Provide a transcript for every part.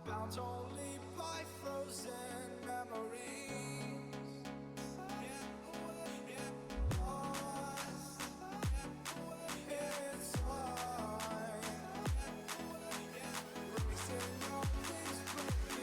Bound only by frozen memories. It's fine. Racing on these broken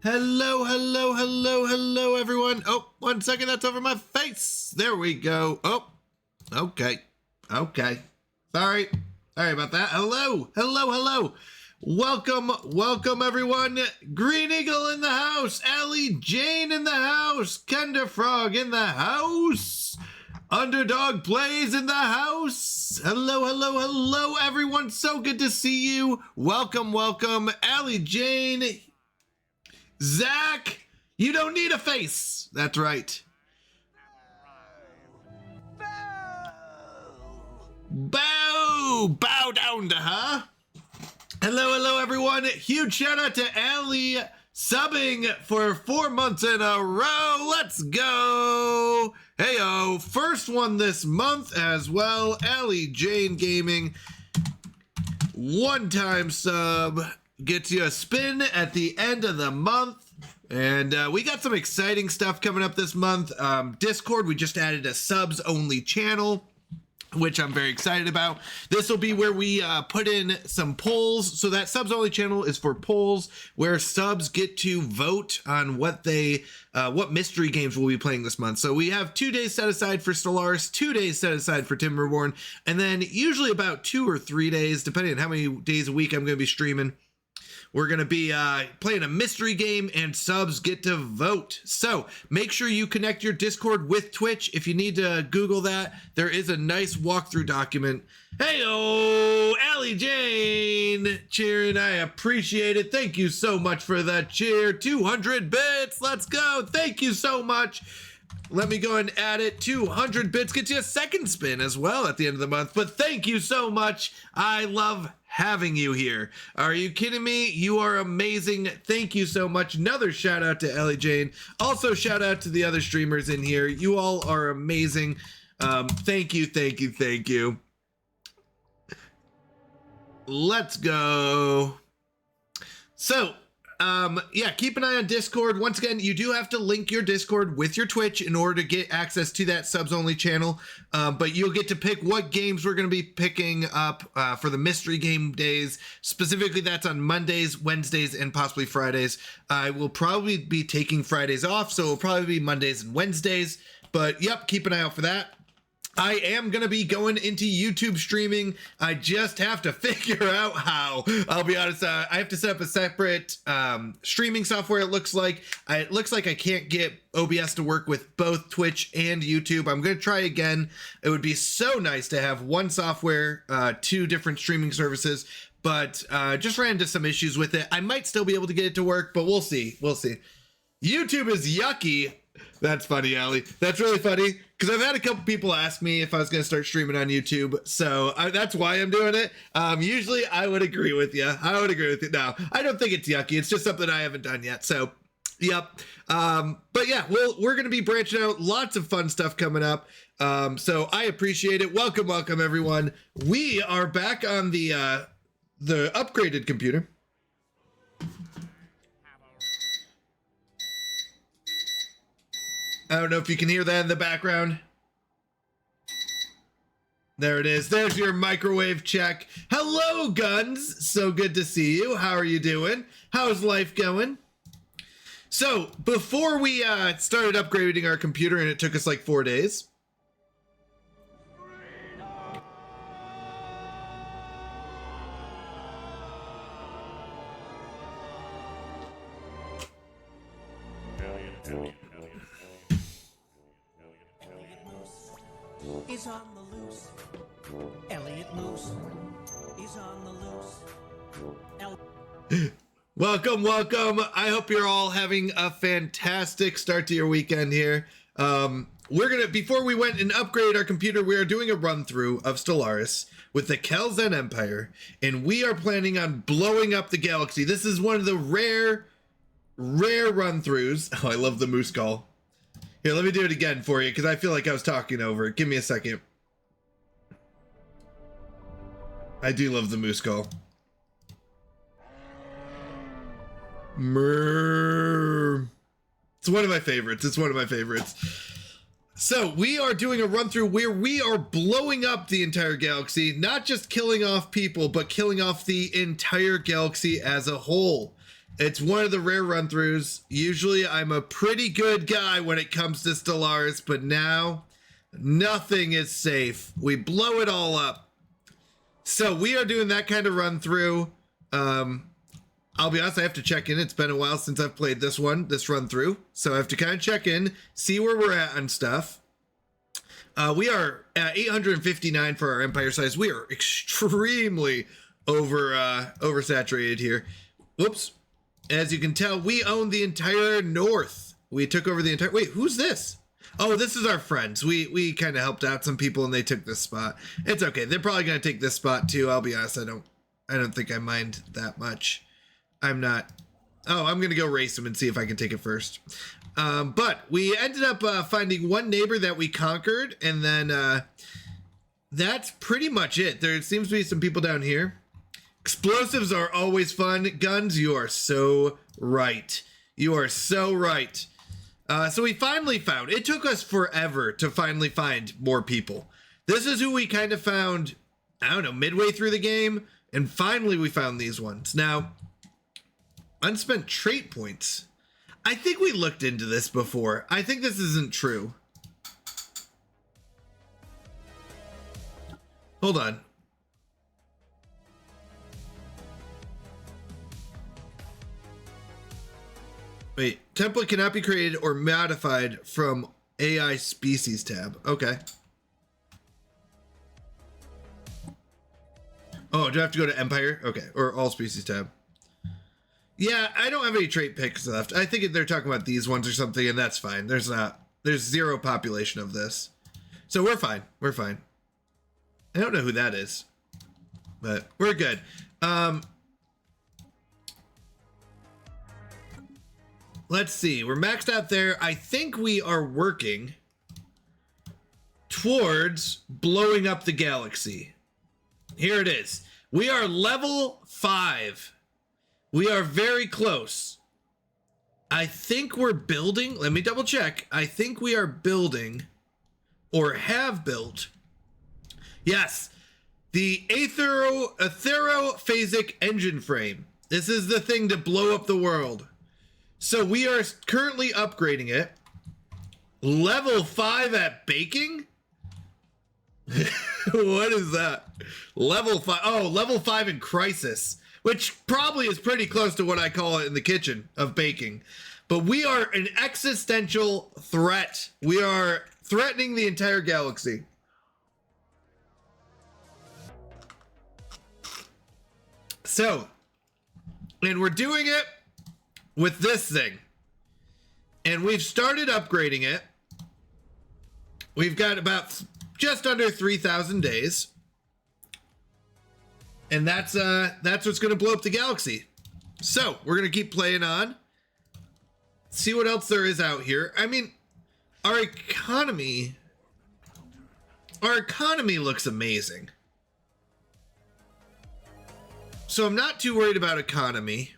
Hello, hello, hello, hello, everyone. Oh, 1 second, that's over my face. There we go. Oh, okay. Sorry about that. Hello, hello, hello. Welcome, everyone. Green Eagle in the house. Allie Jane in the house. Kender Frog in the house. Underdog Plays in the house. Hello, everyone. So good to see you. Welcome. Allie Jane. Zach, you don't need a face. That's right. Bow down to her. Hello, everyone. Huge shout out to Allie subbing for 4 months in a row. Let's go. Heyo, first one this month as well. Allie Jane Gaming, one-time sub. Gets you a spin at the end of the month. And we got some exciting stuff coming up this month. Discord, we just added a subs only channel, which I'm very excited about. This will be where we put in some polls. So that subs only channel is for polls where subs get to vote on what mystery games we'll be playing this month. So we have 2 days set aside for Stellaris, 2 days set aside for Timberborn, and then usually about 2 or 3 days, depending on how many days a week I'm going to be streaming, we're going to be playing a mystery game, and subs get to vote. So make sure you connect your Discord with Twitch. If you need to Google that, there is a nice walkthrough document. Hey-oh, Allie Jane cheering. I appreciate it. Thank you so much for the cheer. 200 bits. Let's go. Thank you so much. Let me go and add it. 200 bits gets you a second spin as well at the end of the month. But thank you so much. I love having you here. Are you kidding me? You are amazing. Thank you so much. Another shout out to Ellie Jane. Also shout out to the other streamers in here. You all are amazing. Thank you, thank you, thank you. Let's go. So, yeah, keep an eye on Discord. Once again, you do have to link your Discord with your Twitch in order to get access to that subs only channel. But you'll get to pick what games we're going to be picking up for the mystery game days. Specifically, that's on Mondays, Wednesdays, and possibly Fridays. I will probably be taking Fridays off, so it'll probably be Mondays and Wednesdays. But yep, keep an eye out for that. I am going to be going into YouTube streaming. I just have to figure out how. I'll be honest, I have to set up a separate streaming software, it looks like. It looks like I can't get OBS to work with both Twitch and YouTube. I'm going to try again. It would be so nice to have one software, 2 different streaming services, but just ran into some issues with it. I might still be able to get it to work, but we'll see. We'll see. YouTube is yucky. That's funny, Allie. That's really funny because I've had a couple people ask me if I was going to start streaming on YouTube. So that's why I'm doing it. Usually I would agree with you. No, I don't think it's yucky. It's just something I haven't done yet. So, yep. But yeah, we're going to be branching out. Lots of fun stuff coming up. So I appreciate it. Welcome, everyone. We are back on the upgraded computer. I don't know if you can hear that in the background. There it is. There's your microwave check. Hello, Guns. So good to see you. How are you doing? How's life going? So before we started upgrading our computer, and it took us like 4 days. Is on the loose. Elliot Moose is on the loose. Welcome. I hope you're all having a fantastic start to your weekend here. Before we went and upgraded our computer, we are doing a run through of Stellaris with the Kelzen Empire, and we are planning on blowing up the galaxy. This is one of the rare run throughs. Oh, I love the moose call. Here, let me do it again for you because I feel like I was talking over it. Give me a second. I do love the moose call. Murr. It's one of my favorites. So we are doing a run through where we are blowing up the entire galaxy, not just killing off people, but killing off the entire galaxy as a whole. It's one of the rare run-throughs. Usually I'm a pretty good guy when it comes to Stellaris, but now nothing is safe. We blow it all up. So we are doing that kind of run-through. I'll be honest, I have to check in. It's been a while since I've played this run-through. So I have to kind of check in, see where we're at on stuff. We are at 859 for our empire size. We are extremely oversaturated here. Whoops. As you can tell, we own the entire north. We took over the entire... Wait, who's this? Oh, this is our friends. We kind of helped out some people and they took this spot. It's okay. They're probably going to take this spot too. I'll be honest. I don't think I mind that much. I'm not... Oh, I'm going to go race them and see if I can take it first. But we ended up finding one neighbor that we conquered, and then that's pretty much it. There seems to be some people down here. Explosives are always fun. Guns, you are so right. You are so right. So we finally found, it took us forever to finally find more people. This is who we kind of found, I don't know, midway through the game. And finally we found these ones. Now, unspent trait points. I think we looked into this before. I think this isn't true. Hold on. Wait, template cannot be created or modified from AI species tab. Okay. Oh, do I have to go to Empire? Okay, or all species tab. Yeah, I don't have any trait picks left. I think they're talking about these ones or something, and that's fine. There's zero population of this. So we're fine. We're fine. I don't know who that is, but we're good. Let's see. We're maxed out there. I think we are working towards blowing up the galaxy. Here it is. We are level 5. We are very close. I think we're building. Let me double check. I think we are building or have built. Yes. The aetherophasic engine frame. This is the thing to blow up the world. So we are currently upgrading it. Level 5 at baking? What is that? Level 5. Oh, level 5 in crisis, which probably is pretty close to what I call it in the kitchen of baking. But we are an existential threat. We are threatening the entire galaxy. So, and we're doing it with this thing. And we've started upgrading it. We've got about just under 3,000 days. And that's what's going to blow up the galaxy. So, we're going to keep playing on. See what else there is out here. I mean, our economy looks amazing. So I'm not too worried about economy.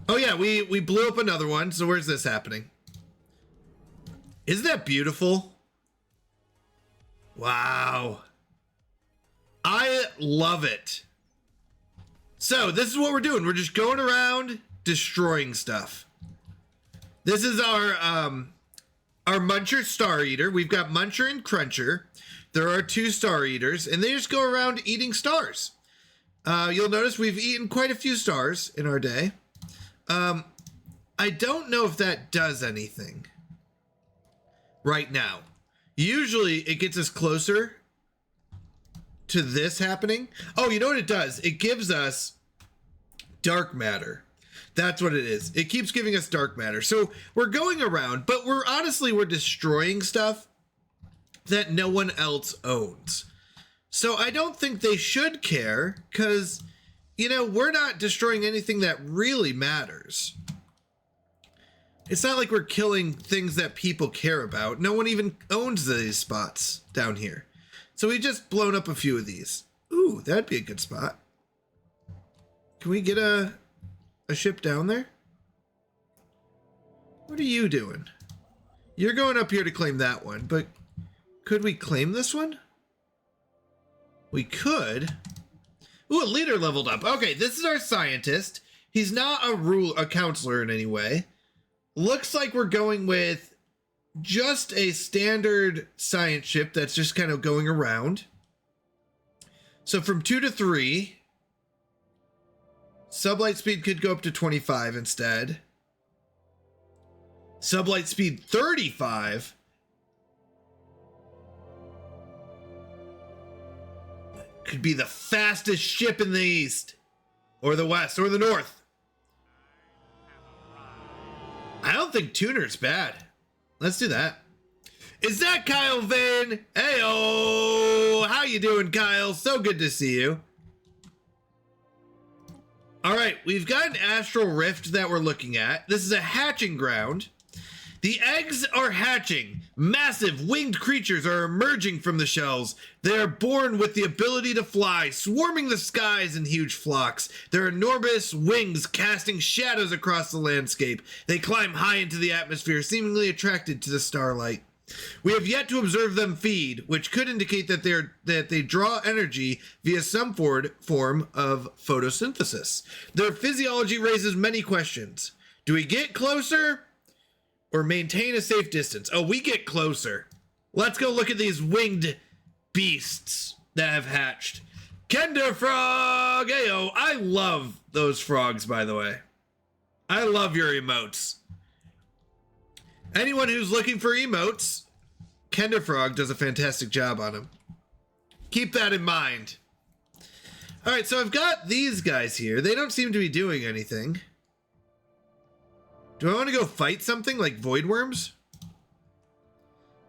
Oh yeah, we blew up another one. So where's this happening? Isn't that beautiful? Wow. I love it. So this is what we're doing. We're just going around destroying stuff. This is our Muncher Star Eater. We've got Muncher and Cruncher. There are 2 Star Eaters, and they just go around eating stars. You'll notice we've eaten quite a few stars in our day. I don't know if that does anything right now. Usually it gets us closer to this happening. Oh, you know what it does? It gives us dark matter. That's what it is. It keeps giving us dark matter. So we're going around, but we're destroying stuff that no one else owns. So I don't think they should care because, you know, we're not destroying anything that really matters. It's not like we're killing things that people care about. No one even owns these spots down here. So we just blown up a few of these. Ooh, that'd be a good spot. Can we get a ship down there? What are you doing? You're going up here to claim that one, but could we claim this one? We could. Ooh, a leader leveled up. Okay, this is our scientist. He's not a counselor in any way. Looks like we're going with just a standard science ship that's just kind of going around. So from 2 to 3. Sublight speed could go up to 25 instead. Sublight speed 35. Could be the fastest ship in the east, or the west, or the north. I don't think tuner's bad. Let's do that. Is that Kyle Vane? Hey-oh! How you doing, Kyle? So good to see you. All right, we've got an astral rift that we're looking at. This is a hatching ground. The eggs are hatching. Massive winged creatures are emerging from the shells. They are born with the ability to fly, swarming the skies in huge flocks. Their enormous wings casting shadows across the landscape. They climb high into the atmosphere, seemingly attracted to the starlight. We have yet to observe them feed, which could indicate that they draw energy via some form of photosynthesis. Their physiology raises many questions. Do we get closer or maintain a safe distance? Oh, we get closer. Let's go look at these winged beasts that have hatched. Kender Frog! Ayo, I love those frogs, by the way. I love your emotes. Anyone who's looking for emotes, Kender Frog does a fantastic job on them. Keep that in mind. All right, so I've got these guys here. They don't seem to be doing anything. Do I want to go fight something like void worms?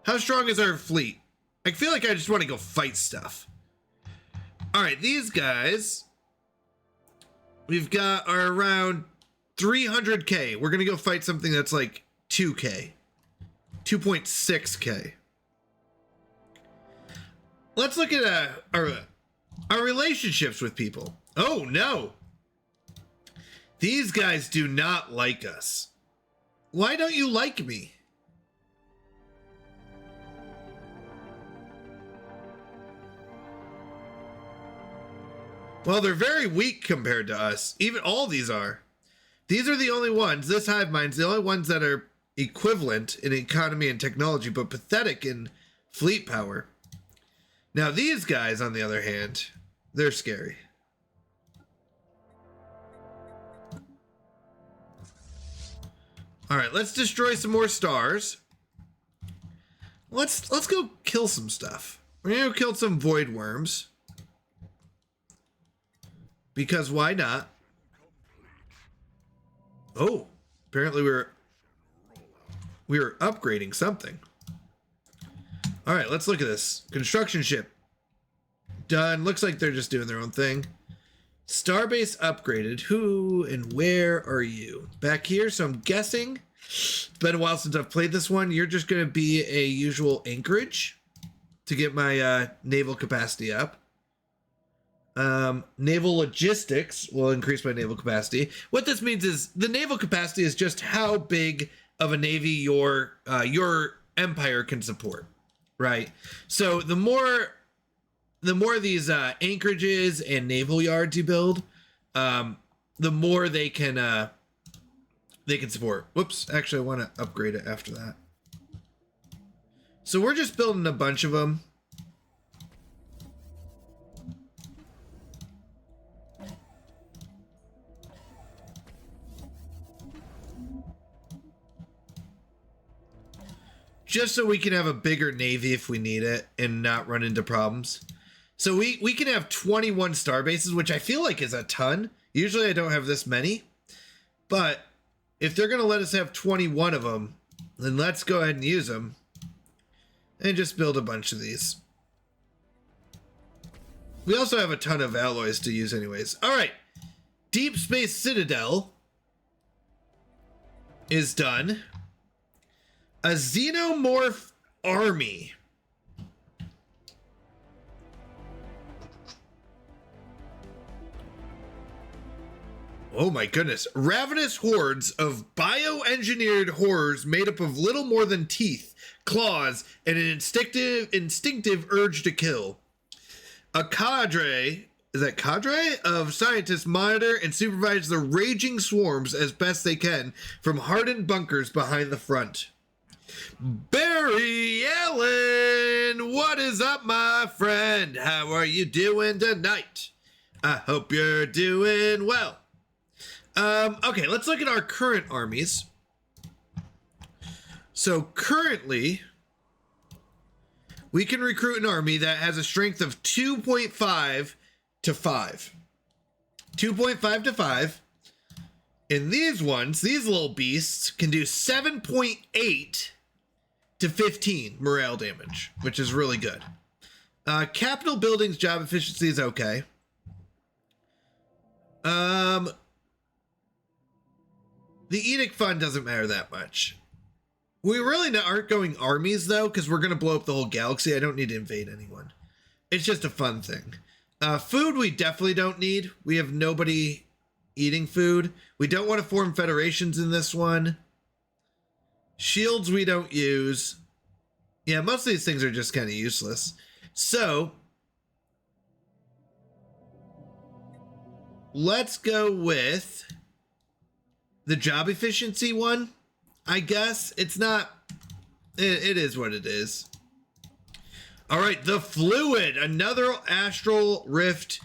How strong is our fleet? I feel like I just want to go fight stuff. All right, these guys, we've got are around 300k. We're going to go fight something that's like 2k. 2.6k. Let's look at our relationships with people. Oh no. These guys do not like us. Why don't you like me? Well, they're very weak compared to us. Even all these are. These are the only ones. This hive mind's the only ones that are equivalent in economy and technology, but pathetic in fleet power. Now these guys, on the other hand, they're scary. All right, let's destroy some more stars. Let's go kill some stuff. We're gonna go kill some void worms. Because why not? Oh, apparently we're upgrading something. All right, let's look at this. Construction ship. Done. Looks like they're just doing their own thing. Starbase upgraded. Who and where are you? Back here, so I'm guessing. It's been a while since I've played this one. You're just going to be a usual anchorage to get my naval capacity up. Naval logistics will increase my naval capacity. What this means is the naval capacity is just how big of a navy your empire can support, right? So the more these anchorages and naval yards you build, the more they can support. Whoops, actually I want to upgrade it after that. So we're just building a bunch of them. Just so we can have a bigger navy if we need it and not run into problems. So we can have 21 star bases, which I feel like is a ton. Usually I don't have this many. But if they're going to let us have 21 of them, then let's go ahead and use them. And just build a bunch of these. We also have a ton of alloys to use anyways. All right. Deep Space Citadel is done. A Xenomorph army. Oh my goodness. Ravenous hordes of bioengineered horrors made up of little more than teeth, claws, and an instinctive urge to kill. A cadre, is that cadre? Of scientists monitor and supervise the raging swarms as best they can from hardened bunkers behind the front. Barry Allen, what is up, my friend? How are you doing tonight? I hope you're doing well. Okay, let's look at our current armies. So currently, we can recruit an army that has a strength of 2.5 to 5. 2.5 to 5. And these ones, these little beasts, can do 7.8 to 15 morale damage, which is really good. Capital buildings job efficiency is okay. The edict fund doesn't matter that much. We really aren't going armies, though, because we're going to blow up the whole galaxy. I don't need to invade anyone. It's just a fun thing. Food we definitely don't need. We have nobody eating food. We don't want to form federations in this one. Shields we don't use. Yeah, most of these things are just kind of useless. So, let's go with the job efficiency one. I guess it's not, it is what it is. All right, the fluid, another astral rift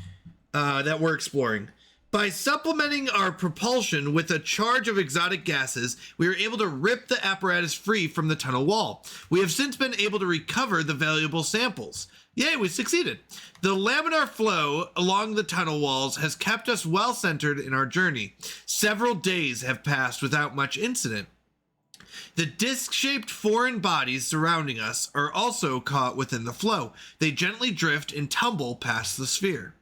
that we're exploring. By supplementing our propulsion with a charge of exotic gases, we are able to rip the apparatus free from the tunnel wall. We have since been able to recover the valuable samples. Yay, we succeeded. The laminar flow along the tunnel walls has kept us well centered in our journey. Several days have passed without much incident. The disc-shaped foreign bodies surrounding us are also caught within the flow. They gently drift and tumble past the sphere.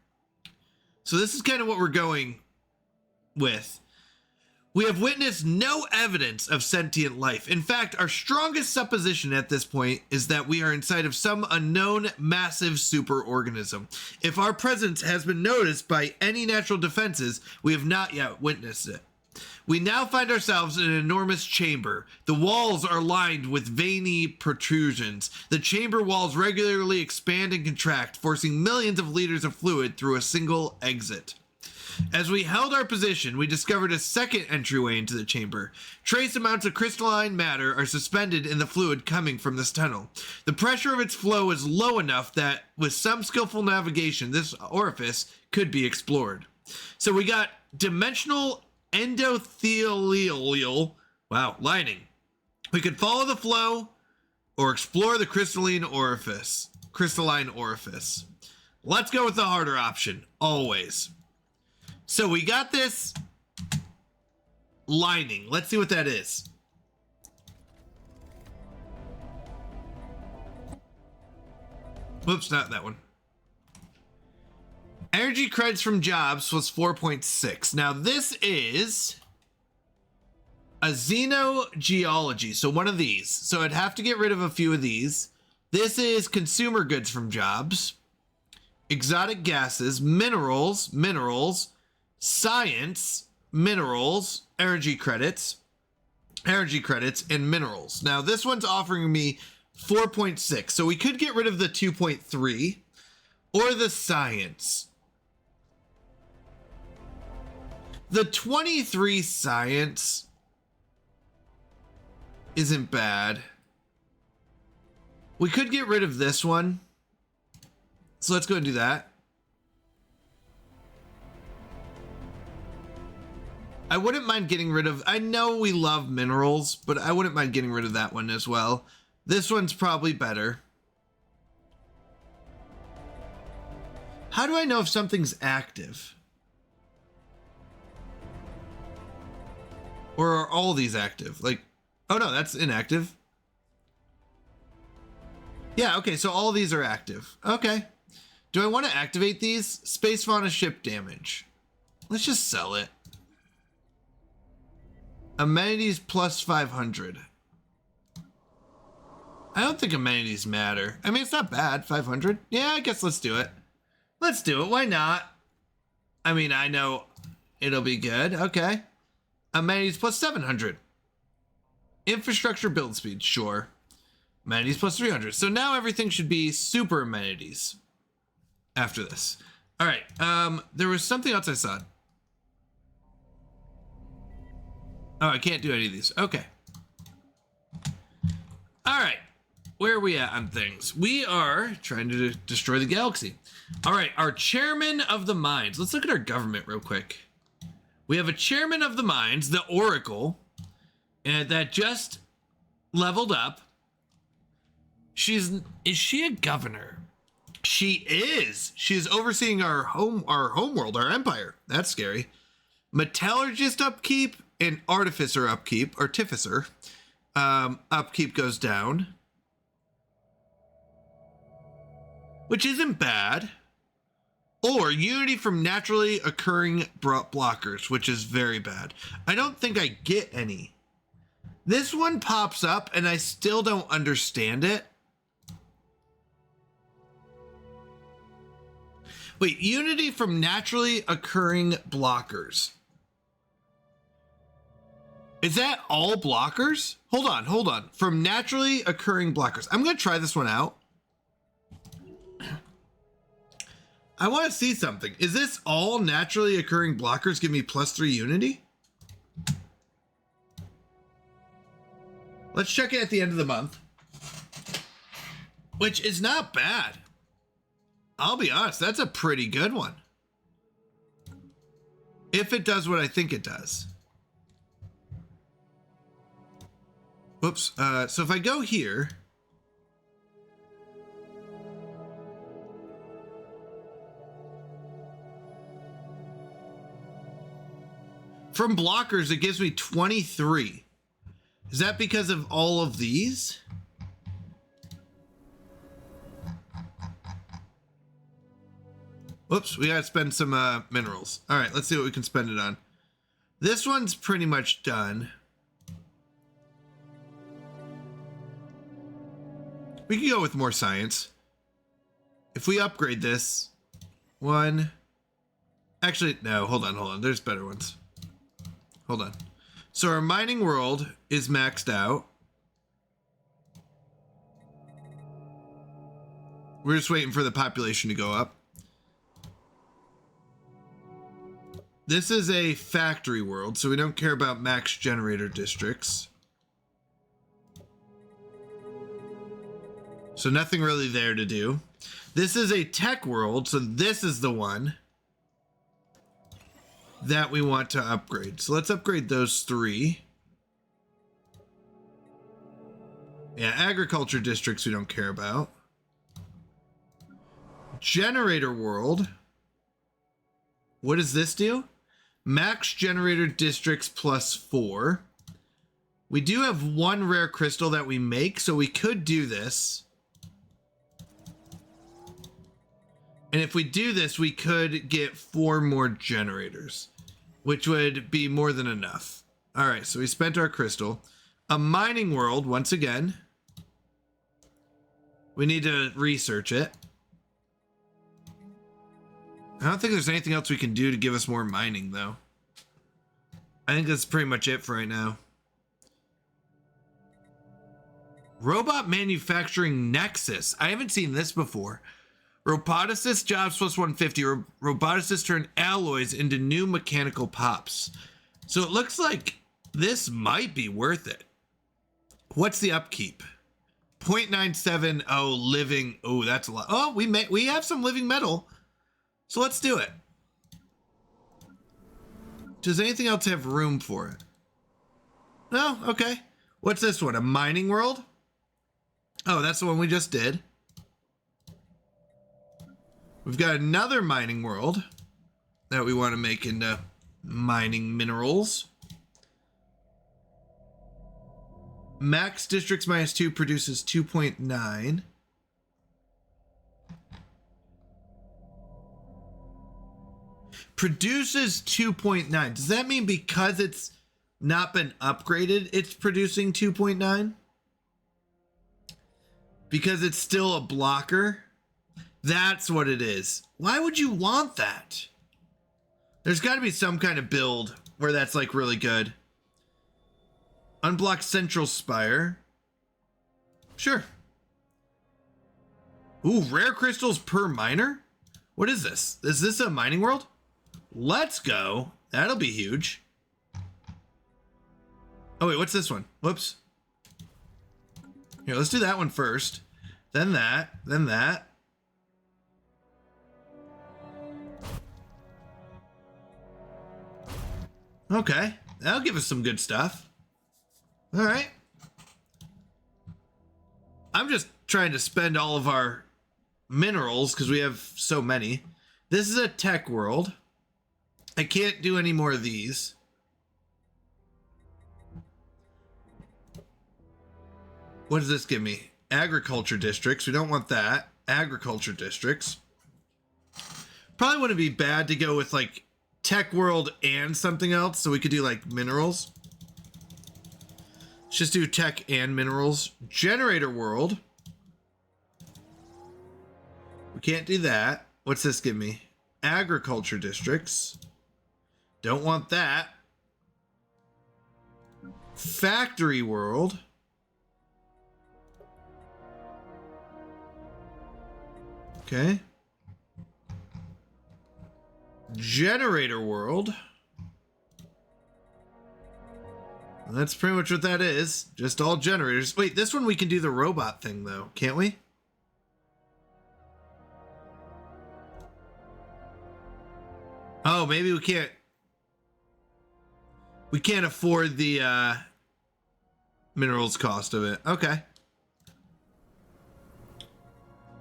So this is kind of what we're going with. We have witnessed no evidence of sentient life. In fact, our strongest supposition at this point is that we are inside of some unknown massive superorganism. If our presence has been noticed by any natural defenses, we have not yet witnessed it. We now find ourselves in an enormous chamber. The walls are lined with veiny protrusions. The chamber walls regularly expand and contract, forcing millions of liters of fluid through a single exit. As we held our position, we discovered a second entryway into the chamber. Trace amounts of crystalline matter are suspended in the fluid coming from this tunnel. The pressure of its flow is low enough that, with some skillful navigation, this orifice could be explored. So we got dimensional endothelial, lining. We could follow the flow or explore the crystalline orifice. Let's go with the harder option, always. So we got this lining. Let's see what that is. Whoops, not that one. Energy credits from jobs was 4.6. Now this is a xenogeology, so one of these. So I'd have to get rid of a few of these. This is consumer goods from jobs, exotic gases, minerals, science, minerals, energy credits, and minerals. Now this one's offering me 4.6. So we could get rid of the 2.3 or the science. The 23 science isn't bad. We could get rid of this one. So let's go and do that. I wouldn't mind getting rid of, I know we love minerals, but I wouldn't mind getting rid of that one as well. This one's probably better. How do I know if something's active? Or are all these active? Like, oh no, that's inactive. Yeah, okay, so all these are active. Okay. Do I want to activate these? Space fauna ship damage. Let's just sell it. Amenities plus 500. I don't think amenities matter. I mean, it's not bad, 500. Yeah, I guess let's do it. Let's do it, why not? I mean, I know it'll be good, okay. Amenities plus 700. Infrastructure build speed, sure. Amenities plus 300. So now everything should be super amenities after this. All right, there was something else I saw. Oh, I can't do any of these. Okay. All right. Where are we at on things? We are trying to destroy the galaxy. All right. Our chairman of the mines. Let's look at our government real quick. We have a chairman of the mines, the Oracle, and that just leveled up. Is she a governor? She is. She is overseeing our home world, our empire. That's scary. Metallurgist upkeep and artificer upkeep goes down, which isn't bad. Or unity from naturally occurring blockers, which is very bad. I don't think I get any. This one pops up and I still don't understand it. Wait, unity from naturally occurring blockers. Is that all blockers? Hold on. From naturally occurring blockers. I'm going to try this one out. I want to see something. Is this all naturally occurring blockers give me +3 unity? Let's check it at the end of the month. Which is not bad. I'll be honest, that's a pretty good one. If it does what I think it does. Whoops. So if I go here. From blockers, it gives me 23. Is that because of all of these? Whoops, we gotta spend some minerals. All right, let's see what we can spend it on. This one's pretty much done. We can go with more science. If we upgrade this, one. Actually, no, hold on. There's better ones. Hold on. So our mining world is maxed out. We're just waiting for the population to go up. This is a factory world, so we don't care about max generator districts. So nothing really there to do. This is a tech world, so this is the one that we want to upgrade. So let's upgrade those 3. Yeah, agriculture districts we don't care about. Generator world. What does this do? Max generator districts +4. We do have 1 rare crystal that we make, so we could do this. And if we do this, we could get 4 more generators, which would be more than enough. All right, so we spent our crystal. A mining world, once again. We need to research it. I don't think there's anything else we can do to give us more mining, though. I think that's pretty much it for right now. Robot manufacturing nexus. I haven't seen this before. Roboticists jobs +150. Roboticists turn alloys into new mechanical pops. So it looks like this might be worth it. What's the upkeep? 0.97. Oh, living. Oh, that's a lot. Oh, we have some living metal. So let's do it. Does anything else have room for it? No? Okay. What's this one? A mining world? Oh, that's the one we just did. We've got another mining world that we want to make into mining minerals. Max districts -2 produces 2.9. Produces 2.9. Does that mean because it's not been upgraded, it's producing 2.9? Because it's still a blocker? That's what it is. Why would you want that? There's got to be some kind of build where that's like really good. Unblock Central Spire. Sure. Ooh, rare crystals per miner? What is this? Is this a mining world? Let's go. That'll be huge. Oh, wait, what's this one? Whoops. Here, let's do that one first. Then that. Then that. Okay. That'll give us some good stuff. All right. I'm just trying to spend all of our minerals because we have so many. This is a tech world. I can't do any more of these. What does this give me? Agriculture districts. We don't want that. Agriculture districts. Probably wouldn't be bad to go with like tech world and something else. So we could do like minerals. Let's just do tech and minerals. Generator world. We can't do that. What's this give me? Agriculture districts. Don't want that. Factory world. Okay. Generator world. That's pretty much what that is. Just all generators. Wait, this one we can do the robot thing though, can't we? Oh, maybe we can't. We can't afford the minerals cost of it. Okay.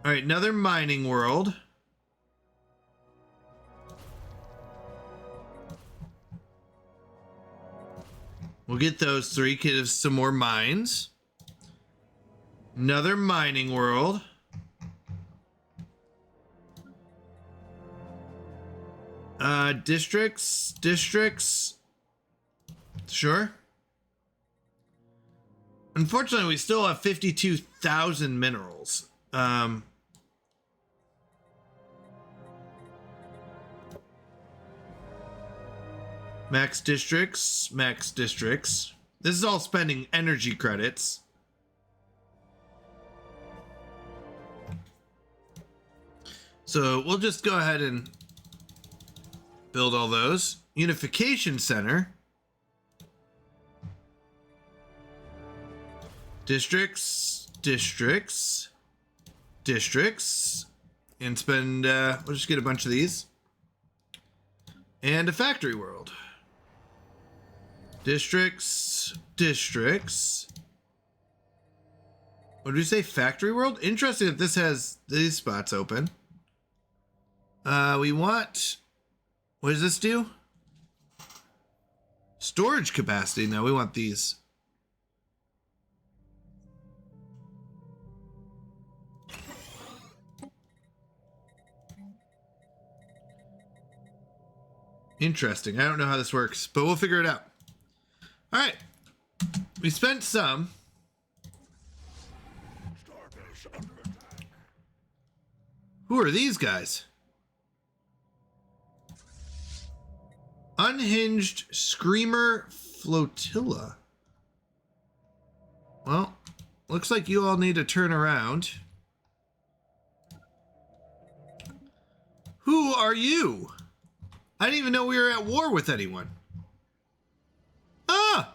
All right, another mining world. We'll get those three, give some more mines. Another mining world. Districts. Sure. Unfortunately, we still have 52,000 minerals. Max districts. This is all spending energy credits. So we'll just go ahead and build all those. Unification center. Districts. And spend, we'll just get a bunch of these. And a factory world. Districts. What did we say? Factory world? Interesting that this has these spots open. We want, what does this do? Storage capacity. No, we want these. Interesting. I don't know how this works, but we'll figure it out. All right. We spent some. Who are these guys? Unhinged Screamer Flotilla. Well, looks like you all need to turn around. Who are you? I didn't even know we were at war with anyone. Ah!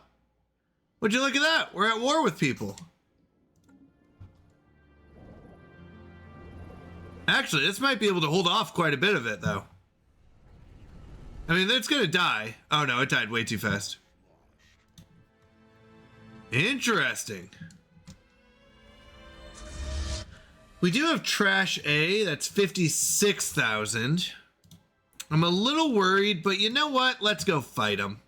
Would you look at that? We're at war with people. Actually, this might be able to hold off quite a bit of it, though. I mean, it's gonna die. Oh no, it died way too fast. Interesting. We do have Trash A, that's 56,000. I'm a little worried, but you know what? Let's go fight them.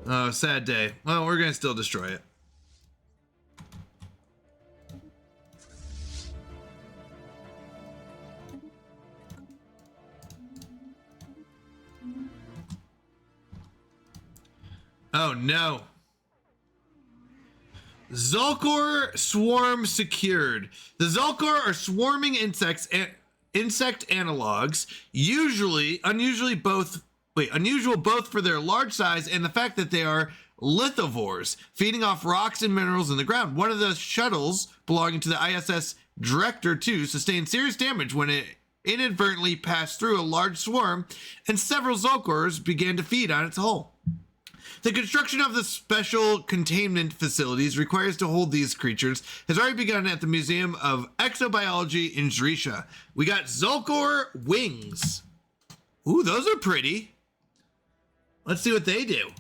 Oh, sad day. Well, we're gonna still destroy it. Oh no. Zulkor swarm secured. The Zulkor are swarming insects and insect analogs, unusual both for their large size and the fact that they are lithivores, feeding off rocks and minerals in the ground. One of the shuttles belonging to the ISS Director 2 sustained serious damage when it inadvertently passed through a large swarm, and several Zulkors began to feed on its hull. The construction of the special containment facilities requires to hold these creatures has already begun at the Museum of Exobiology in Zrisha. We got Zulkor wings. Ooh, those are pretty. Let's see what they do.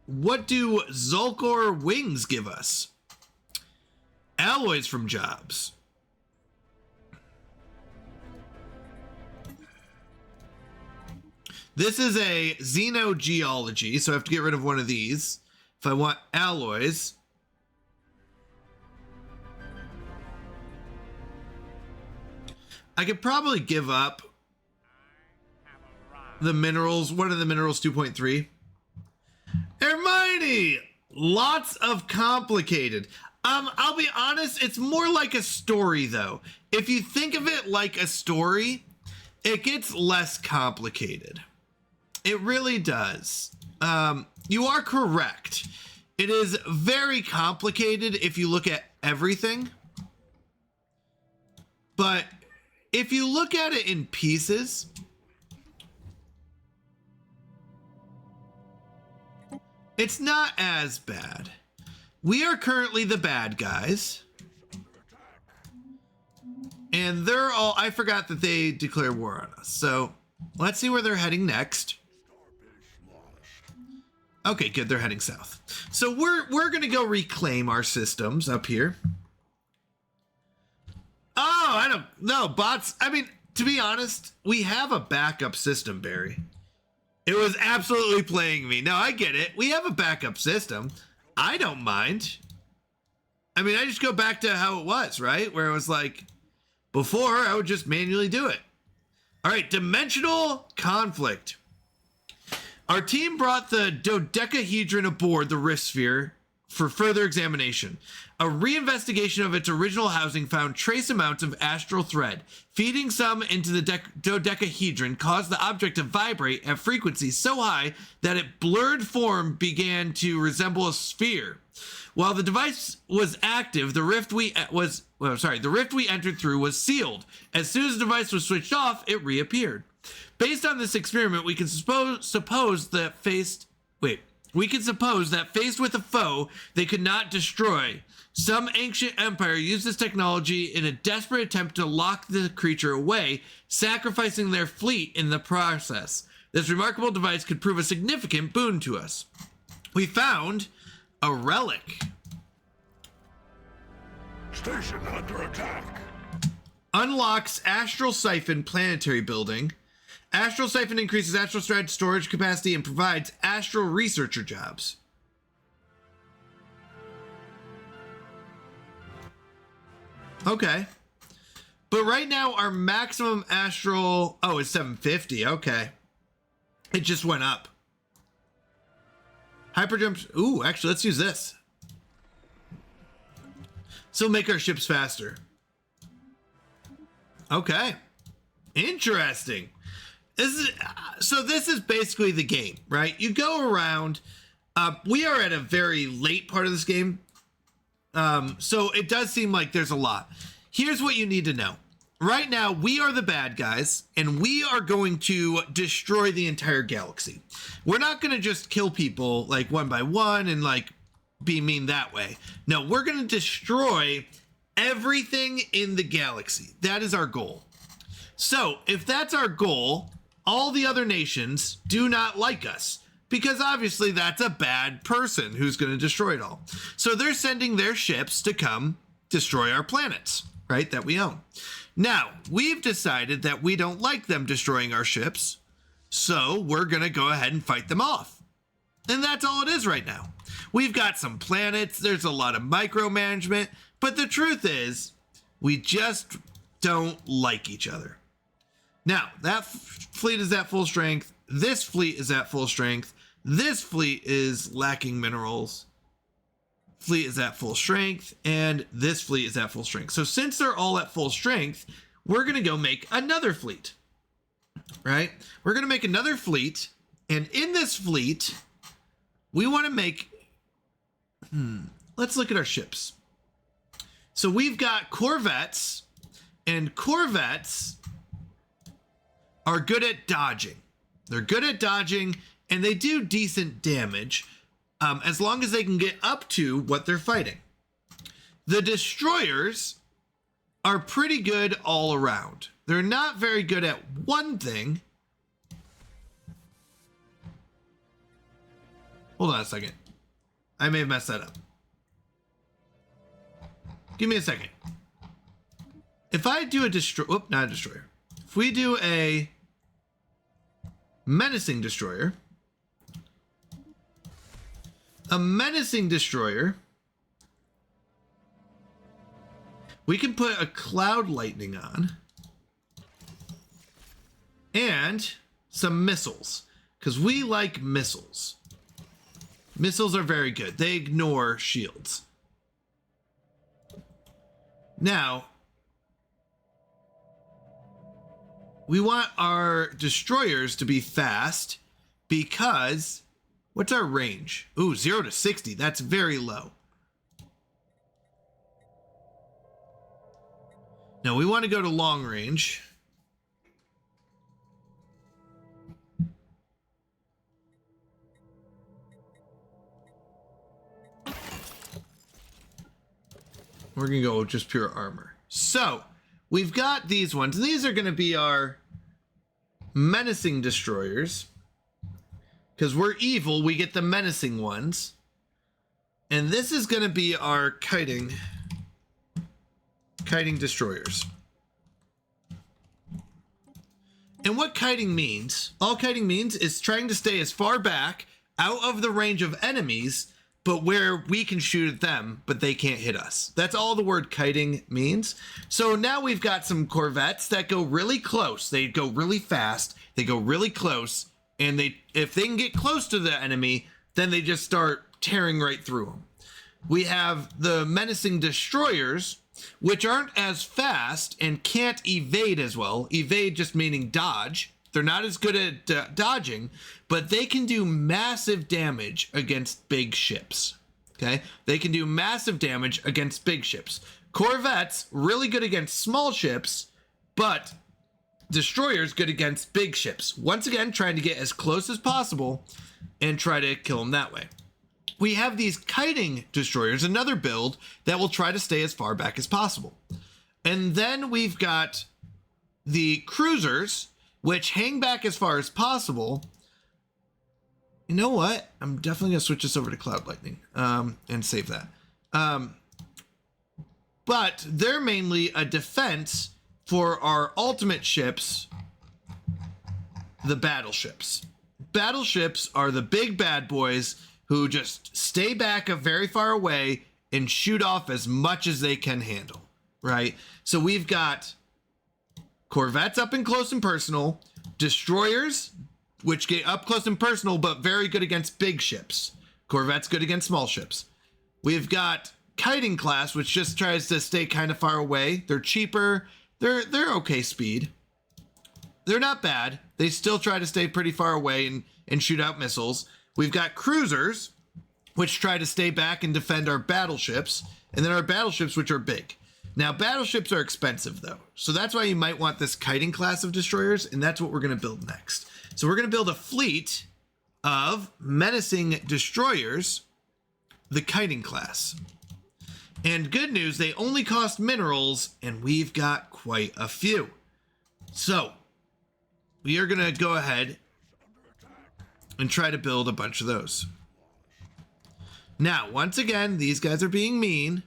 What do Zulkor wings give us? Alloys from jobs. This is a xenogeology, so I have to get rid of one of these. If I want alloys, I could probably give up the minerals. What are the minerals 2.3? Hermione! Lots of complicated. I'll be honest, it's more like a story though. If you think of it like a story, it gets less complicated. It really does. You are correct. It is very complicated if you look at everything. But if you look at it in pieces, it's not as bad. We are currently the bad guys. And they're all, I forgot that they declared war on us. So let's see where they're heading next. Okay, good, they're heading south. So we're gonna go reclaim our systems up here. Oh, I don't know, bots. I mean, to be honest, we have a backup system, Barry. It was absolutely playing me. No, I get it. We have a backup system. I don't mind. I mean, I just go back to how it was, right? Where it was like, before, I would just manually do it. All right, dimensional conflict. Our team brought the dodecahedron aboard the Rift Sphere for further examination. A reinvestigation of its original housing found trace amounts of astral thread. Feeding some into the dodecahedron caused the object to vibrate at frequencies so high that its blurred form began to resemble a sphere. While the device was active, the rift we entered through was sealed. As soon as the device was switched off, it reappeared. Based on this experiment, we can suppose that faced with a foe they could not destroy, some ancient empire used this technology in a desperate attempt to lock the creature away, sacrificing their fleet in the process. This remarkable device could prove a significant boon to us. We found a relic. Station under attack. Unlocks Astral Siphon planetary building. Astral Siphon increases astral storage capacity and provides astral researcher jobs. Okay. But right now our maximum astral, oh, it's 750. Okay. It just went up. Hyperjumps. Ooh, actually, let's use this. So make our ships faster. Okay. Interesting. This is basically the game, right? You go around. We are at a very late part of this game. So it does seem like there's a lot. Here's what you need to know. Right now, we are the bad guys, and we are going to destroy the entire galaxy. We're not going to just kill people like one by one and like be mean that way. No, we're going to destroy everything in the galaxy. That is our goal. So if that's our goal, all the other nations do not like us because obviously that's a bad person who's going to destroy it all. So they're sending their ships to come destroy our planets, right, that we own. Now, we've decided that we don't like them destroying our ships, so we're going to go ahead and fight them off. And that's all it is right now. We've got some planets, there's a lot of micromanagement, but the truth is, we just don't like each other. Now, that fleet is at full strength, this fleet is at full strength, this fleet is lacking minerals, fleet is at full strength, and this fleet is at full strength. So since they're all at full strength, we're going to go make another fleet, right? We're going to make another fleet, and in this fleet, we want to make, let's look at our ships. So we've got corvettes, and corvettes are good at dodging. They're good at dodging, and they do decent damage. As long as they can get up to what they're fighting. The destroyers are pretty good all around. They're not very good at one thing. Hold on a second. I may have messed that up. Give me a second. If I do a not a destroyer. If we do a menacing destroyer, we can put a cloud lightning on. And some missiles, because we like missiles. Missiles are very good. They ignore shields. Now, we want our destroyers to be fast because what's our range? Ooh, 0 to 60. That's very low. No, we want to go to long range. We're going to go with just pure armor. So, we've got these ones. These are going to be our menacing destroyers. Because we're evil, we get the menacing ones. And this is going to be our kiting destroyers. And what kiting means, all kiting means is trying to stay as far back out of the range of enemies, but where we can shoot at them, but they can't hit us. That's all the word kiting means. So now we've got some corvettes that go really close. They go really fast. They go really close. And if they can get close to the enemy, then they just start tearing right through them. We have the menacing destroyers, which aren't as fast and can't evade as well. Evade just meaning dodge. They're not as good at dodging, but they can do massive damage against big ships. Okay? They can do massive damage against big ships. Corvettes, really good against small ships, but destroyers good against big ships. Once again, trying to get as close as possible and try to kill them that way. We have these kiting destroyers, another build that will try to stay as far back as possible. And then we've got the cruisers, which hang back as far as possible. You know what? I'm definitely going to switch this over to Cloud Lightning and save that. But they're mainly a defense for our ultimate ships, the battleships. Battleships are the big bad boys who just stay back very far away and shoot off as much as they can handle, right? So we've got corvettes up and close and personal, destroyers, which get up close and personal, but very good against big ships. Corvettes good against small ships. We've got kiting class, which just tries to stay kind of far away. They're cheaper. They're okay speed. They're not bad. They still try to stay pretty far away and shoot out missiles. We've got cruisers, which try to stay back and defend our battleships. And then our battleships, which are big. Now, battleships are expensive, though. So that's why you might want this kiting class of destroyers. And that's what we're going to build next. So we're going to build a fleet of menacing destroyers, the kiting class. And good news, they only cost minerals, and we've got quite a few. So we are going to go ahead and try to build a bunch of those. Now, once again, these guys are being mean,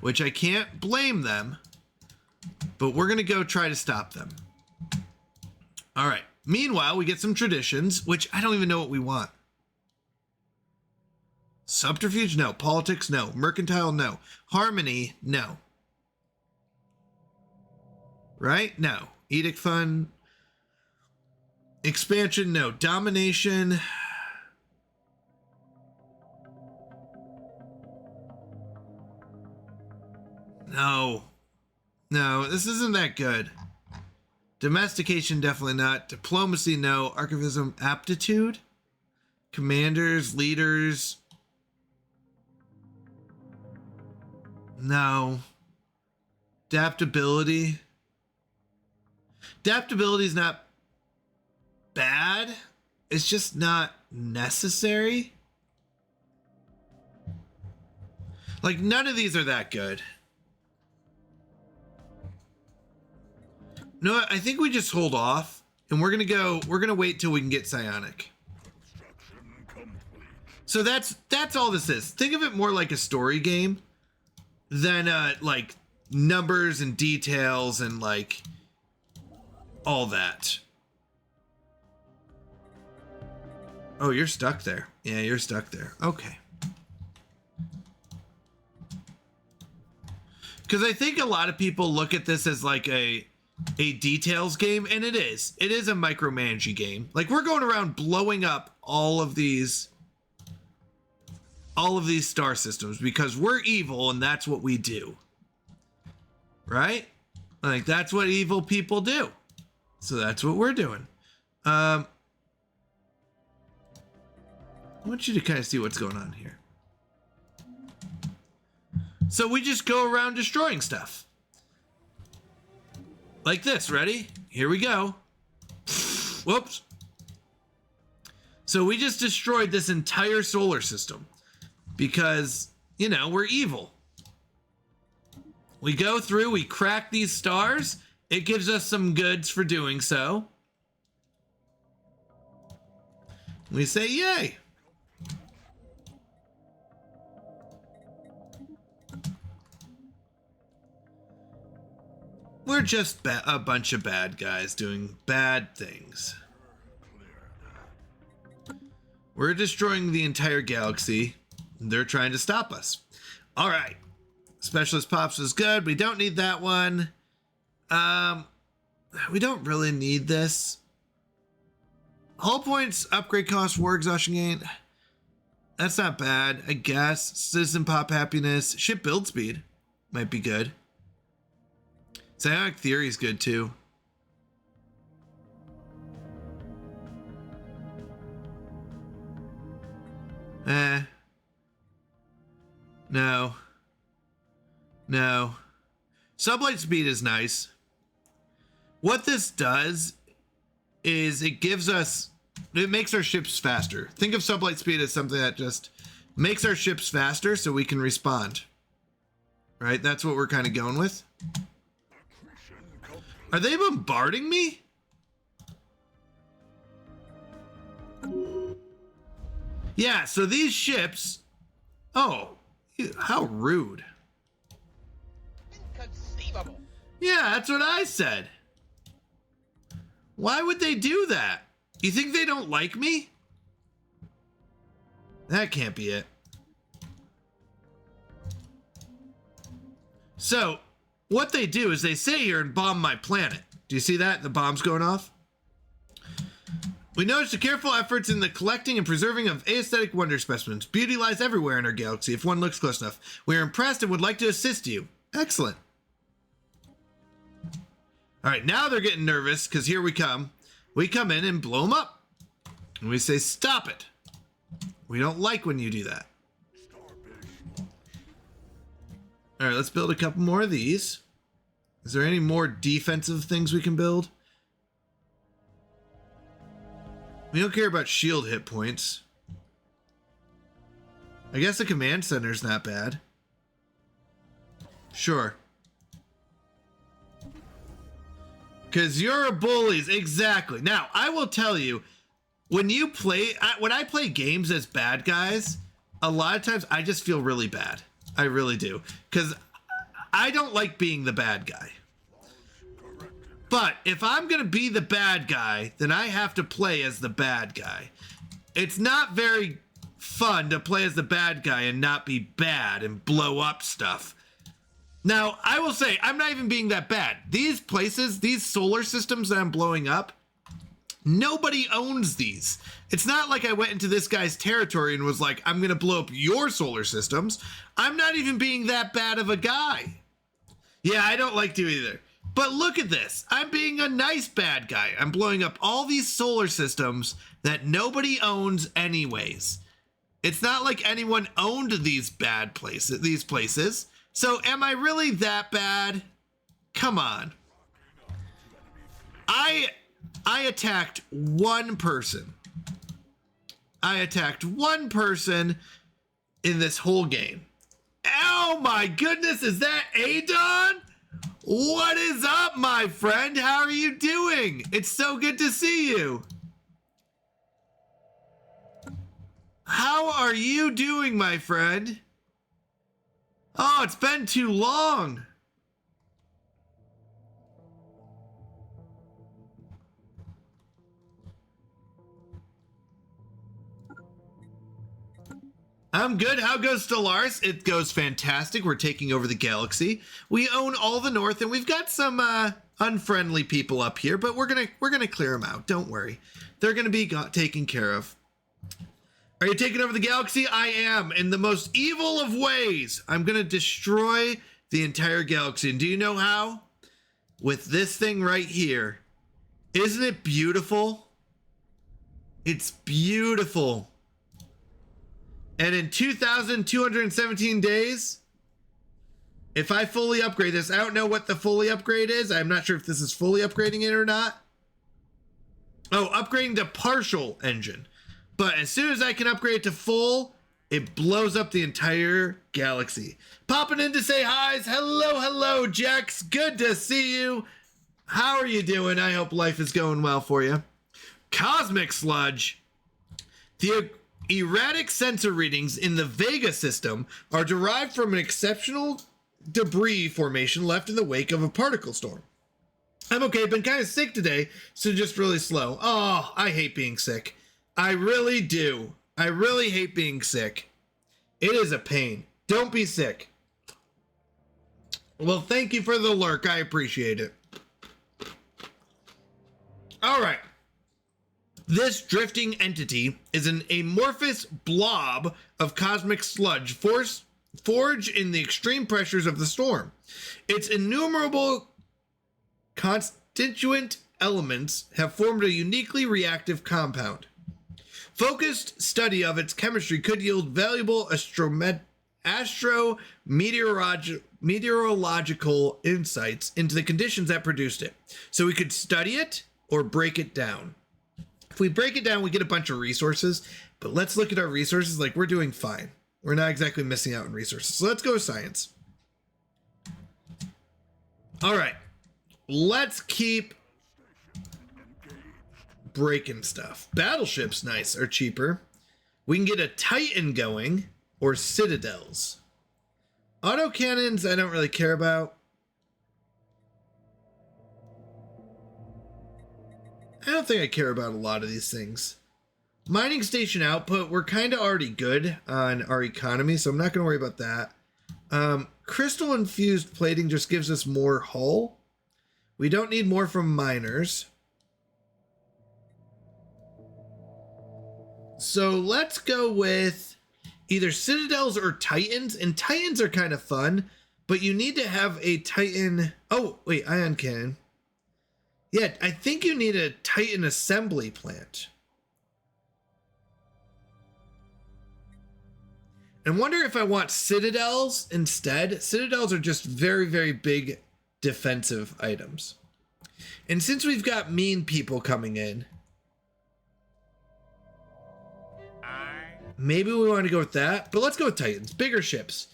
which I can't blame them, but we're going to go try to stop them. All right. Meanwhile, we get some traditions, which I don't even know what we want. Subterfuge? No. Politics? No. Mercantile? No. Harmony? No. Right? No. Edict Fund? Expansion? No. Domination? No. No, this isn't that good. Domestication, definitely not. Diplomacy, no. Archivism, aptitude? Commanders, leaders? No. Adaptability? Adaptability is not bad. It's just not necessary. Like, none of these are that good. No, I think we just hold off and we're gonna wait till we can get psionic. So that's all this is. Think of it more like a story game than like numbers and details and like all that. Oh, you're stuck there. Yeah, you're stuck there. Okay. Because I think a lot of people look at this as like a details game, and it is. It is a micromanaging game. Like, we're going around blowing up all of these star systems because we're evil and that's what we do. Right? Like, that's what evil people do. So that's what we're doing. I want you to kind of see what's going on here. So we just go around destroying stuff. Like this, ready? Here we go. Whoops. So we just destroyed this entire solar system because, you know, we're evil. We go through, we crack these stars. It gives us some goods for doing so. We say, yay. We're just a bunch of bad guys doing bad things. We're destroying the entire galaxy. They're trying to stop us. All right. Specialist Pops is good. We don't need that one. We don't really need this. Hull points, upgrade cost, war exhaustion gain. That's not bad, I guess. Citizen Pop happiness. Ship build speed might be good. Psionic theory is good too. No. No. Sublight speed is nice. What this does is it makes our ships faster. Think of sublight speed as something that just makes our ships faster so we can respond. Right? That's what we're kind of going with. Are they bombarding me? Yeah, so these ships... Oh, how rude. Inconceivable. Yeah, that's what I said. Why would they do that? You think they don't like me? That can't be it. So, what they do is they sit here and bomb my planet. Do you see that? The bomb's going off? We noticed the careful efforts in the collecting and preserving of aesthetic wonder specimens. Beauty lies everywhere in our galaxy if one looks close enough. We are impressed and would like to assist you. Excellent. All right, now they're getting nervous because here we come. We come in and blow them up. And we say, stop it. We don't like when you do that. All right, let's build a couple more of these. Is there any more defensive things we can build? We don't care about shield hit points. I guess the command center's not bad. Sure. Because you're bullies, exactly. Now, I will tell you, when I play games as bad guys, a lot of times I just feel really bad. I really do. Because I don't like being the bad guy. But if I'm going to be the bad guy, then I have to play as the bad guy. It's not very fun to play as the bad guy and not be bad and blow up stuff. Now, I will say, I'm not even being that bad. These places, these solar systems that I'm blowing up, nobody owns these. It's not like I went into this guy's territory and was like, I'm going to blow up your solar systems. I'm not even being that bad of a guy. Yeah, I don't like to either. But look at this. I'm being a nice bad guy. I'm blowing up all these solar systems that nobody owns anyways. It's not like anyone owned these places. So am I really that bad? Come on. I attacked one person. I attacked one person in this whole game. Oh my goodness, is that Adon? What is up, my friend? How are you doing? It's so good to see you. How are you doing, my friend? Oh, it's been too long. I'm good. How goes Stellaris? It goes fantastic. We're taking over the galaxy. We own all the north, and we've got some unfriendly people up here, but we're gonna clear them out. Don't worry, they're gonna be taken care of. Are you taking over the galaxy? I am, in the most evil of ways. I'm gonna destroy the entire galaxy. And do you know how? With this thing right here. Isn't it beautiful? It's beautiful. And in 2,217 days, if I fully upgrade this, I don't know what the fully upgrade is. I'm not sure if this is fully upgrading it or not. Oh, upgrading to partial engine. But as soon as I can upgrade to full, it blows up the entire galaxy. Popping in to say hi's. Hello, hello, Jax. Good to see you. How are you doing? I hope life is going well for you. Cosmic sludge. The erratic sensor readings in the Vega system are derived from an exceptional debris formation left in the wake of a particle storm. I'm okay, been kind of sick today, so just really slow. Oh, I hate being sick. I really do. I really hate being sick. It is a pain. Don't be sick. Well, thank you for the lurk. I appreciate it. All right. This drifting entity is an amorphous blob of cosmic sludge forged in the extreme pressures of the storm. Its innumerable constituent elements have formed a uniquely reactive compound. Focused study of its chemistry could yield valuable meteorological insights into the conditions that produced it. So we could study it or break it down. If we break it down, we get a bunch of resources, but let's look at our resources. Like, we're doing fine. We're not exactly missing out on resources. So let's go with science. All right. Let's keep breaking stuff. Battleships, nice, are cheaper. We can get a Titan going or citadels. Autocannons, I don't really care about. I don't think I care about a lot of these things. Mining station output, we're kind of already good on our economy, so I'm not going to worry about that. Crystal infused plating just gives us more hull. We don't need more from miners. So let's go with either citadels or titans. And titans are kind of fun, but you need to have a titan. Oh, wait, ion cannon. Yeah, I think you need a titan assembly plant. I wonder if I want citadels instead. Citadels are just very, very big defensive items. And since we've got mean people coming in, maybe we want to go with that, but let's go with Titans. Bigger ships.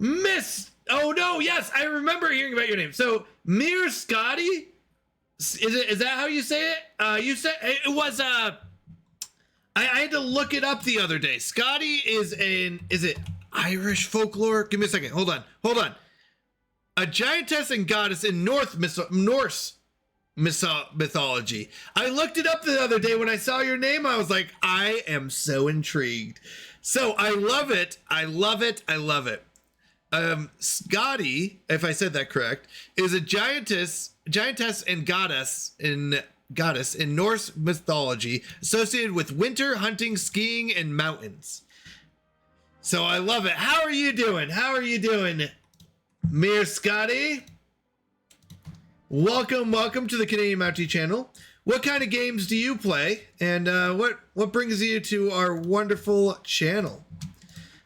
Oh no, yes, I remember hearing about your name. So, Mir Scotty? Is that how you say it? You said it was I had to look it up the other day. Scotty is it Irish folklore? Give me a second. Hold on. A giantess and goddess in Norse mythology. I looked it up the other day when I saw your name. I was like, I am so intrigued. So I love it. I love it. Scotty, if I said that correct, is a giantess and goddess in Norse mythology associated with winter, hunting, skiing, and mountains. So I love it. How are you doing? Mir Scotty? Welcome to the Canadian Mountie channel. What kind of games do you play? And what brings you to our wonderful channel?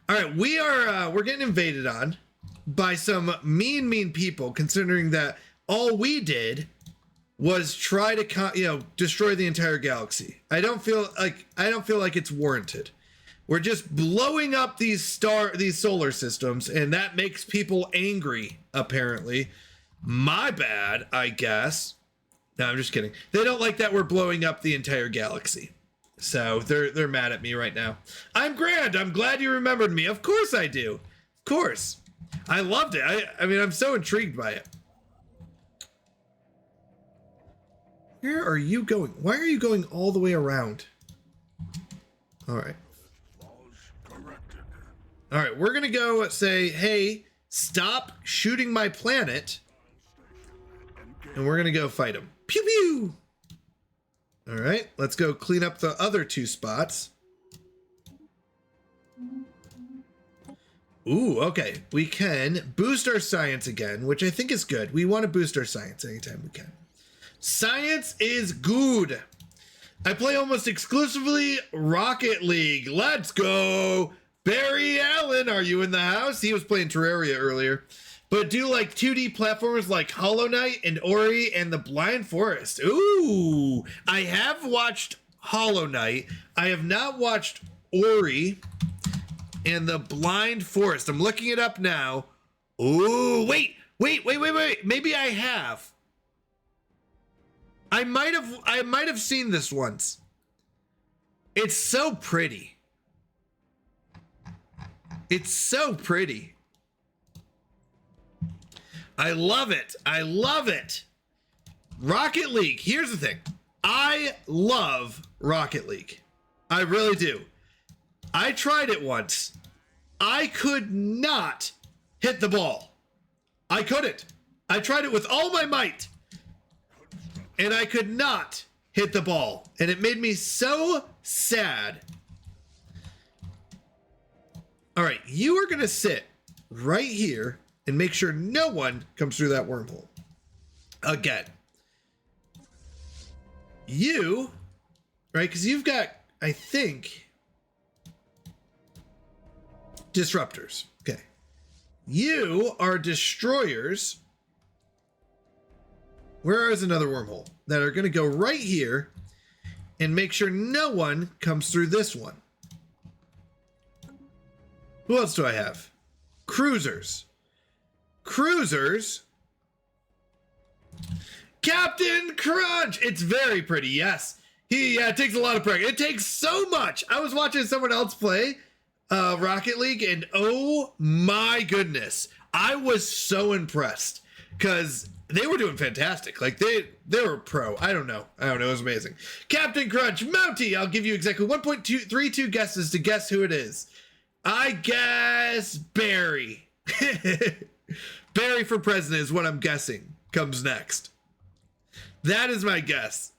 All right, we're getting invaded on by some mean people, considering that all we did was try to destroy the entire galaxy. I don't feel like it's warranted. We're just blowing up these solar systems, and that makes people angry, apparently. My bad, I guess. No, I'm just kidding. They don't like that we're blowing up the entire galaxy. So they're mad at me right now. I'm grand. I'm glad you remembered me. Of course I do. Of course. I loved it. I mean, I'm so intrigued by it. Where are you going? Why are you going all the way around? All right. All right, we're going to go say, hey, stop shooting my planet. And we're going to go fight him. Pew pew. All right, let's go clean up the other 2 spots. Ooh, okay. We can boost our science again, which I think is good. We want to boost our science anytime we can. Science is good. I play almost exclusively Rocket League. Let's go. Barry Allen, are you in the house? He was playing Terraria earlier. But do like 2D platformers like Hollow Knight and Ori and the Blind Forest. Ooh, I have watched Hollow Knight. I have not watched Ori and the Blind Forest. I'm looking it up now. Ooh, wait. Maybe I have. I might have seen this once. It's so pretty. It's so pretty. I love it. I love it. Rocket League. Here's the thing. I love Rocket League. I really do. I tried it once. I could not hit the ball. I couldn't. I tried it with all my might. And I could not hit the ball. And it made me so sad. All right. You are going to sit right here and make sure no one comes through that wormhole. Again. You, right? Because you've got, I think, disruptors. Okay. You are destroyers. Where is another wormhole? That are going to go right here and make sure no one comes through this one. Who else do I have? Cruisers. Cruisers. Captain Crunch. It's very pretty. Yes. It takes a lot of practice. It takes so much. I was watching someone else play Rocket League and oh my goodness. I was so impressed because they were doing fantastic. Like they were pro. I don't know. It was amazing. Captain Crunch, Mountie. I'll give you exactly 1.32 guesses to guess who it is. I guess Barry. Barry for president is what I'm guessing comes next. That is my guess.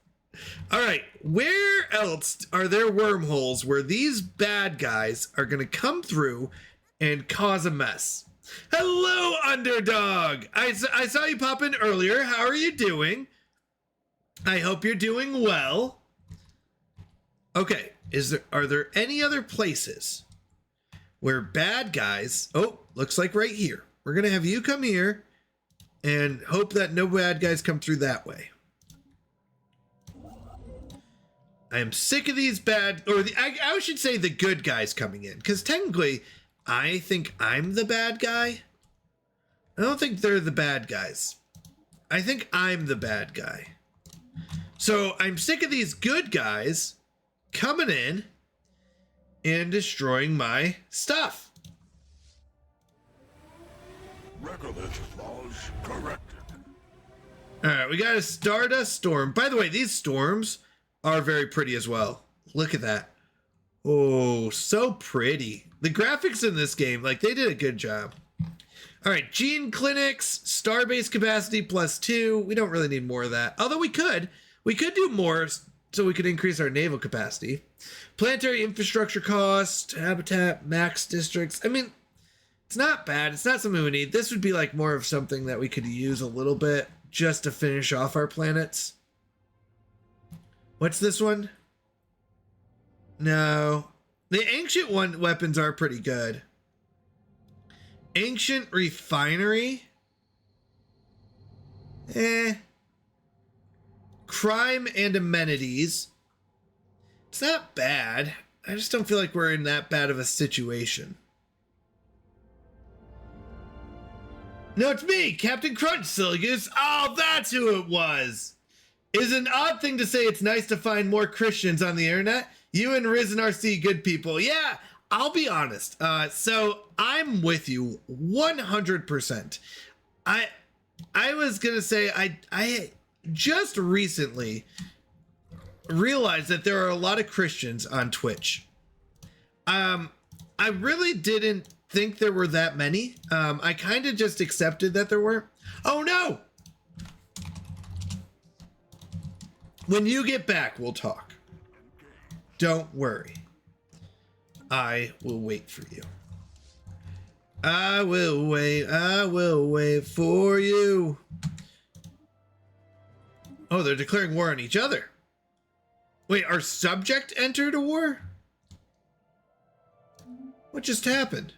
All right. Where else are there wormholes where these bad guys are going to come through and cause a mess? Hello, Underdog. I saw you pop in earlier. How are you doing? I hope you're doing well. Okay. Are there any other places where bad guys... Oh, looks like right here. We're going to have you come here and hope that no bad guys come through that way. I am sick of these bad... I should say the good guys coming in. Because technically, I think I'm the bad guy. I don't think they're the bad guys. I think I'm the bad guy. So I'm sick of these good guys coming in and destroying my stuff. Regolith flaws corrected. All right, we got a Stardust Storm. By the way, these storms are very pretty as well. Look at that. Oh, so pretty. The graphics in this game, like they did a good job. All right, Gene Clinics, Starbase capacity +2. We don't really need more of that. Although we could do more so we could increase our naval capacity. Planetary infrastructure cost, habitat, max districts. I mean, it's not bad. It's not something we need. This would be like more of something that we could use a little bit just to finish off our planets. What's this one? No. The ancient weapons are pretty good. Ancient refinery. Crime and amenities. It's not bad. I just don't feel like we're in that bad of a situation. No, it's me, Captain Crunch Silgus. Oh, that's who it was. Is an odd thing to say it's nice to find more Christians on the internet. You and Risen RC good people. Yeah, I'll be honest. So I'm with you 100%. I was gonna say I just recently realized that there are a lot of Christians on Twitch. I really didn't think there were that many. I kind of just accepted that there weren't. Oh no! When you get back, we'll talk. Don't worry. I will wait for you. I will wait for you. Oh, they're declaring war on each other. Wait, our subject entered a war? What just happened?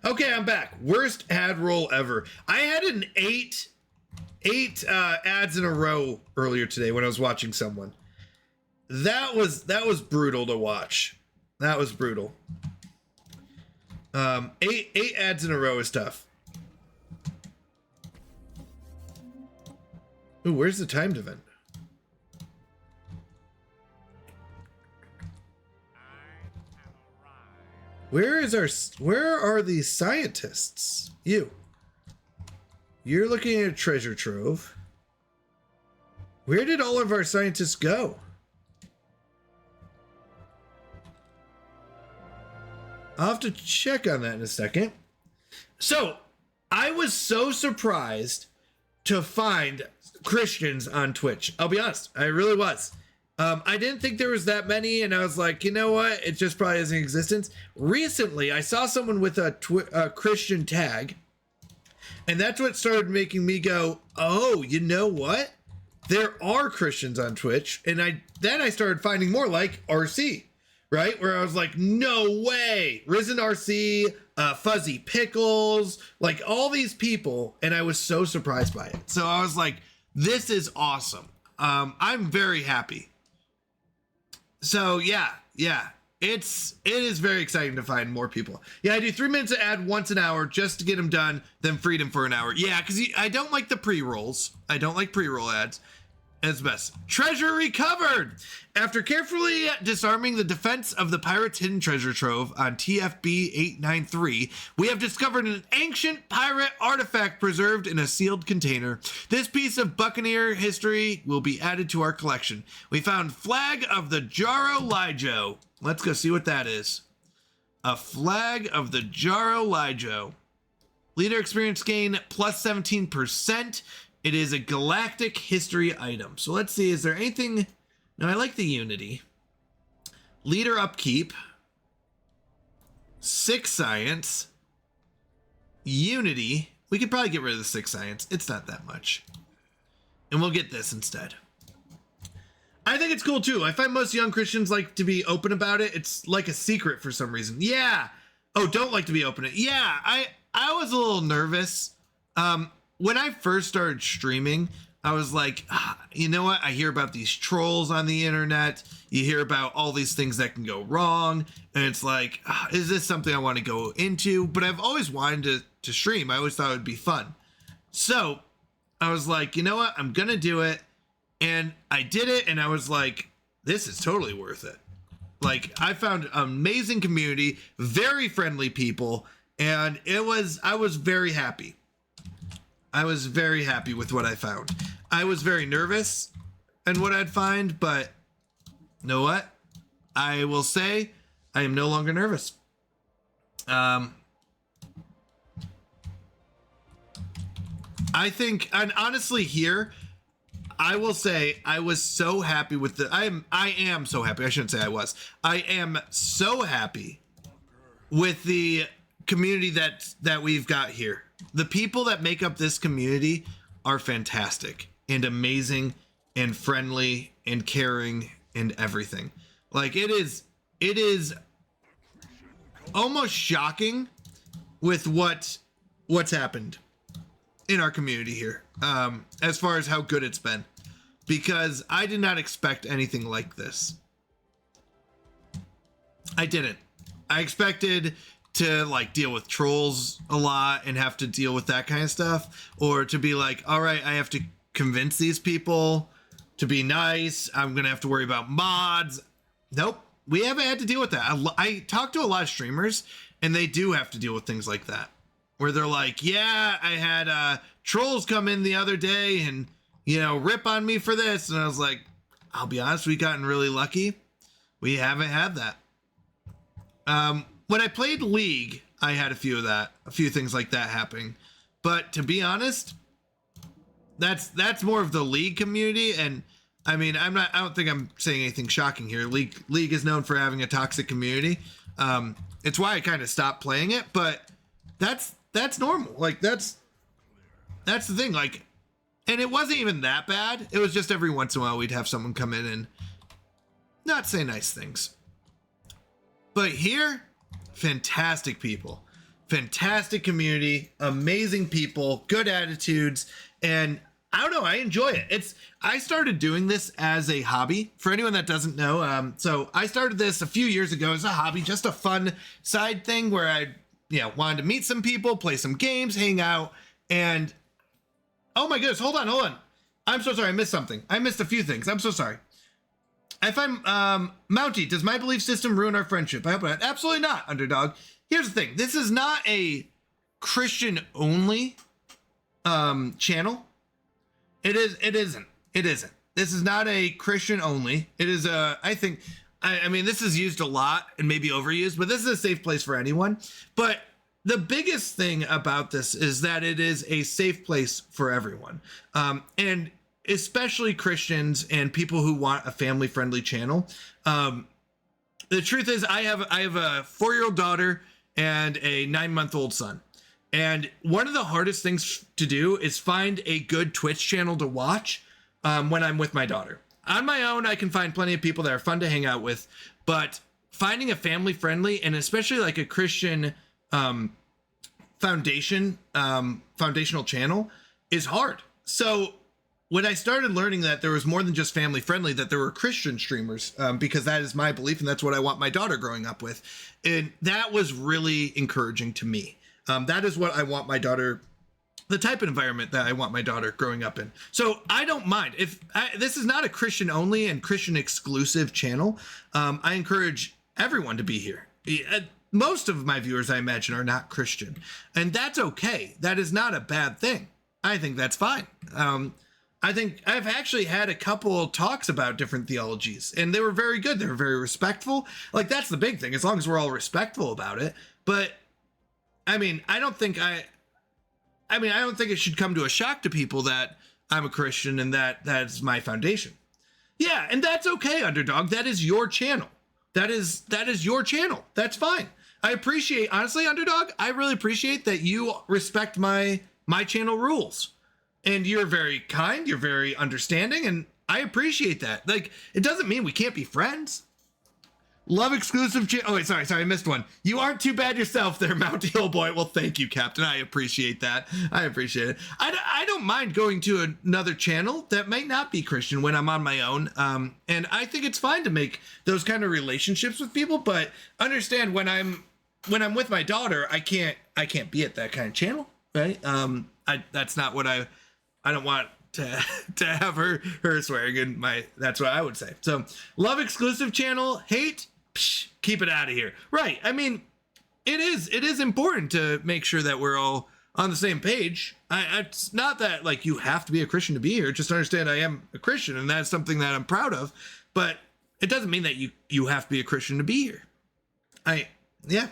Okay, I'm back. Worst ad roll ever. I had an eight ads in a row earlier today when I was watching someone. That was brutal to watch. That was brutal. Eight ads in a row is tough. Ooh, where's the timed event? Where are these scientists? You're looking at a treasure trove. Where did all of our scientists go? I'll have to check on that in a second. So, I was so surprised to find Christians on Twitch. I'll be honest, I really was. I didn't think there was that many, and I was like, you know what? It just probably is in existence. Recently, I saw someone with a Christian tag, and that's what started making me go, oh, you know what? There are Christians on Twitch, and then I started finding more like RC, right? Where I was like, no way! Risen RC, Fuzzy Pickles, like all these people, and I was so surprised by it. So I was like, this is awesome. I'm very happy. So yeah, it is very exciting to find more people. Yeah, I do 3 minutes of ad once an hour just to get them done, then freedom for an hour. Yeah, because I don't like the pre-rolls. I don't like pre-roll ads. It's best. Treasure recovered! After carefully disarming the defense of the pirate's hidden treasure trove on TFB 893, we have discovered an ancient pirate artifact preserved in a sealed container. This piece of buccaneer history will be added to our collection. We found Flag of the Jaro Lijo. Let's go see what that is. A Flag of the Jaro Lijo. Leader experience gain plus 17%. It is a galactic history item. So let's see, is there anything? No, I like the Unity. Leader upkeep. 6 science. Unity. We could probably get rid of the 6 science. It's not that much. And we'll get this instead. I think it's cool too. I find most young Christians like to be open about it. It's like a secret for some reason. Yeah. Oh, don't like to be open. Yeah, I was a little nervous. When I first started streaming, I was like, you know what? I hear about these trolls on the internet. You hear about all these things that can go wrong. And it's like, is this something I want to go into? But I've always wanted to stream. I always thought it would be fun. So I was like, you know what? I'm going to do it. And I did it. And I was like, this is totally worth it. Like, I found an amazing community, very friendly people. And I was very happy. I was very happy with what I found. I was very nervous and what I'd find, but you know what? I will say I am no longer nervous. I think, and honestly here, I will say I was so happy with I am so happy. I shouldn't say I was. I am so happy with the community that we've got here. The people that make up this community are fantastic and amazing and friendly and caring and everything. Like it is almost shocking with what's happened in our community here, as far as how good it's been, because I did not expect anything like this. I didn't. I expected to like deal with trolls a lot and have to deal with that kind of stuff, or to be like, all right, I have to convince these people to be nice. I'm gonna have to worry about mods. Nope, we haven't had to deal with that. I talk to a lot of streamers and they do have to deal with things like that, where they're like, yeah, I had trolls come in the other day and, you know, rip on me for this. And I was like, I'll be honest, we've gotten really lucky. We haven't had that. When I played League, I had a few things like that happening. But to be honest, that's more of the League community. And I mean, I don't think I'm saying anything shocking here. League is known for having a toxic community. It's why I kind of stopped playing it, but that's normal. Like that's the thing. Like, and it wasn't even that bad. It was just every once in a while we'd have someone come in and not say nice things. But here, fantastic people, fantastic community, amazing people, good attitudes, and I don't know, I enjoy it. I started doing this as a hobby. For anyone that doesn't know, so I started this a few years ago as a hobby, just a fun side thing where I, wanted to meet some people, play some games, hang out, and oh my goodness, hold on. I'm so sorry, I missed something. I missed a few things. I'm so sorry. If I'm, Mountie, does my belief system ruin our friendship? I hope not. Absolutely not, Underdog. Here's the thing. This is not a Christian-only channel. It isn't. This is not a Christian only. It is I mean, this is used a lot and maybe overused, but this is a safe place for anyone. But the biggest thing about this is that it is a safe place for everyone. And especially Christians and people who want a family-friendly channel. The truth is I have a 4-year-old daughter and a 9-month-old son. And one of the hardest things to do is find a good Twitch channel to watch when I'm with my daughter. On my own, I can find plenty of people that are fun to hang out with, but finding a family-friendly and especially like a Christian foundational channel is hard. So when I started learning that there was more than just family-friendly, that there were Christian streamers, because that is my belief and that's what I want my daughter growing up with, and that was really encouraging to me. That is what I want my daughter, the type of environment that I want my daughter growing up in. So I don't mind this is not a Christian only and Christian exclusive channel. I encourage everyone to be here. Most of my viewers, I imagine, are not Christian, and that's okay. That is not a bad thing. I think that's fine. I think I've actually had a couple talks about different theologies and they were very good. They were very respectful. Like that's the big thing, as long as we're all respectful about it. But I mean, I don't think it should come to a shock to people that I'm a Christian and that's my foundation. Yeah, and that's okay, Underdog. That is your channel. That is your channel. That's fine. I appreciate, honestly, Underdog, I really appreciate that you respect my channel rules. And you're very kind, you're very understanding, and I appreciate that. Like, it doesn't mean we can't be friends. Love exclusive oh wait, sorry, I missed one. You aren't too bad yourself there, Mountie. Oh boy, well thank you, Captain. I appreciate that. I appreciate it. I don't mind going to another channel that might not be Christian when I'm on my own. And I think it's fine to make those kind of relationships with people, but understand when I'm with my daughter, I can't be at that kind of channel, right? That's not what I don't want to have her swearing in that's what I would say. So love exclusive channel, hate, psh, keep it out of here. Right. I mean, it is important to make sure that we're all on the same page. It's not that like you have to be a Christian to be here. Just understand I am a Christian and that's something that I'm proud of, but it doesn't mean that you have to be a Christian to be here. Yeah.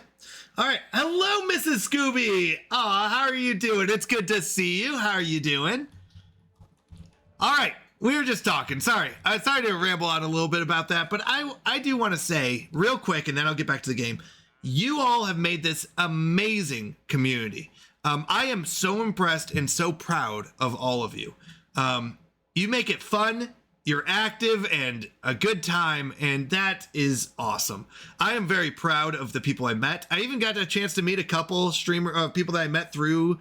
All right. Hello, Mrs. Scooby. Aw, how are you doing? It's good to see you. How are you doing? All right. We were just talking. Sorry. Sorry to ramble on a little bit about that, but I do want to say real quick, and then I'll get back to the game. You all have made this amazing community. I am so impressed and so proud of all of you. You make it fun. You're active and a good time, and that is awesome. I am very proud of the people I met. I even got a chance to meet a couple people that I met through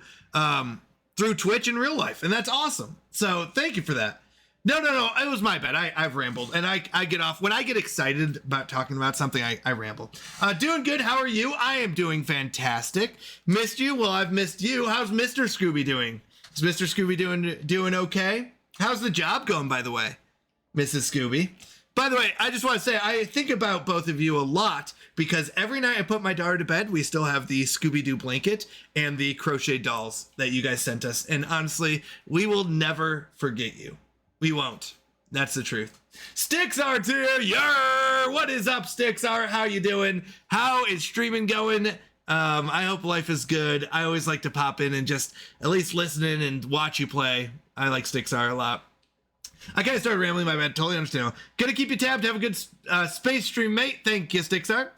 Twitch in real life, and that's awesome. So thank you for that. No, it was my bad. I've rambled, and I get off. When I get excited about talking about something, I ramble. Doing good. How are you? I am doing fantastic. Missed you? Well, I've missed you. How's Mr. Scooby doing? Is Mr. Scooby doing okay? How's the job going, by the way, Mrs. Scooby? By the way, I just want to say I think about both of you a lot because every night I put my daughter to bed, we still have the Scooby-Doo blanket and the crochet dolls that you guys sent us. And honestly, we will never forget you. We won't. That's the truth. Stixart's here. Yer! What is up, Stixart? How you doing? How is streaming going? I hope life is good. I always like to pop in and just at least listen in and watch you play. I like Stixar a lot. I kind of started rambling, my bad. Totally understand. Gonna keep you tabbed. Have a good space stream, mate. Thank you, Stixar.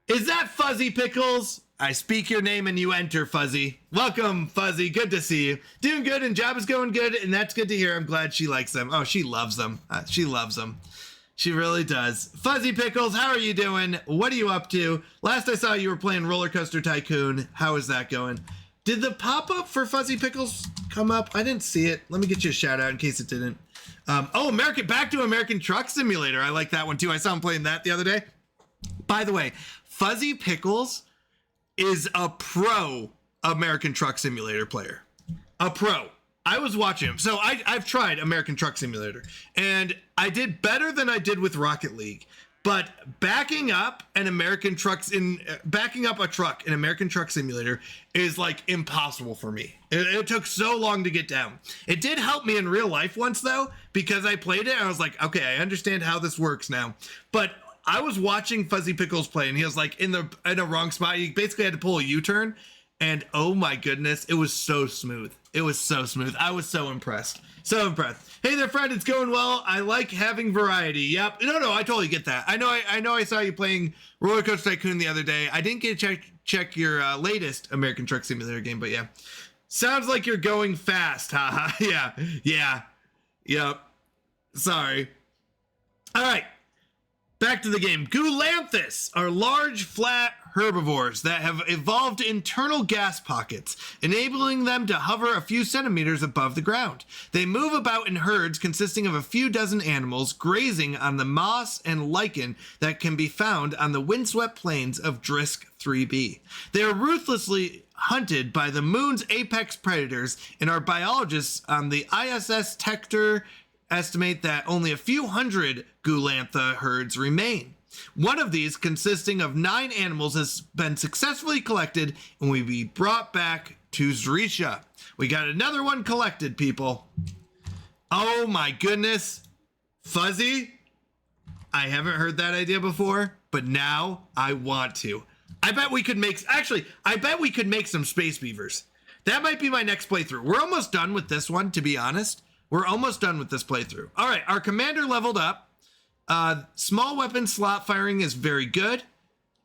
Is that Fuzzy Pickles? I speak your name and you enter, Fuzzy. Welcome, Fuzzy. Good to see you. Doing good and job is going good, and that's good to hear. I'm glad she likes them. Oh, she loves them. She loves them. She really does. Fuzzy Pickles, how are you doing? What are you up to? Last I saw you were playing Roller Coaster Tycoon. How is that going? Did the pop-up for Fuzzy Pickles come up? I didn't see it. Let me get you a shout out in case it didn't. Back to American Truck Simulator. I like that one too. I saw him playing that the other day. By the way, Fuzzy Pickles is a pro American Truck Simulator player. A pro. I was watching him. So I've tried American Truck Simulator, and I did better than I did with Rocket League. But backing up a truck in American Truck Simulator is like impossible for me. It took so long to get down. It did help me in real life once though, because I played it and I was like, okay, I understand how this works now. But I was watching Fuzzy Pickles play, and he was like in a wrong spot. He basically had to pull a U-turn, and oh my goodness, it was so smooth. It was so smooth. I was so impressed. So impressed. Hey there, friend. It's going well. I like having variety. Yep. No, I totally get that. I know. I saw you playing Roller Coaster Tycoon the other day. I didn't get to check your latest American Truck Simulator game, but yeah, sounds like you're going fast. Haha. Yeah. Yep. Sorry. All right. Back to the game. Goolanthus are large, flat herbivores that have evolved internal gas pockets, enabling them to hover a few centimeters above the ground. They move about in herds consisting of a few dozen animals, grazing on the moss and lichen that can be found on the windswept plains of Drisk 3b. They are ruthlessly hunted by the moon's apex predators, and our biologists on the ISS Tector estimate that only a few hundred Goolantha herds remain. One of these, consisting of 9 animals, has been successfully collected and will be brought back to Zrisha. We got another one collected, people. Oh my goodness. Fuzzy? I haven't heard that idea before, but now I want to. I bet we could make some space beavers. That might be my next playthrough. We're almost done with this one, to be honest. We're almost done with this playthrough. All right, our commander leveled up. Small weapon slot firing is very good.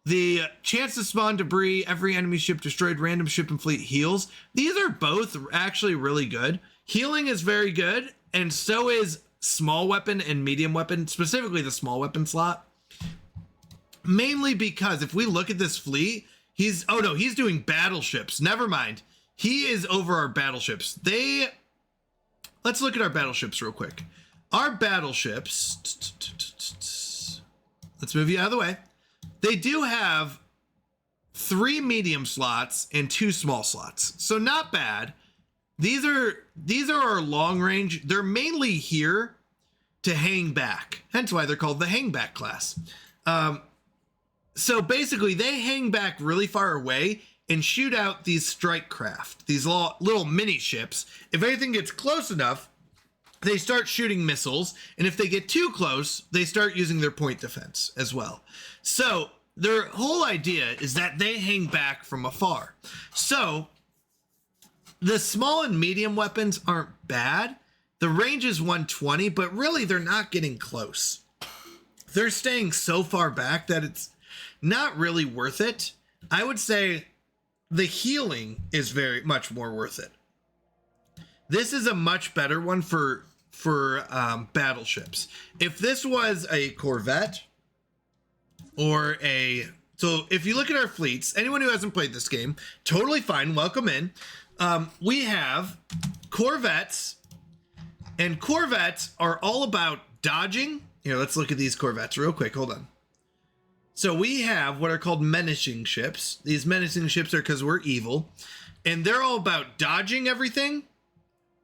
The chance to spawn debris, every enemy ship destroyed, random ship and fleet heals. These are both actually really good. Healing is very good, and so is small weapon and medium weapon, specifically the small weapon slot. Mainly because if we look at this fleet, he's doing battleships. Never mind. He is over our battleships. Let's look at our battleships real quick. Our battleships, let's move you out of the way. They do have 3 medium slots and 2 small slots. So not bad. These are our long range. They're mainly here to hang back. Hence why they're called the hang back class. So basically they hang back really far away and shoot out these strike craft, these little mini ships. If anything gets close enough, they start shooting missiles, and if they get too close, they start using their point defense as well. So their whole idea is that they hang back from afar. So the small and medium weapons aren't bad. The range is 120, but really they're not getting close. They're staying so far back that it's not really worth it. I would say the healing is very much more worth it. This is a much better one for battleships. If this was a Corvette or so if you look at our fleets, anyone who hasn't played this game, totally fine, welcome in. We have Corvettes, and Corvettes are all about dodging. Here, let's look at these Corvettes real quick. Hold on. So we have what are called menacing ships. These menacing ships are because we're evil, and they're all about dodging everything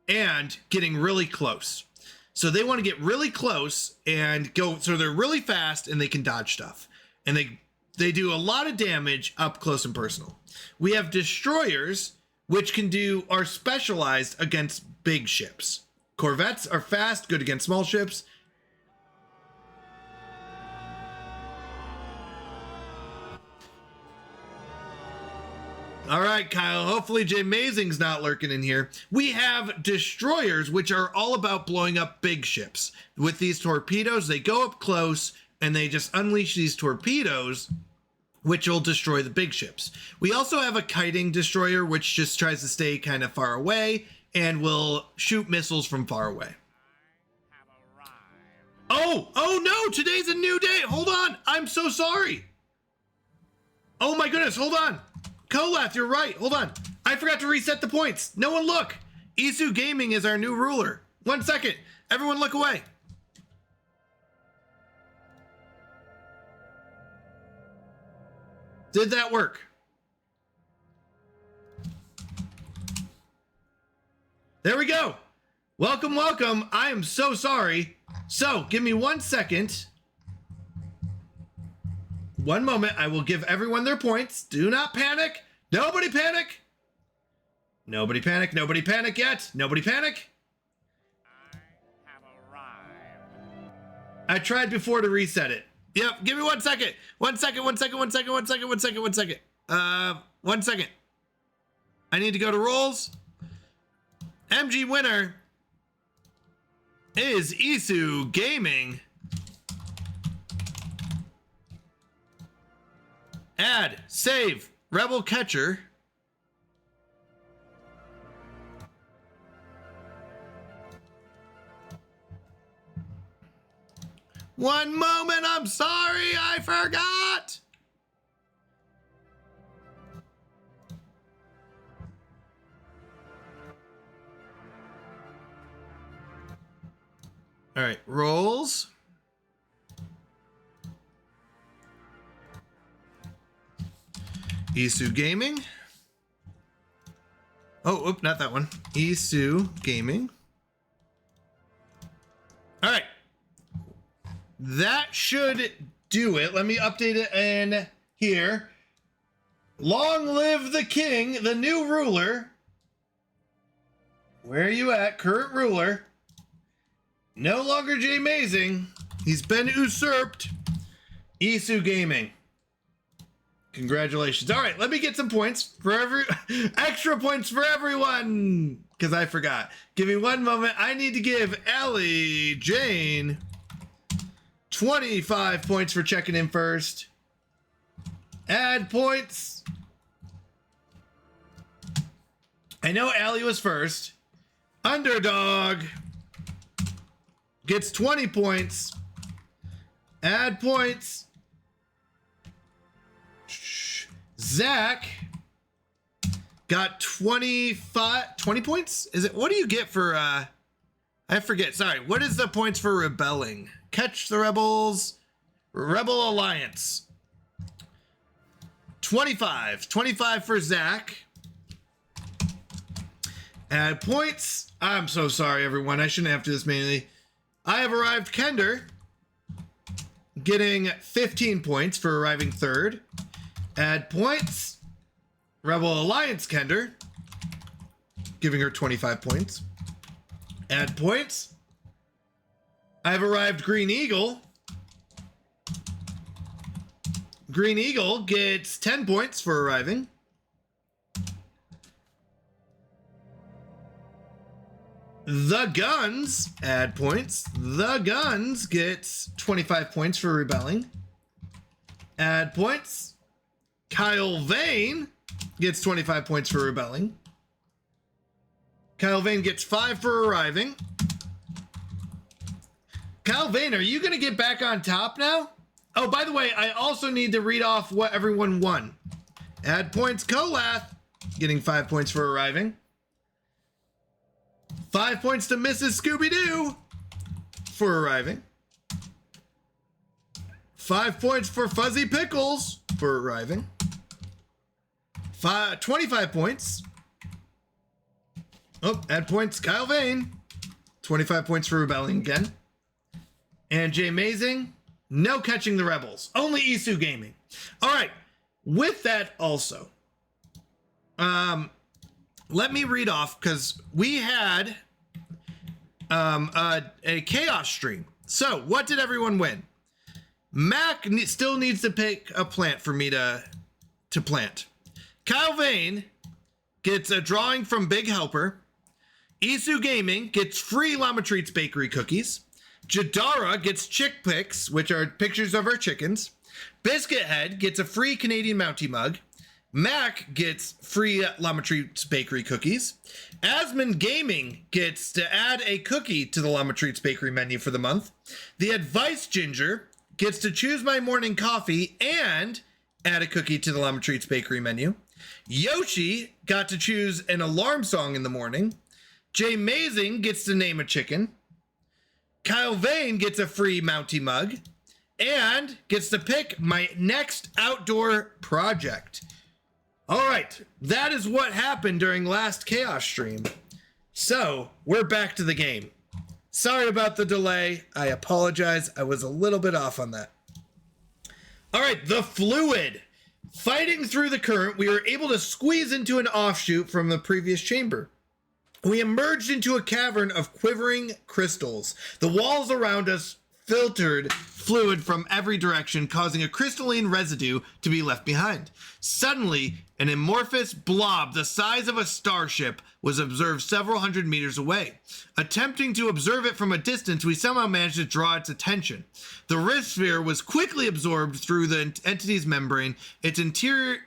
and getting really close. So they want to get really close and go, so they're really fast and they can dodge stuff. And they do a lot of damage up close and personal. We have destroyers, which are specialized against big ships. Corvettes are fast, good against small ships. All right, Kyle. Hopefully Jay Mazing's not lurking in here. We have destroyers, which are all about blowing up big ships. With these torpedoes, they go up close and they just unleash these torpedoes, which will destroy the big ships. We also have a kiting destroyer, which just tries to stay kind of far away and will shoot missiles from far away. Oh no, today's a new day. Hold on. I'm so sorry. Oh my goodness, hold on. Kolath, you're right. Hold on. I forgot to reset the points. No one look. Isu Gaming is our new ruler. 1 second. Everyone look away. Did that work? There we go. Welcome, welcome. I am so sorry. So, give me 1 second. 1 moment. I will give everyone their points. Do not panic. Nobody panic. Nobody panic. Nobody panic yet. Nobody panic. I have arrived. I tried before to reset it. Yep. Give me 1 second. 1 second. 1 second. 1 second. 1 second. 1 second. 1 second. 1 second. I need to go to roles. MG winner is Isu Gaming. Add, save, Rebel Catcher. One moment, I'm sorry, I forgot. All right, rolls. Isu Gaming. Oh, not that one. Isu Gaming. All right. That should do it. Let me update it in here. Long live the king, the new ruler. Where are you at? Current ruler. No longer Jay Mazing. He's been usurped. Isu Gaming. Congratulations. All right, let me get some points for extra points for everyone, because I forgot. Give me 1 moment. I need to give Ellie Jane 25 points for checking in first. Add points. I know Allie was first. Underdog gets 20 points. Add points. Zach got 20 points. Is it? What do you get for I forget. Sorry. What is the points for rebelling? Catch the rebels. Rebel Alliance. 25 for Zach. Add points. I'm so sorry, everyone. I shouldn't have to do this manually. I have arrived Kender, getting 15 points for arriving third. Add points. Rebel Alliance Kender, giving her 25 points. Add points. I have arrived Green Eagle. Green Eagle gets 10 points for arriving. The Guns, add points. The Guns gets 25 points for rebelling. Add points. Kyle Vane gets 25 points for rebelling. Kyle Vane gets 5 for arriving. Kyle Vane, are you going to get back on top now? Oh, by the way, I also need to read off what everyone won. Add points. Kolath getting 5 points for arriving. 5 points to Mrs. Scooby-Doo for arriving. 5 points for Fuzzy Pickles for arriving. 25 points. Oh, add points. Kyle Vane. 25 points for rebelling again. And Jay Mazing. No catching the rebels. Only Isu Gaming. All right. With that also, let me read off, because we had a chaos stream. So what did everyone win? Mac still needs to pick a plant for me to plant. Kyle Vane gets a drawing from Big Helper. Isu Gaming gets free Llama Treats Bakery cookies. Jadara gets chick pics, which are pictures of our chickens. Biscuit Head gets a free Canadian Mountie mug. Mac gets free Llama Treats Bakery cookies. Asmon Gaming gets to add a cookie to the Llama Treats Bakery menu for the month. The Advice Ginger gets to choose my morning coffee and add a cookie to the Llama Treats Bakery menu. Yoshi got to choose an alarm song in the morning. Jay Mazing gets to name a chicken. Kyle Vane gets a free Mountie mug and gets to pick my next outdoor project. All right, that is what happened during last Chaos stream. So we're back to the game. Sorry about the delay. I apologize. I was a little bit off on that. All right, the Fluid. Fighting through the current, we were able to squeeze into an offshoot from the previous chamber. We emerged into a cavern of quivering crystals. The walls around us filtered fluid from every direction, causing a crystalline residue to be left behind. Suddenly, an amorphous blob the size of a starship was observed several hundred meters away. Attempting to observe it from a distance, we somehow managed to draw its attention. The rift sphere was quickly absorbed through the entity's membrane. Its interior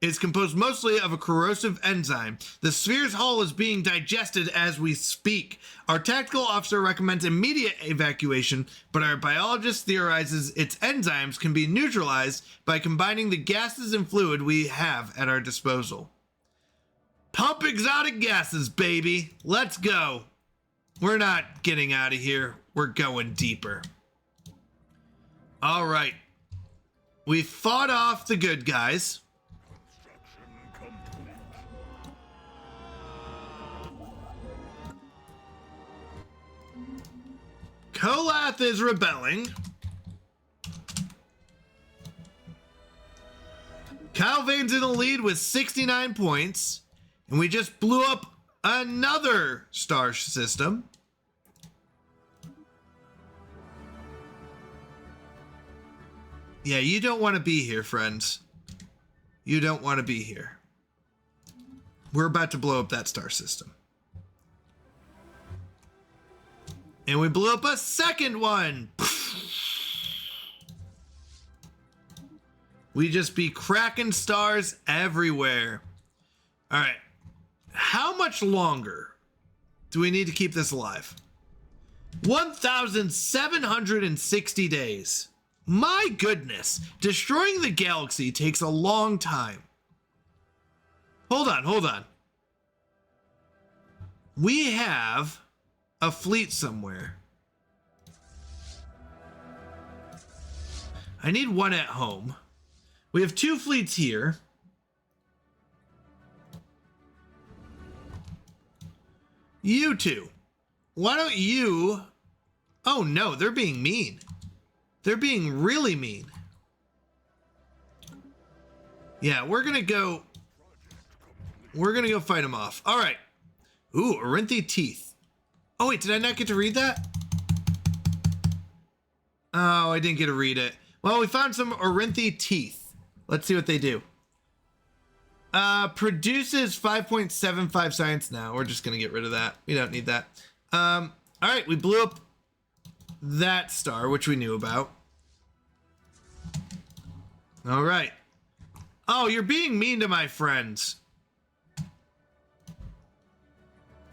is composed mostly of a corrosive enzyme. The sphere's hull is being digested as we speak. Our tactical officer recommends immediate evacuation, but our biologist theorizes its enzymes can be neutralized by combining the gases and fluid we have at our disposal. Pump exotic gases, baby. Let's go. We're not getting out of here. We're going deeper. All right. We fought off the good guys. Kolath is rebelling. Kyle Vane's in the lead with 69 points. And we just blew up another star system. Yeah, you don't want to be here, friends. You don't want to be here. We're about to blow up that star system. And we blew up a second one. We just be cracking stars everywhere. All right. How much longer do we need to keep this alive? 1,760 days. My goodness. Destroying the galaxy takes a long time. Hold on. We have a fleet somewhere. I need one at home. We have 2 fleets here. You two. Why don't you... Oh no, they're being mean. They're being really mean. Yeah, we're gonna go fight them off. All right. Ooh, Orinthi Teeth. Oh wait, did I not get to read that? Oh, I didn't get to read it. Well, we found some Orinthi Teeth. Let's see what they do. Produces 5.75 science now. We're just gonna get rid of that. We don't need that. All right, we blew up that star, which we knew about. All right. Oh, you're being mean to my friends.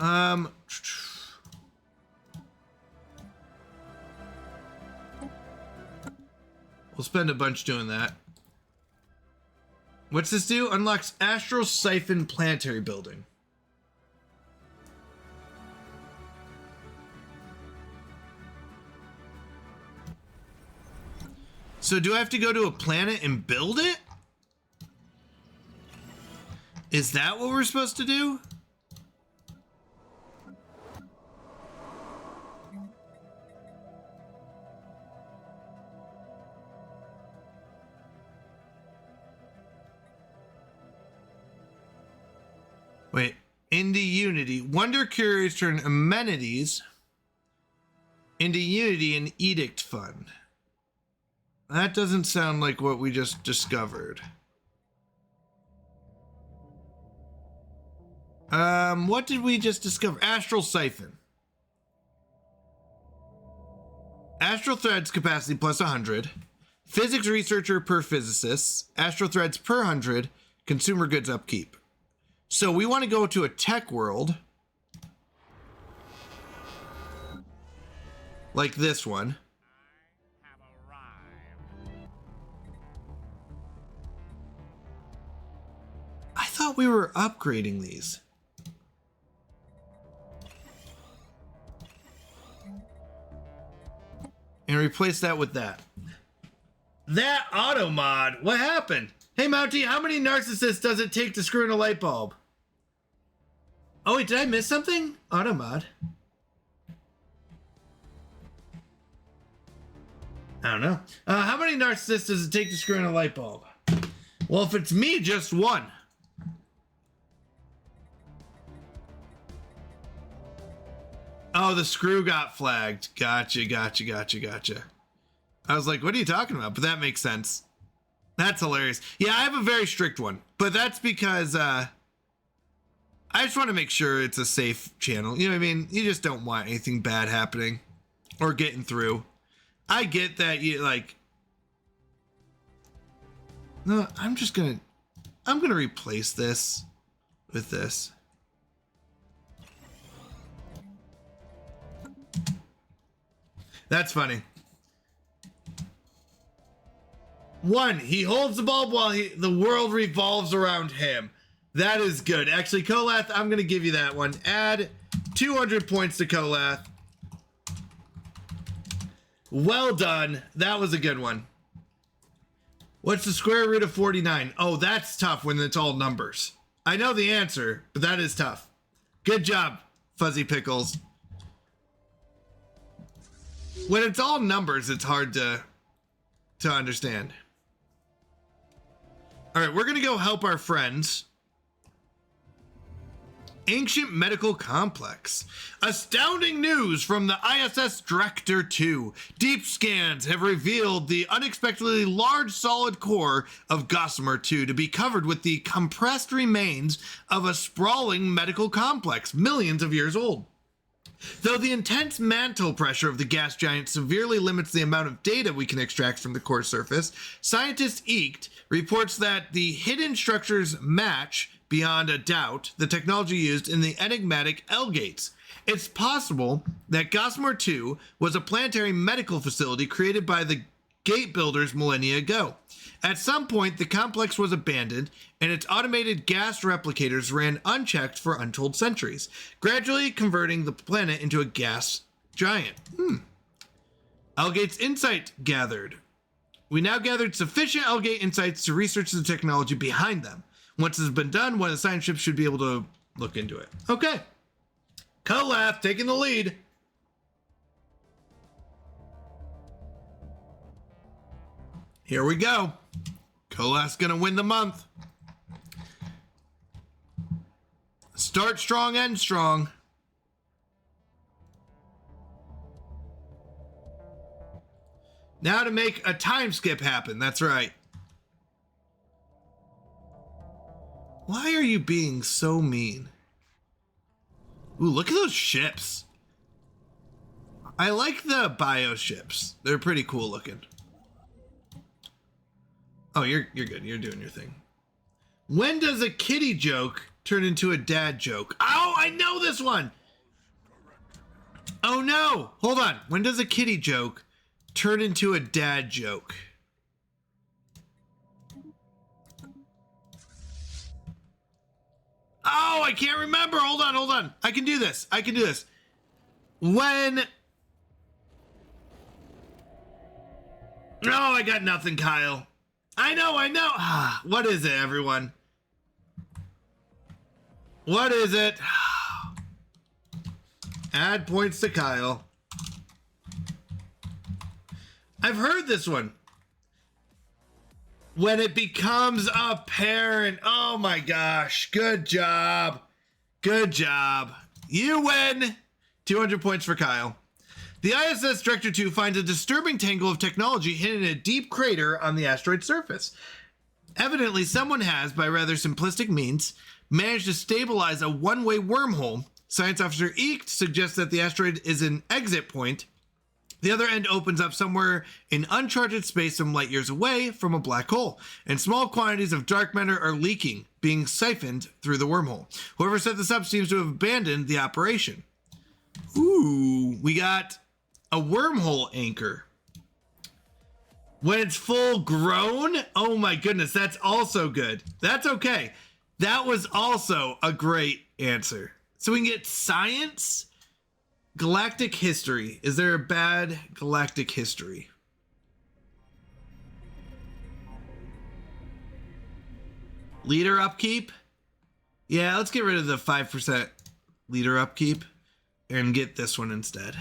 We'll spend a bunch doing that. What's this do? Unlocks Astral Siphon Planetary Building. So do I have to go to a planet and build it? Is that what we're supposed to do? Wait, into Unity. Wonder Curious turn amenities into Unity and Edict Fund. That doesn't sound like what we just discovered. What did we just discover? Astral Siphon. Astral threads capacity plus 100. Physics researcher per physicist. Astral threads per 100. Consumer goods upkeep. So we want to go to a tech world. Like this one. Have arrived. I thought we were upgrading these. And replace that with that. That auto mod. What happened? Hey, Mountie, how many narcissists does it take to screw in a light bulb? Oh, wait, did I miss something? Auto mod. I don't know. How many narcissists does it take to screw in a light bulb? Well, if it's me, just one. Oh, the screw got flagged. Gotcha. I was like, what are you talking about? But that makes sense. That's hilarious. Yeah, I have a very strict one. But that's because I just want to make sure it's a safe channel. You know what I mean? You just don't want anything bad happening or getting through. I get that you like... No, I'm gonna replace this with this. That's funny. One, he holds the bulb while the world revolves around him. That is good. Actually, Kolath, I'm going to give you that one. Add 200 points to Kolath. Well done. That was a good one. What's the square root of 49? Oh, that's tough when it's all numbers. I know the answer, but that is tough. Good job, Fuzzy Pickles. When it's all numbers, it's hard to understand. All right, we're going to go help our friends. Ancient Medical Complex. Astounding news from the ISS Director 2. Deep scans have revealed the unexpectedly large solid core of Gossamer 2 to be covered with the compressed remains of a sprawling medical complex, millions of years old. Though the intense mantle pressure of the gas giant severely limits the amount of data we can extract from the core surface, scientist EECT reports that the hidden structures match, beyond a doubt, the technology used in the enigmatic L-gates. It's possible that Gossamer 2 was a planetary medical facility created by the gate builders millennia ago. At some point, the complex was abandoned, and its automated gas replicators ran unchecked for untold centuries, gradually converting the planet into a gas giant. L-gate's insight gathered. We now gathered sufficient L-gate insights to research the technology behind them. Once it's been done, one of the science ships should be able to look into it. Okay. Kolath taking the lead. Here we go. Kolath's gonna win the month. Start strong, end strong. Now to make a time skip happen. That's right. Why are you being so mean? Ooh, look at those ships. I like the bio ships. They're pretty cool looking. Oh, you're good. You're doing your thing. When does a kitty joke turn into a dad joke? Oh, I know this one. Oh no. Hold on. When does a kitty joke turn into a dad joke? Oh, I can't remember. Hold on. I can do this. When... No, I got nothing, Kyle. I know. What is it, everyone? What is it? Add points to Kyle. I've heard this one. When it becomes apparent. Oh my gosh. Good job. You win. 200 points for Kyle. The ISS Director 2 finds a disturbing tangle of technology hidden in a deep crater on the asteroid's surface. Evidently, someone has, by rather simplistic means, managed to stabilize a one-way wormhole. Science Officer Eek suggests that the asteroid is an exit point. The other end opens up somewhere in uncharted space some light years away from a black hole, and small quantities of dark matter are leaking, being siphoned through the wormhole. Whoever set this up seems to have abandoned the operation. Ooh, we got a wormhole anchor. When it's full grown, oh my goodness, that's also good. That's okay. That was also a great answer. So we can get science, galactic history. Is there a bad galactic history? Leader upkeep? Yeah, let's get rid of the 5% leader upkeep and get this one instead.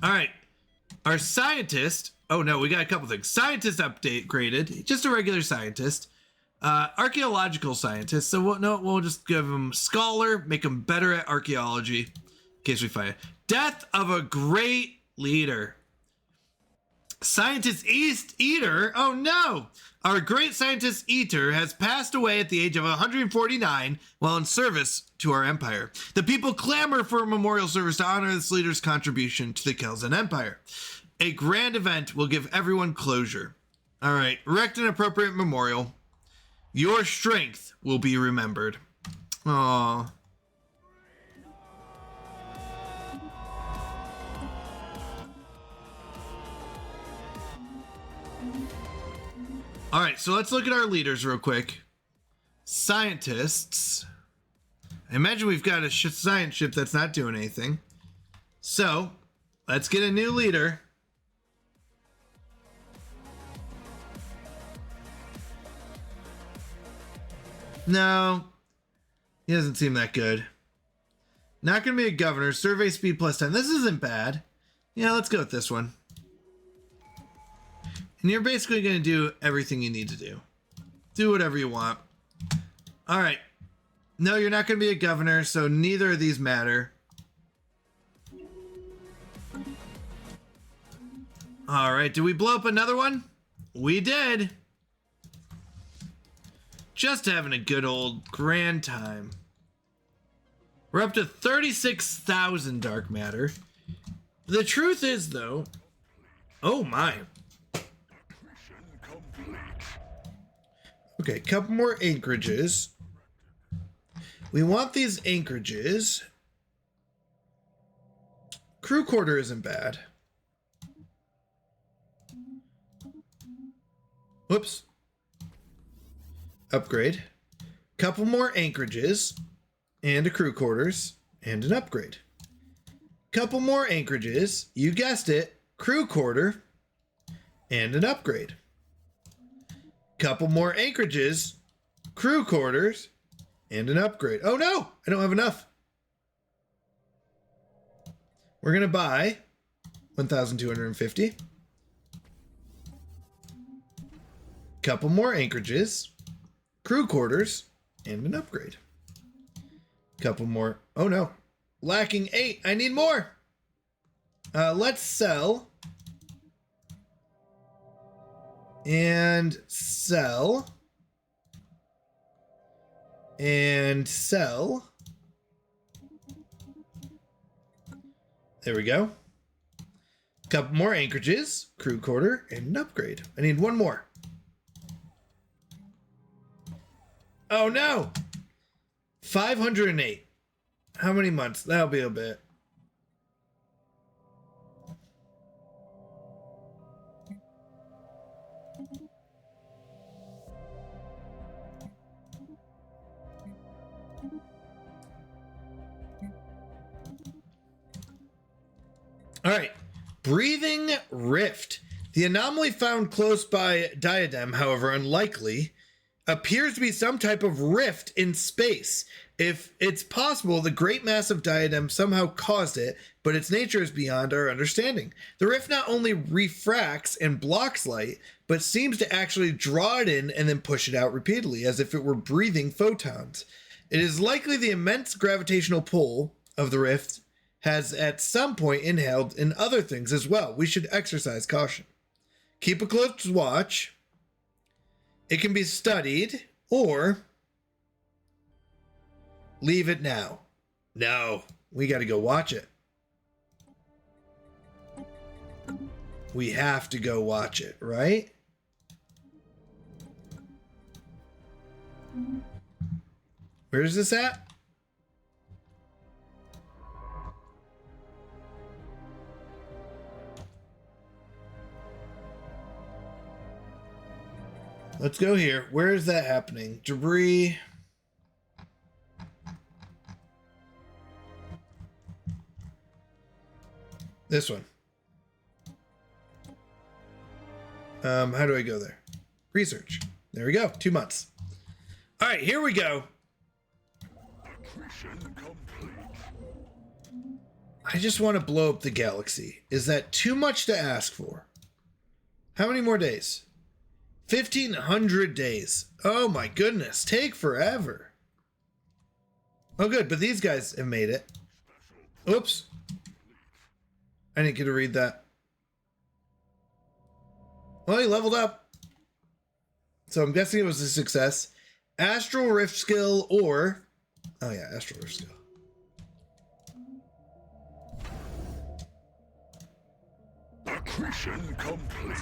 All right, our scientist. Oh no, we got a couple things. Scientist update graded, just a regular scientist. Archaeological scientist. So we'll just give him scholar, make him better at archaeology, in case we find it. Death of a great leader. Scientist Eater. Oh no, our great scientist Eater has passed away at the age of 149 while in service to our empire. The people clamor for a memorial service to honor this leader's contribution to the Kelzan Empire. A grand event will give everyone closure. All right, erect an appropriate memorial. Your strength will be remembered. Aww. All right, so let's look at our leaders real quick. Scientists. I imagine we've got a science ship that's not doing anything. So, let's get a new leader. No, he doesn't seem that good. Not going to be a governor. Survey speed plus 10. This isn't bad. Yeah, let's go with this one. And you're basically going to do everything you need to do. Do whatever you want. All right. No, you're not going to be a governor, so neither of these matter. All right. Did we blow up another one? We did. Just having a good old grand time. We're up to 36,000 dark matter. The truth is, though... Oh, my. Okay, a couple more anchorages. We want these anchorages. Crew quarter isn't bad. Whoops. Upgrade. Couple more anchorages. And a crew quarters. And an upgrade. Couple more anchorages. You guessed it. Crew quarter. And an upgrade. Couple more anchorages, crew quarters, and an upgrade. Oh no, I don't have enough. We're gonna buy 1,250. Couple more anchorages, crew quarters, and an upgrade. Couple more. Oh no, lacking 8. I need more. Let's sell. And sell. And sell. There we go. Couple more anchorages, crew quarter, and an upgrade. I need one more. Oh no! 508. How many months? That'll be a bit. All right, breathing rift. The anomaly found close by Diadem, however unlikely, appears to be some type of rift in space. If it's possible, the great mass of Diadem somehow caused it, but its nature is beyond our understanding. The rift not only refracts and blocks light, but seems to actually draw it in and then push it out repeatedly, as if it were breathing photons. It is likely the immense gravitational pull of the rift has at some point inhaled in other things as well. We should exercise caution. Keep a close watch. It can be studied or leave it now. No, we got to go watch it. We have to go watch it, right? Where is this at? Let's go here. Where is that happening? Debris. This one. How do I go there? Research. There we go. 2 months. All right, here we go. Accretion complete. I just want to blow up the galaxy. Is that too much to ask for? How many more days? 1,500 days. Oh my goodness. Take forever. Oh good, but these guys have made it. Oops. I didn't get to read that. Well, he leveled up. So I'm guessing it was a success. Astral Rift skill or... Oh yeah, Astral Rift skill. Accretion complete.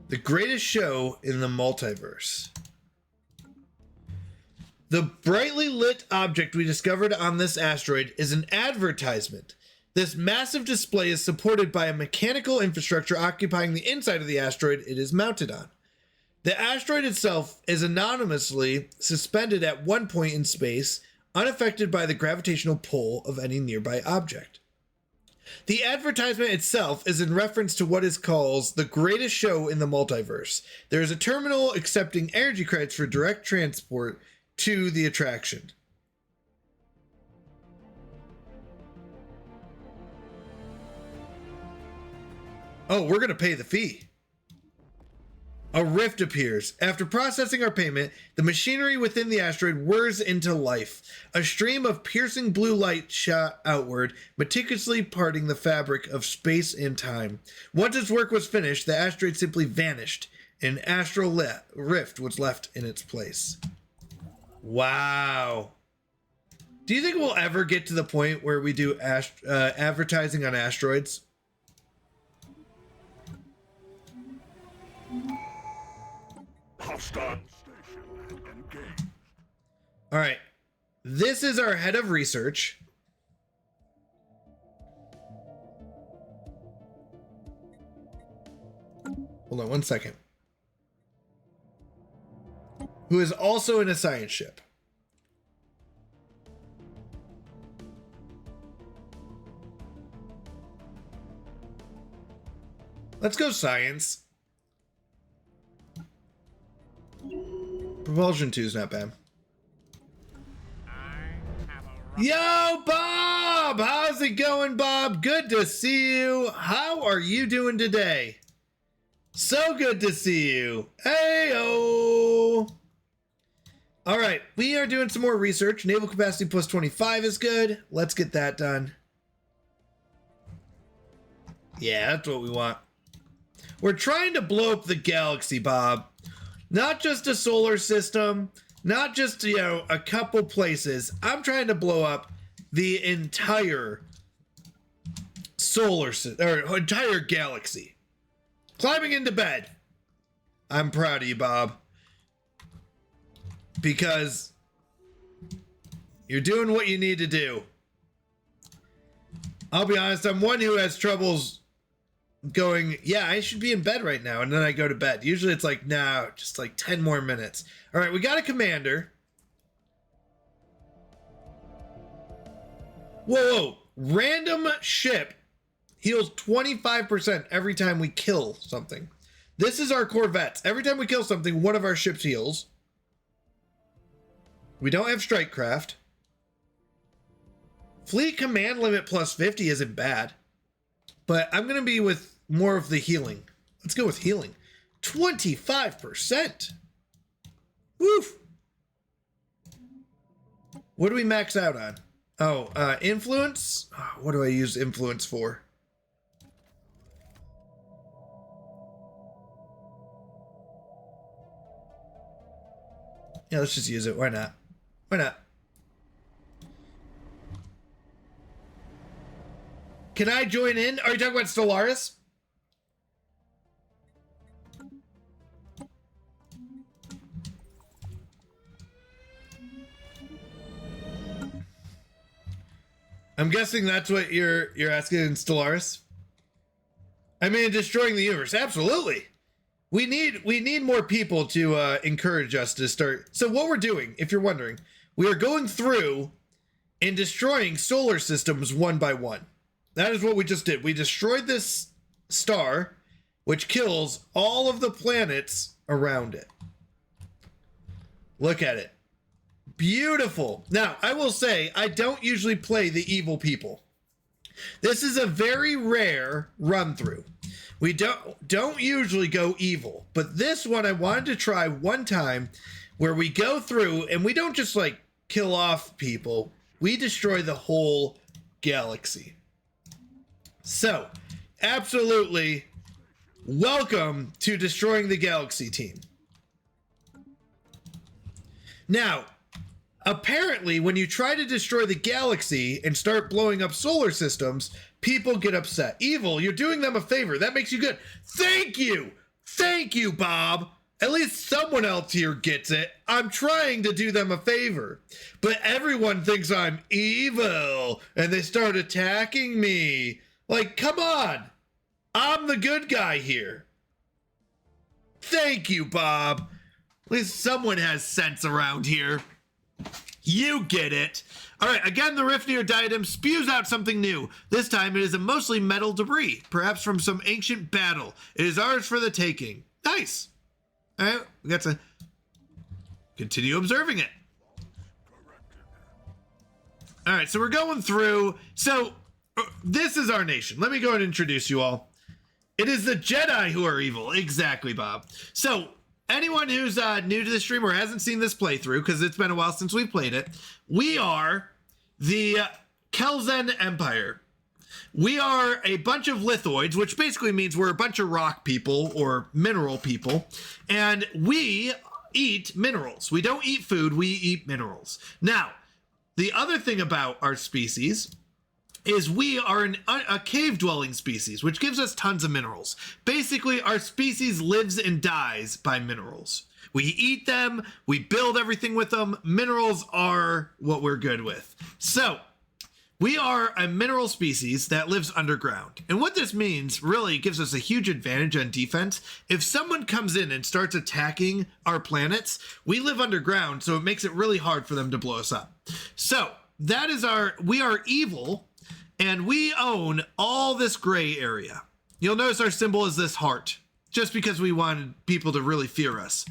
The greatest show in the multiverse. The brightly lit object we discovered on this asteroid is an advertisement. This massive display is supported by a mechanical infrastructure occupying the inside of the asteroid it is mounted on. The asteroid itself is anonymously suspended at one point in space, unaffected by the gravitational pull of any nearby object. The advertisement itself is in reference to what is called the greatest show in the multiverse. There is a terminal accepting energy credits for direct transport to the attraction. Oh, we're going to pay the fee. A rift appears. After processing our payment, the machinery within the asteroid whirs into life. A stream of piercing blue light shot outward, meticulously parting the fabric of space and time. Once its work was finished, the asteroid simply vanished. An astral rift was left in its place. Wow. Do you think we'll ever get to the point where we do advertising on asteroids? Hostile station engaged. All right. This is our head of research. Hold on one second. Who is also in a science ship. Let's go science. Propulsion 2 is not bad. I have a Yo, Bob! How's it going, Bob? Good to see you. How are you doing today? So good to see you. Hey-o! All right, we are doing some more research. Naval capacity plus 25 is good. Let's get that done. Yeah, that's what we want. We're trying to blow up the galaxy, Bob. Not just a solar system, not just, a couple places. I'm trying to blow up the entire solar system, or entire galaxy. Climbing into bed. I'm proud of you, Bob. Because you're doing what you need to do. I'll be honest, I'm one who has troubles going, yeah, I should be in bed right now, and then I go to bed. Usually it's like, no, just like 10 more minutes. All right, we got a commander. Whoa, random ship heals 25% every time we kill something. This is our corvettes. Every time we kill something, one of our ships heals. We don't have strike craft. Fleet command limit plus 50 isn't bad, but I'm going to be with more of the healing. Let's go with healing. 25%. Woof. What do we max out on? Oh, influence? Oh, what do I use influence for? Yeah, let's just use it. Why not? Why not? Can I join in? Are you talking about Stellaris? I'm guessing that's what you're asking in Stellaris. I mean, destroying the universe. Absolutely. We need more people to encourage us to start. So what we're doing, if you're wondering, we are going through and destroying solar systems one by one. That is what we just did. We destroyed this star, which kills all of the planets around it. Look at it. Beautiful. Now, I will say, I don't usually play the evil people. This is a very rare run through. We don't usually go evil, but this one I wanted to try one time where we go through and we don't just like kill off people. We destroy the whole galaxy. So, absolutely welcome to Destroying the Galaxy team. Now, apparently, when you try to destroy the galaxy and start blowing up solar systems, people get upset. Evil, you're doing them a favor. That makes you good. Thank you. Thank you, Bob. At least someone else here gets it. I'm trying to do them a favor. But everyone thinks I'm evil and they start attacking me. Like, come on. I'm the good guy here. Thank you, Bob. At least someone has sense around here. You get it. All right, again, the Rifnir diadem spews out something new. This time it is a mostly metal debris, perhaps from some ancient battle. It is ours for the taking. Nice. All right, we got to continue observing it. All right, so we're going through. So this is our nation. Let me go and introduce you all. It is the Jedi who are evil. Exactly, Bob. So anyone who's new to the stream or hasn't seen this playthrough, because it's been a while since we've played it, we are the Kelzen Empire. We are a bunch of lithoids, which basically means we're a bunch of rock people or mineral people, and we eat minerals. We don't eat food, we eat minerals. Now, the other thing about our species is we are a cave-dwelling species, which gives us tons of minerals. Basically, our species lives and dies by minerals. We eat them, we build everything with them. Minerals are what we're good with. So, we are a mineral species that lives underground. And what this means really gives us a huge advantage on defense. If someone comes in and starts attacking our planets, we live underground, so it makes it really hard for them to blow us up. So, that is we are evil. And we own all this gray area. You'll notice our symbol is this heart, just because we wanted people to really fear us.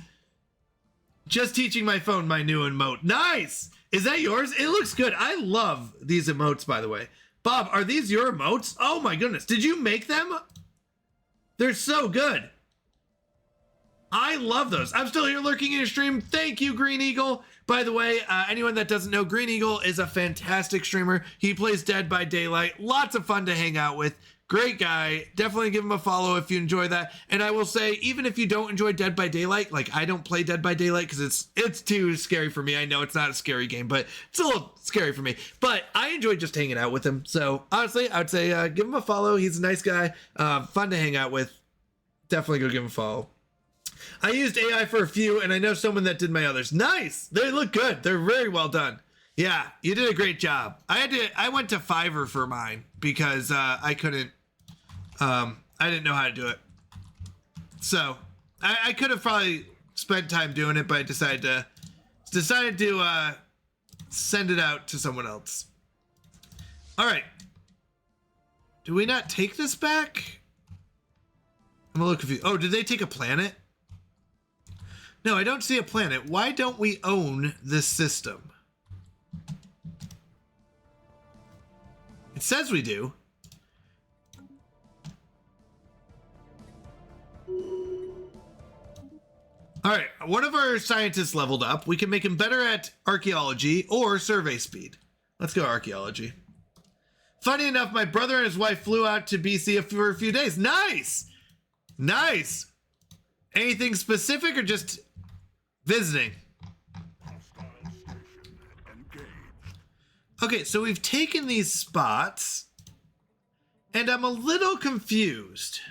Just teaching my phone my new emote. Nice! Is that yours? It looks good. I love these emotes, by the way. Bob, are these your emotes? Oh my goodness. Did you make them? They're so good. I love those. I'm still here lurking in your stream. Thank you, Green Eagle. By the way, anyone that doesn't know, Green Eagle is a fantastic streamer. He plays Dead by Daylight. Lots of fun to hang out with. Great guy. Definitely give him a follow if you enjoy that. And I will say, even if you don't enjoy Dead by Daylight, like I don't play Dead by Daylight because it's too scary for me. I know it's not a scary game, but it's a little scary for me. But I enjoy just hanging out with him. So honestly, I would say give him a follow. He's a nice guy. Fun to hang out with. Definitely go give him a follow. I used AI for a few, and I know someone that did my others. Nice! They look good. They're very well done. Yeah, you did a great job. I went to Fiverr for mine because I couldn't. I didn't know how to do it. So I could have probably spent time doing it, but I decided to send it out to someone else. All right. Do we not take this back? I'm a little confused. Oh, did they take a planet? No, I don't see a planet. Why don't we own this system? It says we do. All right, one of our scientists leveled up. We can make him better at archaeology or survey speed. Let's go archaeology. Funny enough, my brother and his wife flew out to BC for a few days. Nice! Nice! Anything specific or just visiting? Hostile station engaged. Okay, so we've taken these spots, and I'm a little confused.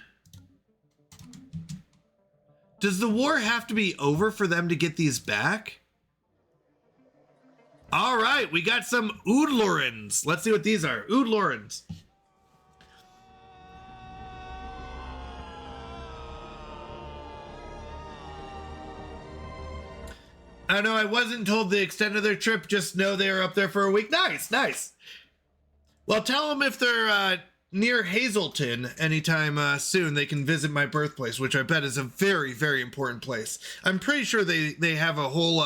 Does the war have to be over for them to get these back? All right, we got some Oudlorans. Let's see what these are. Oudlorans. I know I wasn't told the extent of their trip, just know they were up there for a week. Nice, nice. Well, tell them if they're near Hazleton anytime soon, they can visit my birthplace, which I bet is a very, very important place. I'm pretty sure they have a whole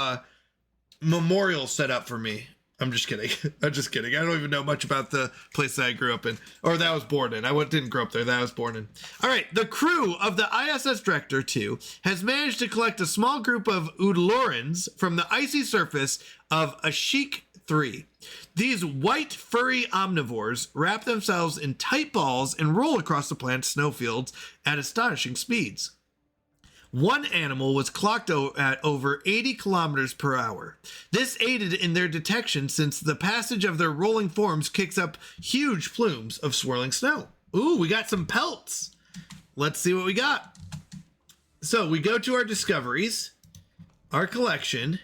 memorial set up for me. I'm just kidding. I'm just kidding. I don't even know much about the place that I grew up in, or that I was born in. Didn't grow up there, that I was born in. All right, the crew of the ISS Director 2 has managed to collect a small group of Oudlorans from the icy surface of Ashik 3. These white, furry omnivores wrap themselves in tight balls and roll across the planet's snowfields at astonishing speeds. One animal was clocked at over 80 kilometers per hour. This aided in their detection since the passage of their rolling forms kicks up huge plumes of swirling snow. Ooh, we got some pelts. Let's see what we got. So we go to our discoveries, our collection,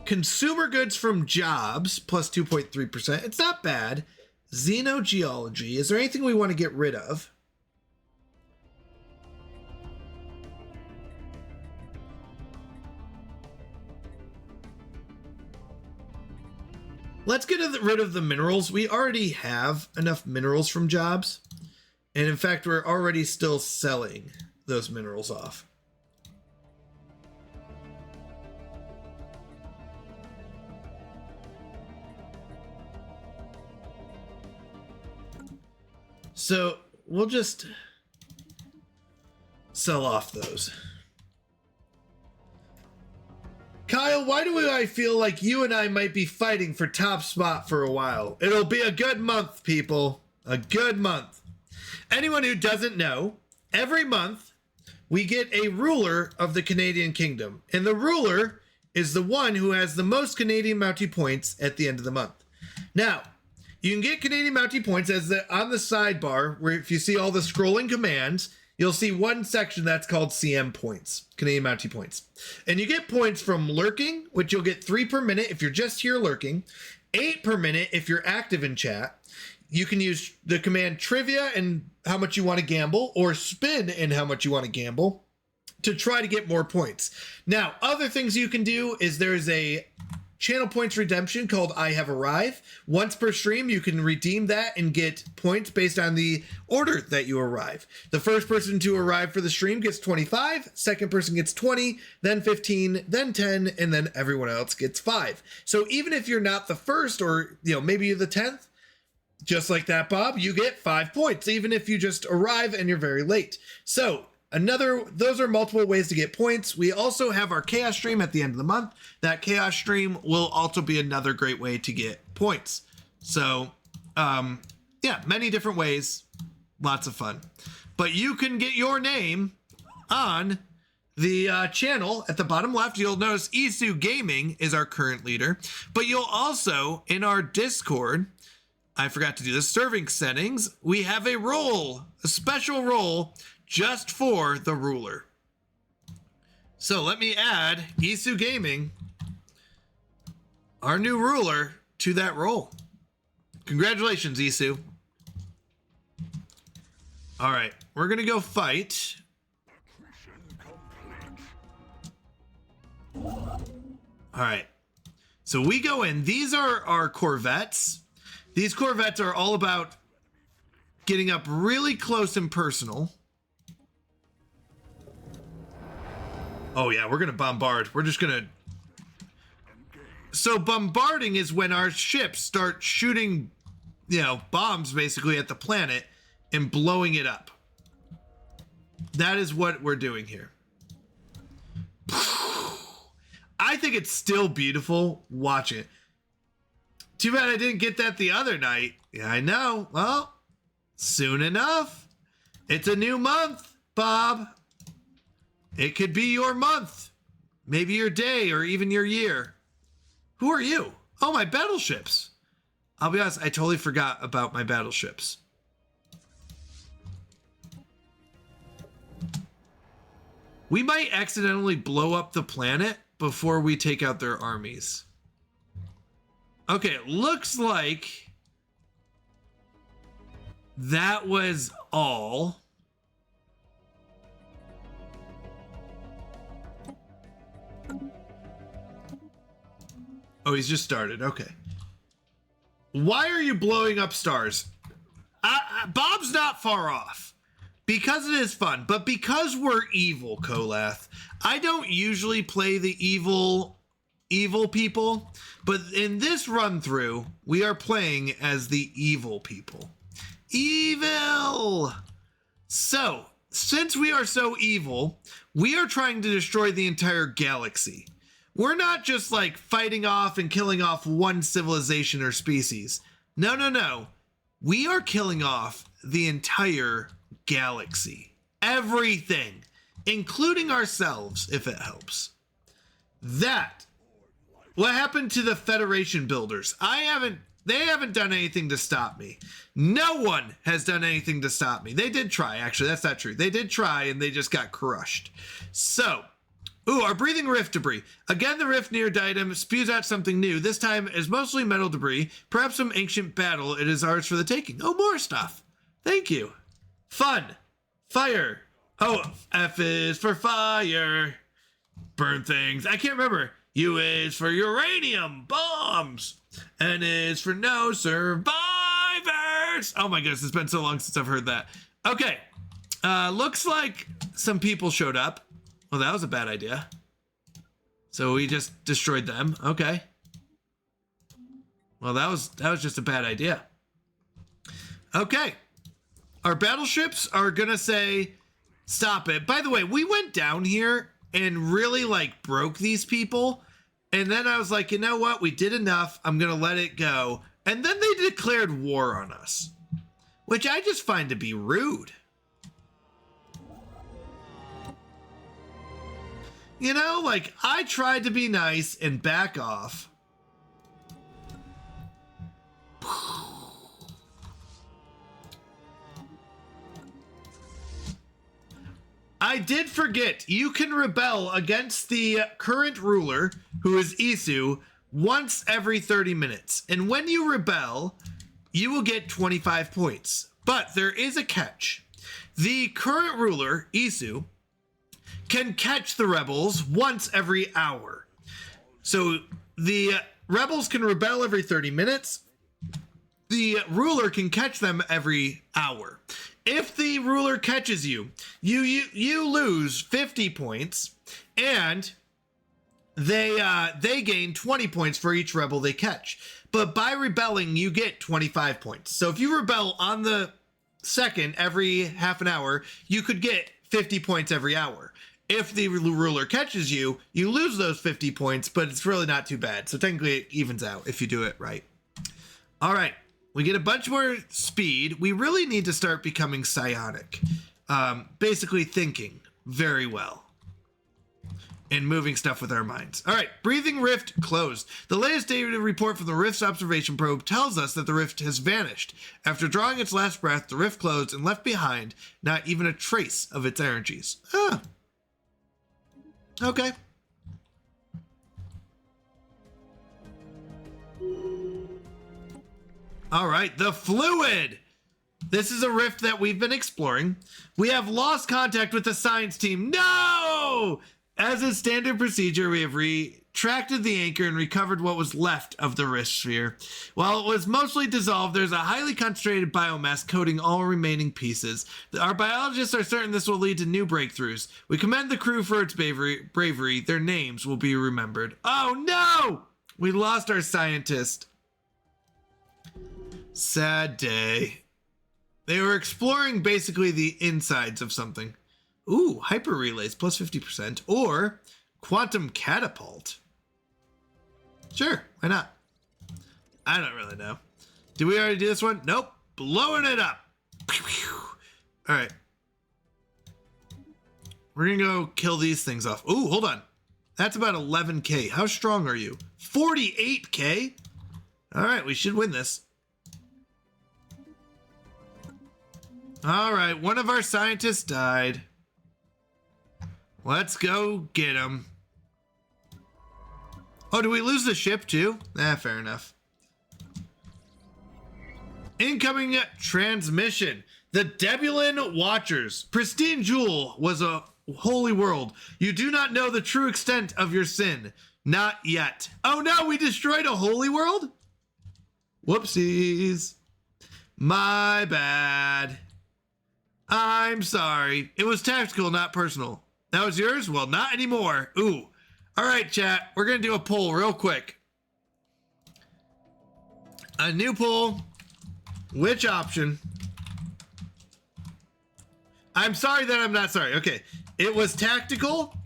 consumer goods from jobs, plus 2.3%. It's not bad. Xenogeology. Is there anything we want to get rid of? Let's get rid of the minerals. We already have enough minerals from jobs. And in fact, we're already still selling those minerals off. So we'll just sell off those. Kyle, why do I feel like you and I might be fighting for top spot for a while? It'll be a good month, people. A good month. Anyone who doesn't know, every month we get a ruler of the Canadian Kingdom. And the ruler is the one who has the most Canadian Mountie points at the end of the month. Now, you can get Canadian Mountie points on the sidebar, where if you see all the scrolling commands, you'll see one section that's called CM points, Canadian Mountie points. And you get points from lurking, which you'll get 3 per minute if you're just here lurking, 8 per minute if you're active in chat. You can use the command trivia and how much you want to gamble, or spin and how much you want to gamble to try to get more points. Now, other things you can do is there's a channel points redemption called I Have Arrived. Once per stream, you can redeem that and get points based on the order that you arrive. The first person to arrive for the stream gets 25, second person gets 20, then 15, then 10, and then everyone else gets 5. So even if you're not the first, or maybe you're the 10th, just like that, Bob, you get 5 points, even if you just arrive and you're very late. So those are multiple ways to get points. We also have our chaos stream at the end of the month. That chaos stream will also be another great way to get points. So, yeah, many different ways. Lots of fun. But you can get your name on the channel at the bottom left. You'll notice Isu Gaming is our current leader. But you'll also, in our Discord, I forgot to do the serving settings, we have a role, a special role just for the ruler. So let me add Isu Gaming, our new ruler, to that role. Congratulations, Isu. All right, we're gonna go fight. All right, so we go in. These are our Corvettes. These Corvettes are all about getting up really close and personal. Oh yeah, we're gonna bombard. We're just gonna... So bombarding is when our ships start shooting, bombs basically at the planet and blowing it up. That is what we're doing here. I think it's still beautiful. Watch it. Too bad I didn't get that the other night. Yeah, I know. Well, soon enough. It's a new month, Bob. It could be your month. Maybe your day or even your year. Who are you? Oh, my battleships. I'll be honest, I totally forgot about my battleships. We might accidentally blow up the planet before we take out their armies. Okay, it looks like that was all. Oh, he's just started. Okay. Why are you blowing up stars? Bob's not far off. Because it is fun, but because we're evil, Kolath, I don't usually play the evil people, but in this run through, we are playing as the evil people. Evil! So, since we are so evil, we are trying to destroy the entire galaxy. We're not just like fighting off and killing off one civilization or species. No, no, no. We are killing off the entire galaxy. Everything, including ourselves, if it helps. That. What happened to the Federation builders? They haven't done anything to stop me. No one has done anything to stop me. They did try, actually. That's not true. They did try and they just got crushed. So, our breathing rift debris. Again, the rift near Diadem spews out something new. This time is mostly metal debris. Perhaps some ancient battle. It is ours for the taking. Oh, more stuff. Thank you. Fun. Fire. Oh, F is for fire. Burn things. I can't remember. U is for uranium bombs. N is for no survivors. Oh my goodness, it's been so long since I've heard that. Okay. Looks like some people showed up. Well, that was a bad idea. So we just destroyed them. Okay. Well, that was just a bad idea. Okay. Our battleships are gonna say, stop it. By the way, we went down here and really like broke these people. And then I was like, you know what? We did enough. I'm gonna let it go. And then they declared war on us, which I just find to be rude. You know, like I tried to be nice and back off. I did forget, you can rebel against the current ruler, who is Isu, once every 30 minutes. And when you rebel, you will get 25 points. But there is a catch. The current ruler, Isu, can catch the rebels once every hour. So the rebels can rebel every 30 minutes. The ruler can catch them every hour. If the ruler catches you, you lose 50 points, and they gain 20 points for each rebel they catch. But by rebelling, you get 25 points. So if you rebel on the second every half an hour, you could get 50 points every hour. If the ruler catches you, you lose those 50 points, but it's really not too bad. So technically it evens out if you do it right. All right. We get a bunch more speed. We really need to start becoming psionic. Basically thinking very well. And moving stuff with our minds. All right, breathing rift closed. The latest data report from the rift's observation probe tells us that the rift has vanished. After drawing its last breath, the rift closed and left behind not even a trace of its energies. Ah. Okay. All right, the fluid. This is a rift that we've been exploring. We have lost contact with the science team. No! As is standard procedure, we have retracted the anchor and recovered what was left of the rift sphere. While it was mostly dissolved, there's a highly concentrated biomass coating all remaining pieces. Our biologists are certain this will lead to new breakthroughs. We commend the crew for its bravery. Their names will be remembered. Oh no! We lost our scientist. Sad day. They were exploring basically the insides of something. Ooh, hyper relays plus 50%, or quantum catapult. Sure, why not? I don't really know. Did we already do this one? Nope. Blowing it up. All right. We're gonna go kill these things off. Ooh, hold on. That's about 11K. How strong are you? 48K? All right, we should win this. All right, one of our scientists died. Let's go get him. Oh, do we lose the ship too? Fair enough. Incoming transmission. The Debulin Watchers. Pristine Jewel was a holy world. You do not know the true extent of your sin. Not yet. Oh no, we destroyed a holy world? Whoopsies. My bad. I'm sorry. It was tactical, not personal. That was yours? Well, not anymore. Ooh. All right, chat. We're going to do a poll real quick. A new poll. Which option? I'm sorry that I'm not sorry. Okay. It was tactical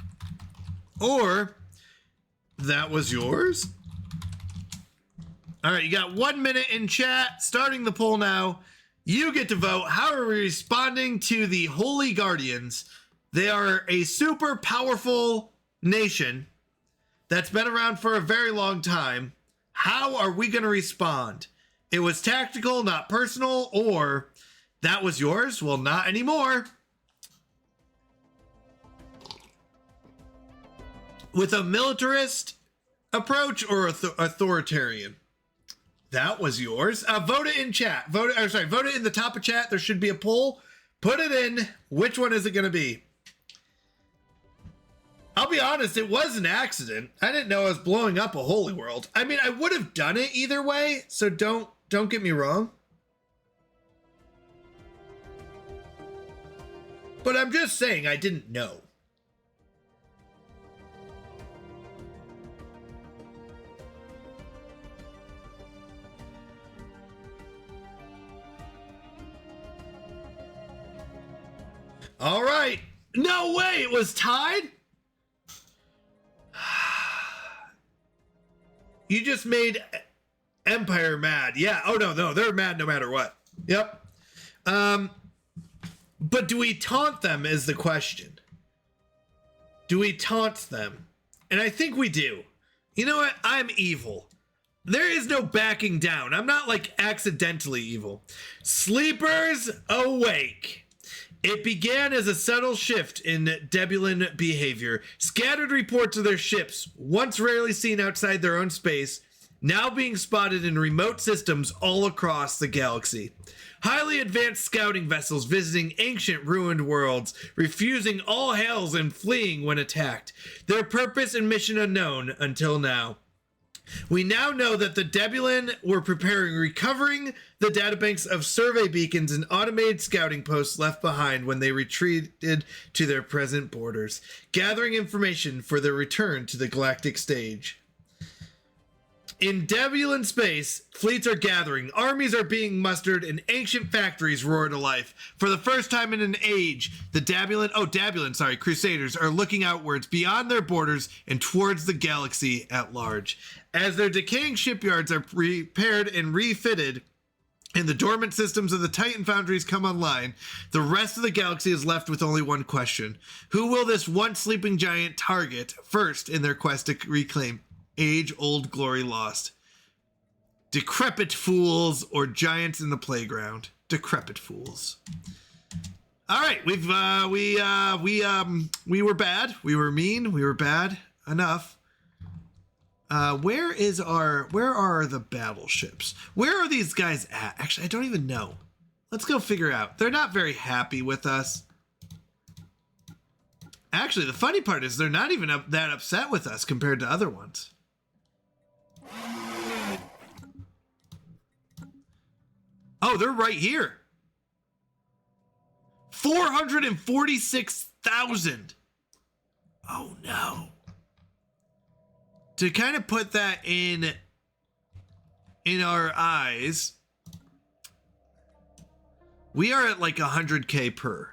or that was yours? All right. You got 1 minute in chat. Starting the poll now. You get to vote. How are we responding to the Holy Guardians? They are a super powerful nation that's been around for a very long time. How are we going to respond? It was tactical, not personal, or that was yours? Well, not anymore. With a militarist approach or authoritarian? That was yours. Vote it in chat. Vote it in the top of chat. There should be a poll. Put it in. Which one is it going to be? I'll be honest, it was an accident. I didn't know I was blowing up a holy world. I mean, I would have done it either way, so don't get me wrong. But I'm just saying I didn't know. All right. No way, it was tied? You just made Empire mad. Yeah. Oh, no, they're mad no matter what. Yep. But do we taunt them is the question. Do we taunt them? And I think we do. You know what? I'm evil. There is no backing down. I'm not like accidentally evil. Sleepers awake. It began as a subtle shift in Debulin behavior. Scattered reports of their ships, once rarely seen outside their own space, now being spotted in remote systems all across the galaxy. Highly advanced scouting vessels visiting ancient ruined worlds, refusing all hails and fleeing when attacked. Their purpose and mission unknown until now. We now know that the Debulin were recovering the databanks of survey beacons and automated scouting posts left behind when they retreated to their present borders, gathering information for their return to the galactic stage. In Debulin space, fleets are gathering, armies are being mustered, and ancient factories roar to life. For the first time in an age, the Crusaders are looking outwards beyond their borders and towards the galaxy at large. As their decaying shipyards are repaired and refitted, and the dormant systems of the Titan foundries come online, the rest of the galaxy is left with only one question. Who will this once sleeping giant target first in their quest to reclaim age-old glory lost? Decrepit fools or giants in the playground? Decrepit fools. All right, we were bad. We were mean. We were bad enough. Where are the battleships? Where are these guys at? Actually, I don't even know. Let's go figure out. They're not very happy with us. Actually, the funny part is they're not even that upset with us compared to other ones. Oh, they're right here. 446,000. Oh no. To kind of put that in our eyes, we are at like 100K per.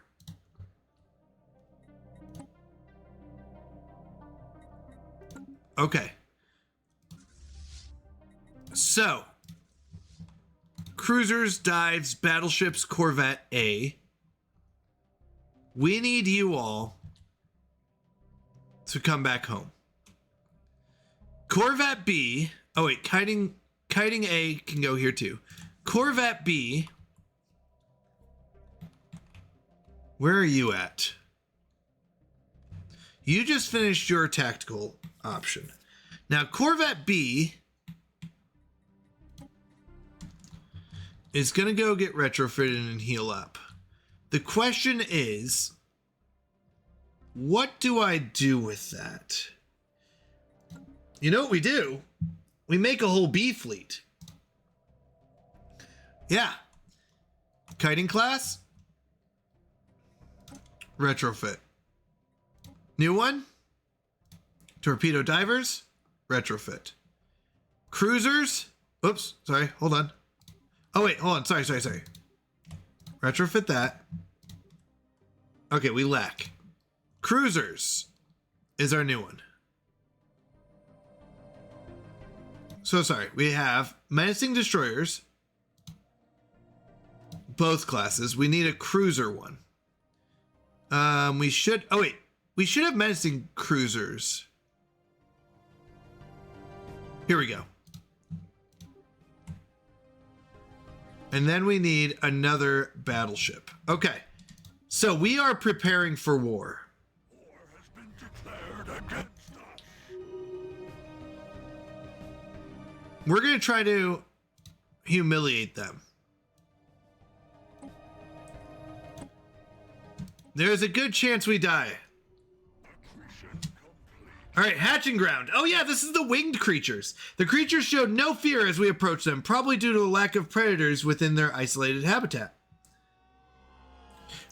Okay. So, cruisers, dives, battleships, Corvette A. We need you all to come back home. Corvette B. Oh wait, kiting A can go here too. Corvette B. Where are you at? You just finished your tactical option. Now Corvette B is gonna go get retrofitted and heal up. The question is, what do I do with that? You know what we do? We make a whole B fleet. Yeah. Kiting class. Retrofit. New one. Torpedo divers. Retrofit. Cruisers. Oops. Sorry. Hold on. Oh, wait. Hold on. Sorry. Retrofit that. Okay. We lack. Cruisers is our new one. So sorry, we have menacing destroyers, both classes. We need a cruiser one. We should have menacing cruisers. Here we go. And then we need another battleship. Okay, so we are preparing for war. War has been declared against us. We're going to try to humiliate them. There's a good chance we die. All right, hatching ground. Oh yeah, this is the winged creatures. The creatures showed no fear as we approached them, probably due to a lack of predators within their isolated habitat.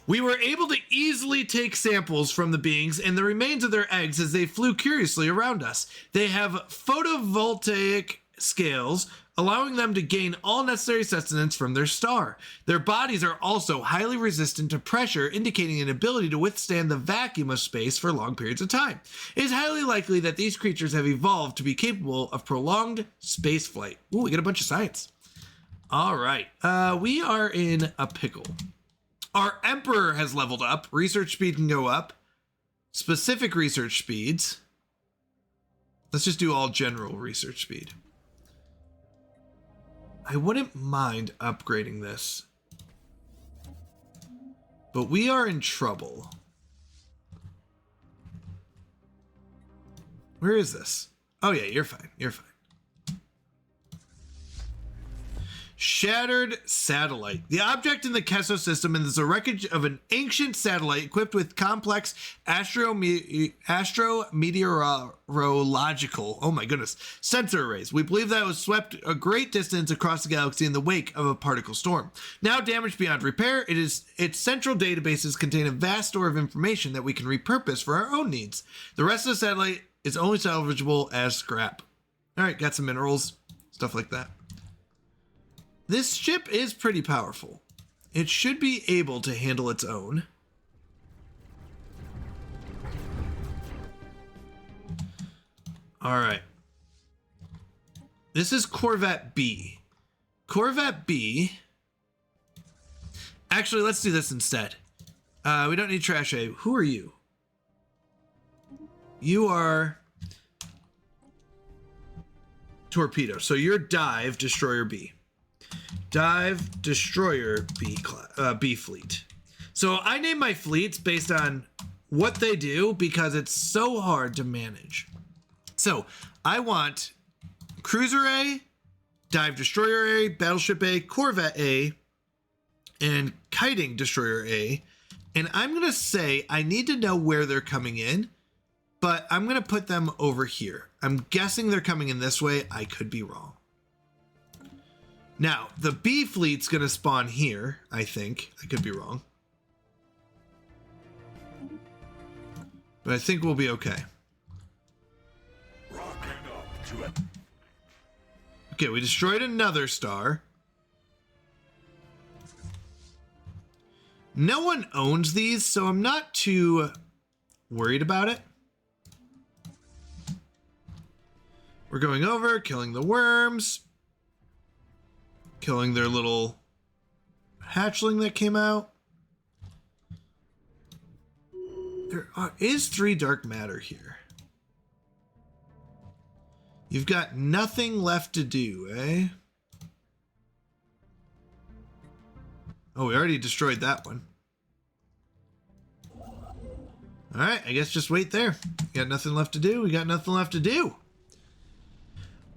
We were able to easily take samples from the beings and the remains of their eggs as they flew curiously around us. They have photovoltaic scales, allowing them to gain all necessary sustenance from their star. Their bodies are also highly resistant to pressure, indicating an ability to withstand the vacuum of space for long periods of time. It is highly likely that these creatures have evolved to be capable of prolonged space flight. Ooh, we get a bunch of science. All right, we are in a pickle. Our Emperor has leveled up. Research speed can go up. Specific research speeds. Let's just do all general research speed. I wouldn't mind upgrading this, but we are in trouble. Where is this? Oh yeah, you're fine. You're fine. Shattered satellite. The object in the Kesso system is the wreckage of an ancient satellite equipped with complex astrometeorological, oh my goodness, sensor arrays. We believe that it was swept a great distance across the galaxy in the wake of a particle storm. Now damaged beyond repair, its central databases contain a vast store of information that we can repurpose for our own needs. The rest of the satellite is only salvageable as scrap. All right, got some minerals, stuff like that. This ship is pretty powerful. It should be able to handle its own. All right. This is Corvette B. Corvette B. Actually, let's do this instead. We don't need Trash A. Who are you? You are Torpedo. So you're Dive Destroyer B. Dive Destroyer B fleet. So I name my fleets based on what they do because it's so hard to manage. So I want Cruiser A, Dive Destroyer A, Battleship A, Corvette A, and Kiting Destroyer A. And I'm going to say I need to know where they're coming in, but I'm going to put them over here. I'm guessing they're coming in this way. I could be wrong. Now, the B fleet's going to spawn here, I think. I could be wrong. But I think we'll be okay. Rocking up to it. Okay, we destroyed another star. No one owns these, so I'm not too worried about it. We're going over, killing the worms. killing their little hatchling that came out. There is 3 dark matter here. You've got nothing left to do, eh? Oh, we already destroyed that one. All right, I guess just wait there. Got nothing left to do. We got nothing left to do.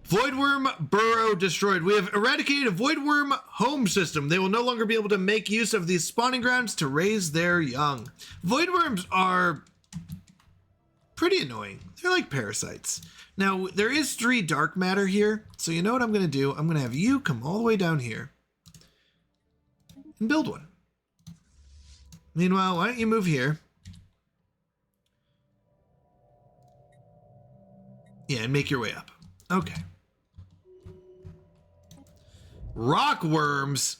Voidworm burrow destroyed. We have eradicated a voidworm home system. They will no longer be able to make use of these spawning grounds to raise their young. Voidworms are pretty annoying. They're like parasites. Now, there is 3 dark matter here. So you know what I'm going to do? I'm going to have you come all the way down here and build one. Meanwhile, why don't you move here? Yeah, and make your way up. Okay. Rock worms.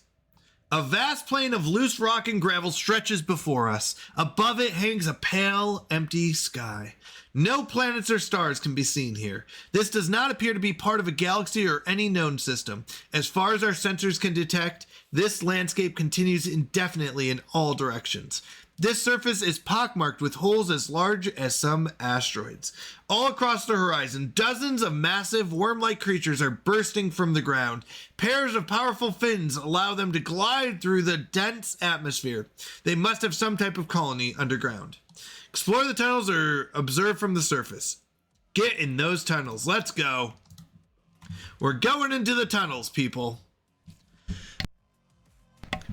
A vast plain of loose rock and gravel stretches before us. Above it hangs a pale, empty sky. No planets or stars can be seen here. This does not appear to be part of a galaxy or any known system. As far as our sensors can detect, this landscape continues indefinitely in all directions. This surface is pockmarked with holes as large as some asteroids. All across the horizon, dozens of massive worm-like creatures are bursting from the ground. Pairs of powerful fins allow them to glide through the dense atmosphere. They must have some type of colony underground. Explore the tunnels or observe from the surface. Get in those tunnels. Let's go. We're going into the tunnels, people.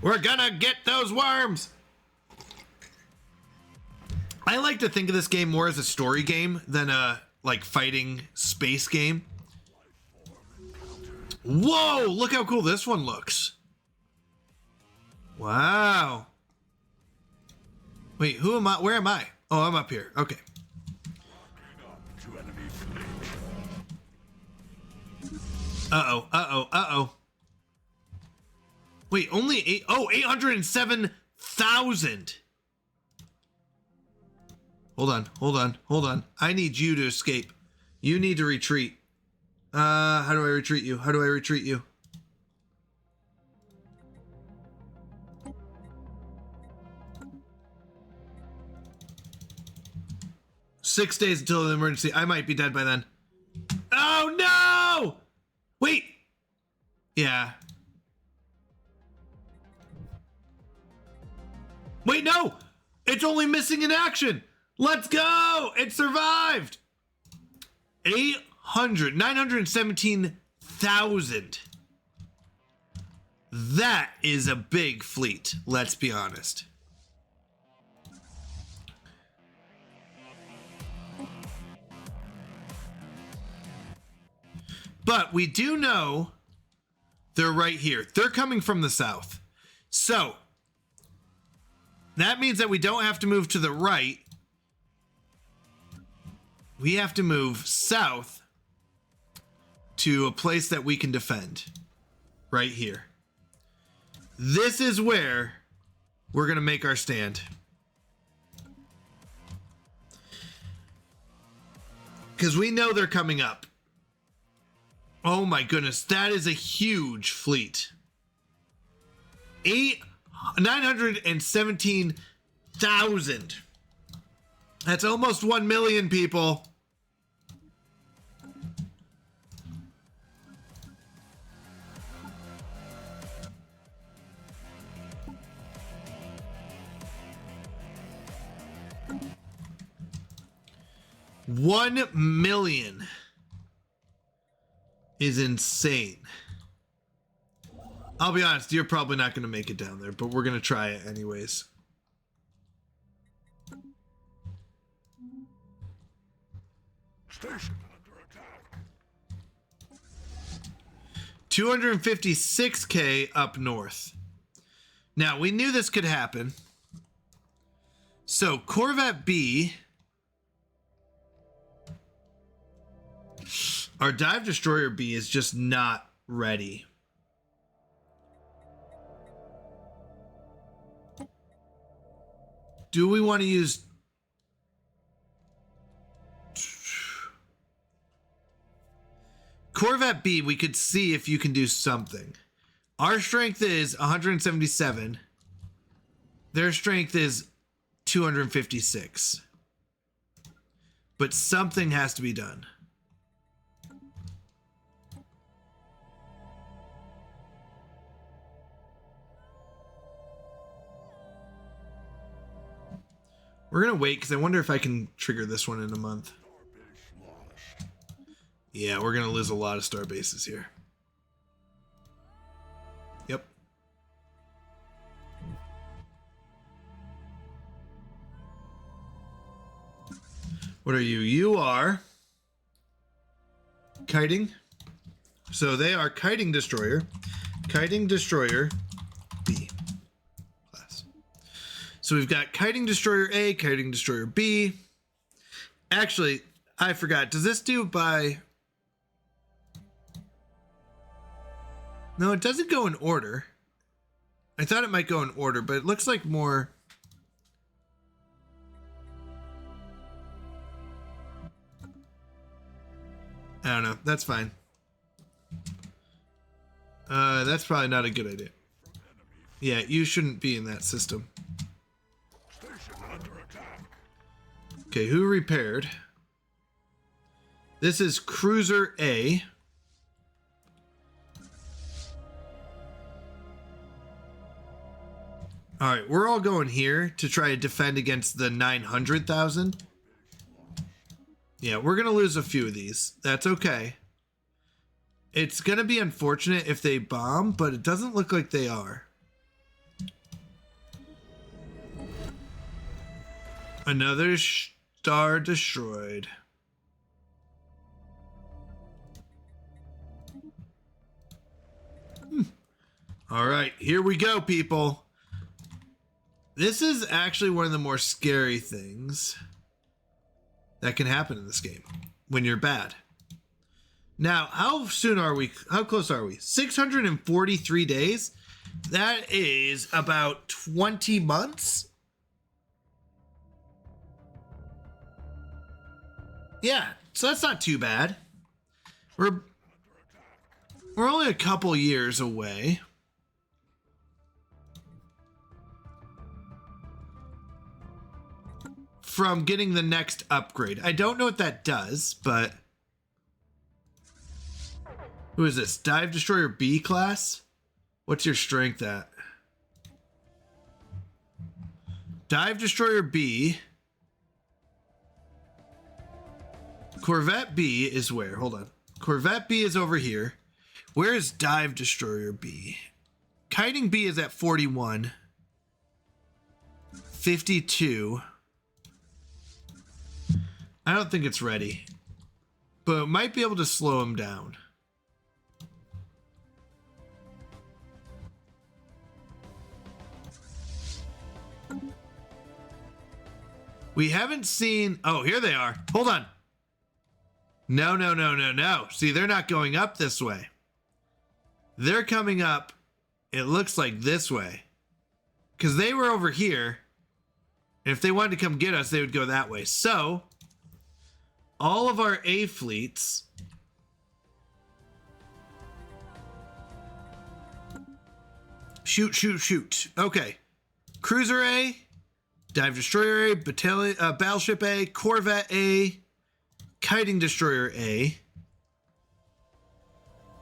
We're gonna get those worms. I like to think of this game more as a story game than a like fighting space game. Whoa, look how cool this one looks. Wow. Wait, who am I? Where am I? Oh, I'm up here. Okay. To enemy fleet. Uh-oh. Wait, only 807,000. Hold on. I need you to escape. You need to retreat. How do I retreat you? 6 days until the emergency. I might be dead by then. Oh no! Wait. Yeah. Wait, no! It's only missing in action! Let's go! It survived! 917,000. That is a big fleet, let's be honest. But we do know they're right here. They're coming from the south. So, that means that we don't have to move to the right. We have to move south to a place that we can defend. Right here. This is where we're going to make our stand. Because we know they're coming up. Oh my goodness, that is a huge fleet. 917,000. That's almost 1 million people. $1 million is insane. I'll be honest, you're probably not going to make it down there, but we're going to try it anyways. Station under attack. 256K up north. Now, we knew this could happen. So, Corvette B. Our Dive Destroyer B is just not ready. Do we want to use... Corvette B, we could see if you can do something. Our strength is 177. Their strength is 256. But something has to be done. We're going to wait because I wonder if I can trigger this one in a month. Yeah, we're going to lose a lot of star bases here. Yep. What are you? You are kiting. So they are kiting destroyer. Kiting destroyer B class. So we've got kiting destroyer A, kiting destroyer B. Actually, I forgot. Does this do by... No, it doesn't go in order. I thought it might go in order, but it looks like more... I don't know. That's fine. That's probably not a good idea. Yeah, you shouldn't be in that system. Station under attack. Okay, who repaired? This is Cruiser A. All right, we're all going here to try to defend against the 900,000. Yeah, we're going to lose a few of these. That's okay. It's going to be unfortunate if they bomb, but it doesn't look like they are. Another star destroyed. All right, here we go, people. This is actually one of the more scary things that can happen in this game when you're bad. Now, how soon are we? How close are we? 643 days. That is about 20 months. Yeah, so that's not too bad. We're only a couple years away. From getting the next upgrade. I don't know what that does, but... Who is this? Dive Destroyer B class? What's your strength at? Dive Destroyer B. Corvette B is where? Hold on. Corvette B is over here. Where is Dive Destroyer B? Kiting B is at 41. 52. I don't think it's ready, but it might be able to slow him down. We haven't seen... Oh, here they are. Hold on. No, no, no, no, no. See, they're not going up this way. They're coming up, it looks like this way. Because they were over here. And if they wanted to come get us, they would go that way. So... all of our A fleets shoot. Okay. Cruiser A, Dive Destroyer A, Battleship A, Corvette A, Kiting Destroyer A.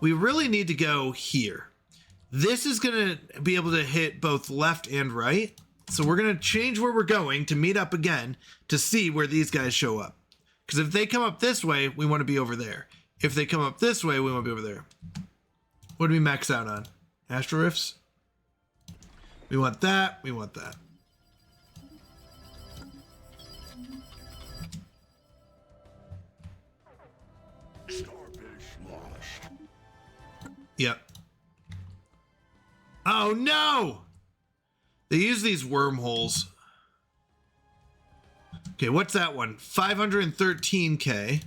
We really need to go here. This is going to be able to hit both left and right. So we're going to change where we're going to meet up again to see where these guys show up. Because if they come up this way, we want to be over there. If they come up this way, we want to be over there. What do we max out on? Astro Rifts? We want that. We want that. Starbase lost. Yep. Oh, no! They use these wormholes. Okay, what's that one? 513K.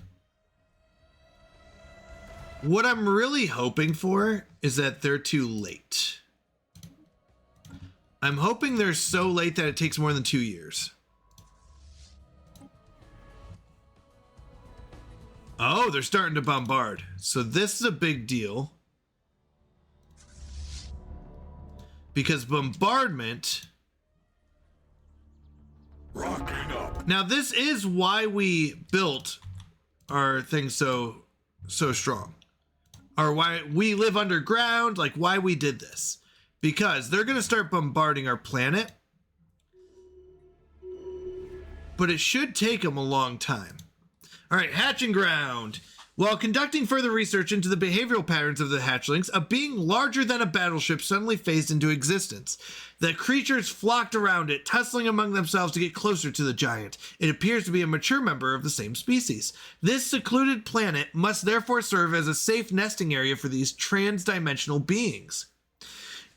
What I'm really hoping for is that they're too late. I'm hoping they're so late that it takes more than 2 years. Oh, they're starting to bombard. So this is a big deal. because bombardment... Rocking up. Now, this is why we built our thing so strong. Or why we live underground, like why we did this. Because they're going to start bombarding our planet. But it should take them a long time. All right, hatching ground. While conducting further research into the behavioral patterns of the hatchlings, a being larger than a battleship suddenly phased into existence. The creatures flocked around it, tussling among themselves to get closer to the giant. It appears to be a mature member of the same species. This secluded planet must therefore serve as a safe nesting area for these trans-dimensional beings.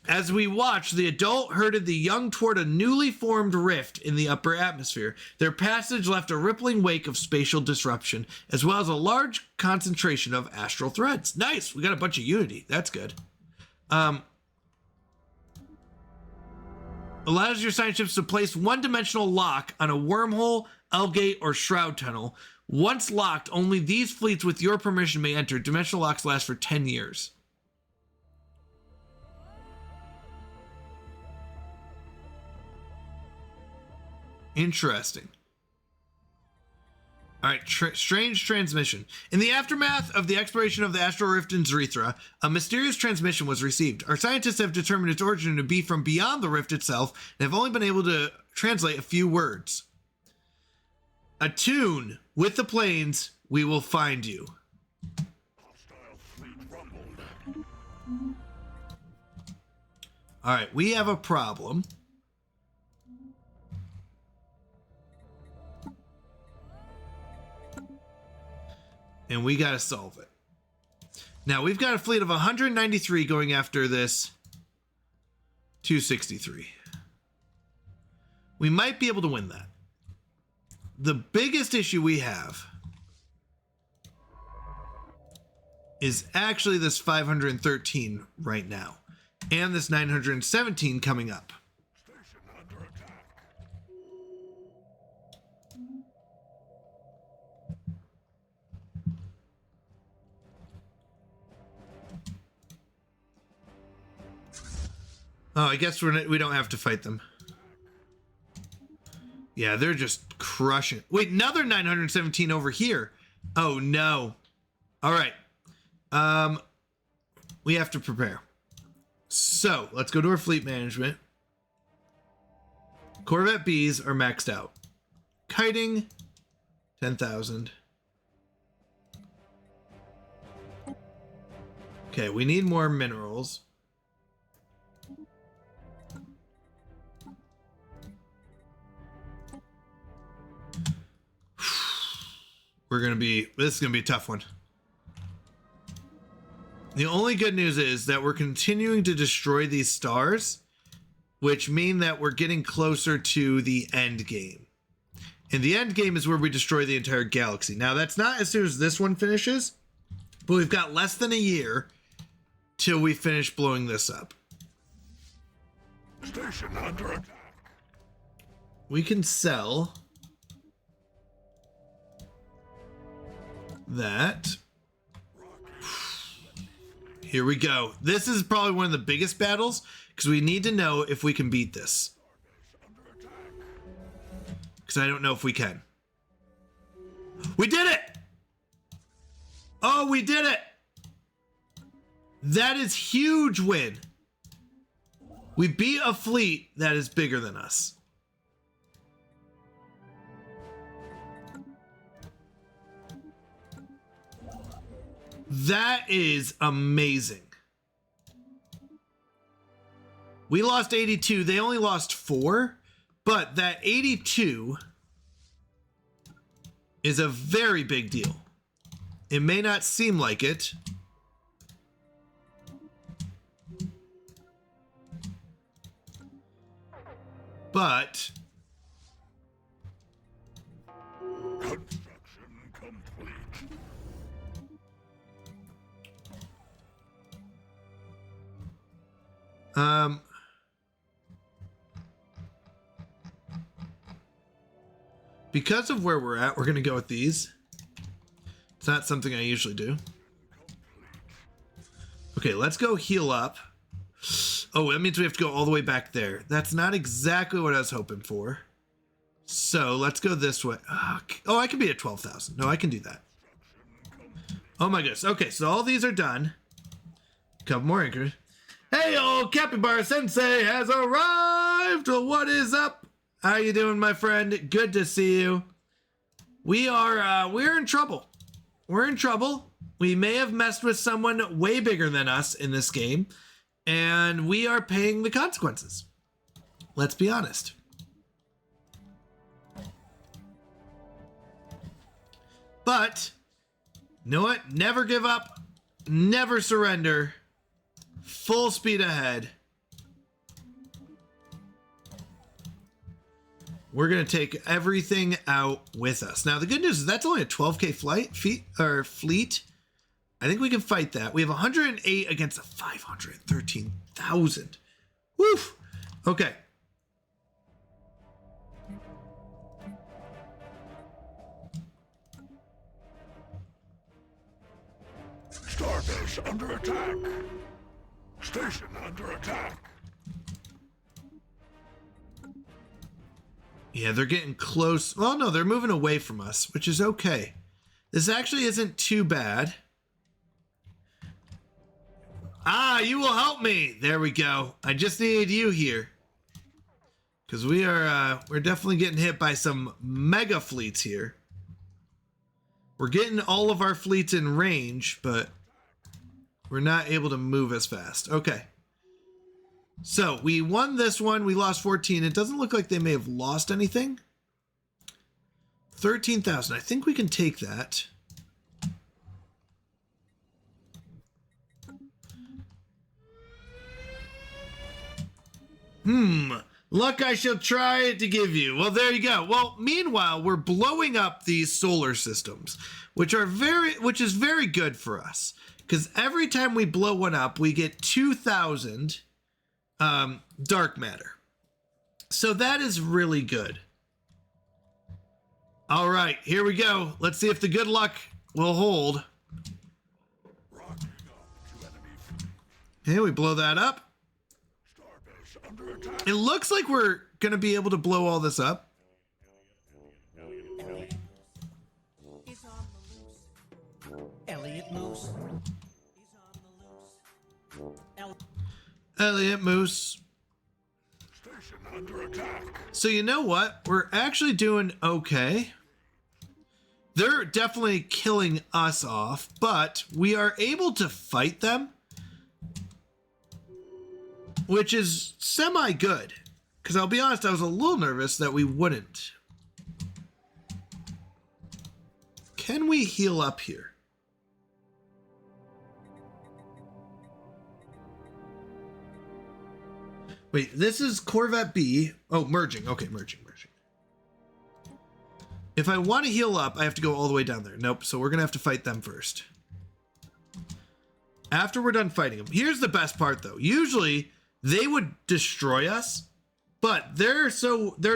As we watched, the adult herded the young toward a newly formed rift in the upper atmosphere. Their passage left a rippling wake of spatial disruption, as well as a large concentration of astral threads. Nice! We got a bunch of unity. That's good. Allows your science ships to place one-dimensional lock on a wormhole, L-gate, or shroud tunnel. Once locked, only these fleets with your permission may enter. Dimensional locks last for 10 years. Interesting. All right, strange transmission. In the aftermath of the exploration of the astral rift in Zerethra, a mysterious transmission was received. Our scientists have determined its origin to be from beyond the rift itself and have only been able to translate a few words. Attune with the planes, we will find you. Hostile fleet rumbled. All right, we have a problem. And we got to solve it. Now, we've got a fleet of 193 going after this 263. We might be able to win that. The biggest issue we have is actually this 513 right now. And this 917 coming up. Station under attack. Oh, I guess we don't have to fight them. Yeah, they're just crushing. Wait, another 917 over here. Oh, no. All right. We have to prepare. So, let's go to our fleet management. Corvette Bs are maxed out. Kiting, 10,000. Okay, we need more minerals. This is gonna be a tough one. The only good news is that we're continuing to destroy these stars, which mean that we're getting closer to the end game. And the end game is where we destroy the entire galaxy. Now, that's not as soon as this one finishes, but we've got less than a year till we finish blowing this up. Station under attack. We can sell that. Here we go. This is probably one of the biggest battles because we need to know if we can beat this. Because I don't know if we can. We did it! Oh, we did it! That is huge win. We beat a fleet that is bigger than us. That is amazing. We lost 82. They only lost 4. But that 82 is a very big deal. It may not seem like it. But Construction complete. because of where we're at, we're going to go with these. It's not something I usually do. Okay, let's go heal up. Oh, that means we have to go all the way back there. That's not exactly what I was hoping for. So let's go this way. Oh, I can be at 12,000. No, I can do that. Oh my goodness. Okay, so all these are done. Couple more anchors. Hey, old Capybara Sensei has arrived. What is up? How you doing, my friend? Good to see you. We're in trouble. We're in trouble. We may have messed with someone way bigger than us in this game, and we are paying the consequences. Let's be honest. But, you know what? Never give up. Never surrender. Full speed ahead. We're going to take everything out with us. Now, the good news is that's only a 12k fleet. I think we can fight that. We have 108 against a 513,000. Woof. Okay. Starbase under attack. Station under attack. Yeah, they're getting close. Well, no, they're moving away from us, which is okay. This actually isn't too bad. Ah, you will help me. There we go. I just needed you here. Because we're definitely getting hit by some mega fleets here. We're getting all of our fleets in range, but we're not able to move as fast. Okay. So we won this one. We lost 14. It doesn't look like they may have lost anything. 13,000. I think we can take that. Luck I shall try to give you. Well, there you go. Well, meanwhile, we're blowing up these solar systems, which is very good for us. Because every time we blow one up, we get 2,000 dark matter. So that is really good. All right, here we go. Let's see if the good luck will hold. Rocking up to enemy fleet. Okay, we blow that up. Starbase under attack. It looks like we're going to be able to blow all this up. He's on the loose. Elliot Moose. He's on the loose. Elliot Moose. Station under attack. So you know what? We're actually doing okay. They're definitely killing us off, but we are able to fight them, which is semi-good. Because I'll be honest, I was a little nervous that we wouldn't. Can we heal up here? Wait, this is Corvette B. Oh, merging. Okay, merging. If I want to heal up, I have to go all the way down there. Nope, so we're going to have to fight them first. After we're done fighting them. Here's the best part, though. Usually, they would destroy us, but they're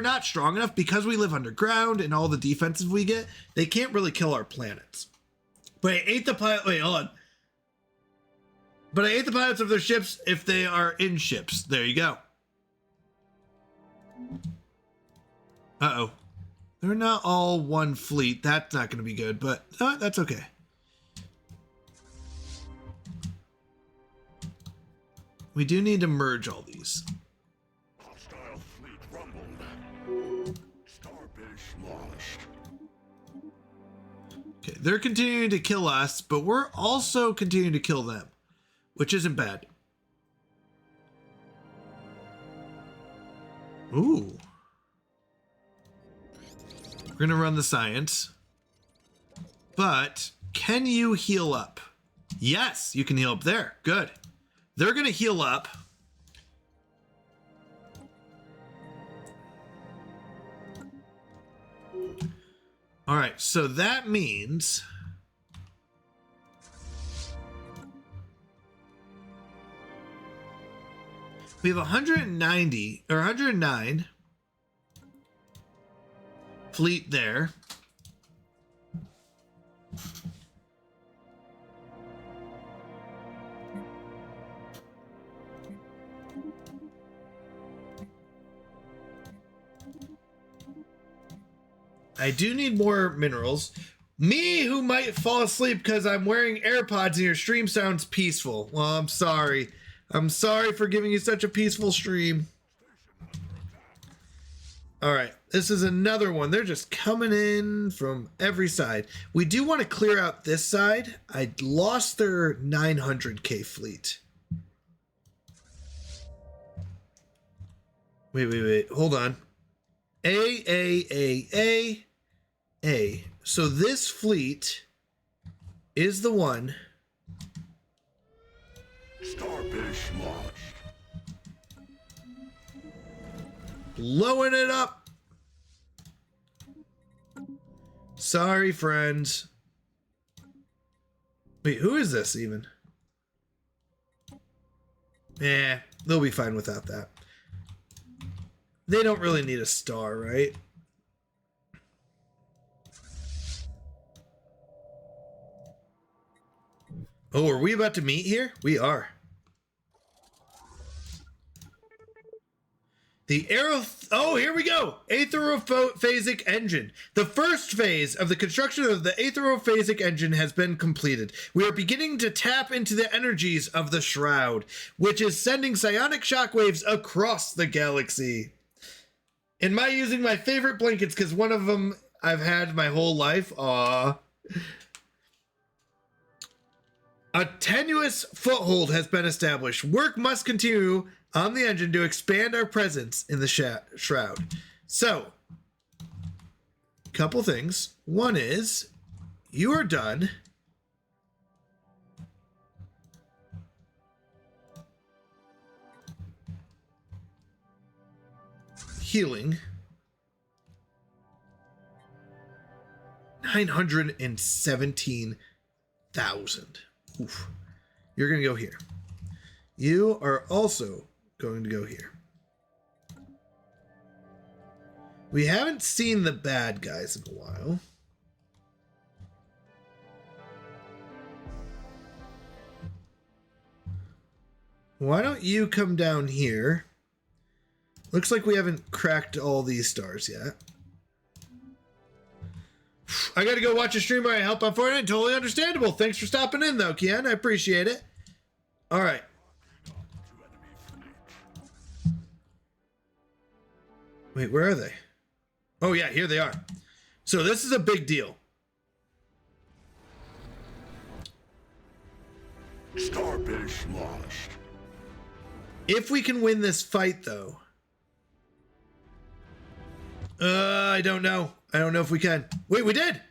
not strong enough because we live underground and all the defenses we get. They can't really kill our planets. But I ate the pilot. Wait, hold on. But I ate the pilots of their ships if they are in ships. There you go. Uh-oh. They're not all one fleet. That's not going to be good, but that's okay. We do need to merge all these. Hostile fleet rumbled. Starbase launched. Okay, they're continuing to kill us, but we're also continuing to kill them, which isn't bad. Ooh. We're going to run the science. But can you heal up? Yes, you can heal up there. Good. They're going to heal up. All right, so that means we have 190 or 109 fleet there. I do need more minerals. Me, who might fall asleep because I'm wearing AirPods and your stream sounds peaceful. Well, I'm sorry. I'm sorry for giving you such a peaceful stream. All right, this is another one. They're just coming in from every side. We do want to clear out this side. I lost their 900k fleet. Wait. Hold on. A. So this fleet is the one. Starbase launched. Blowing it up. Sorry, friends. Wait, who is this even? Yeah, they'll be fine without that. They don't really need a star, right? Oh, are we about to meet here? We are. The oh, here we go. Aetherophasic engine. The first phase of the construction of the aetherophasic engine has been completed. We are beginning to tap into the energies of the Shroud, which is sending psionic shockwaves across the galaxy. Am I using my favorite blankets? Because one of them I've had my whole life. Aww. A tenuous foothold has been established. Work must continue on the engine to expand our presence in the Shroud. So, couple things. One is, you are done. Healing. 917,000. Oof. You're going to go here. You are also going to go here. We haven't seen the bad guys in a while. Why don't you come down here? Looks like we haven't cracked all these stars yet. I gotta go watch a streamer I help on Fortnite. Totally understandable. Thanks for stopping in, though, Kian. I appreciate it. All right. Wait, where are they? Oh, yeah, here they are. So this is a big deal. Starbase launched. If we can win this fight, though. I don't know. I don't know if we can. Wait, we did.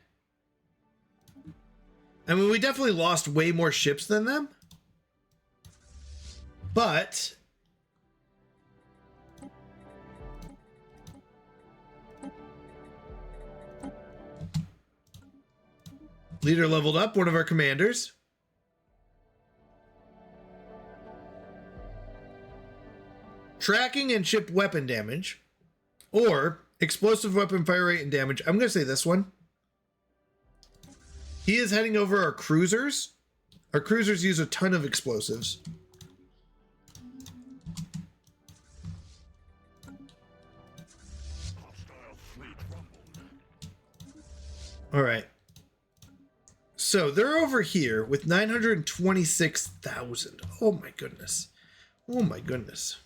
I mean, we definitely lost way more ships than them. But leader leveled up, one of our commanders. Tracking and ship weapon damage. Or explosive weapon fire rate and damage. I'm going to say this one. He is heading over our cruisers. Our cruisers use a ton of explosives. Hostile fleet rumbled. All right. So they're over here with 926,000. Oh my goodness. Oh my goodness.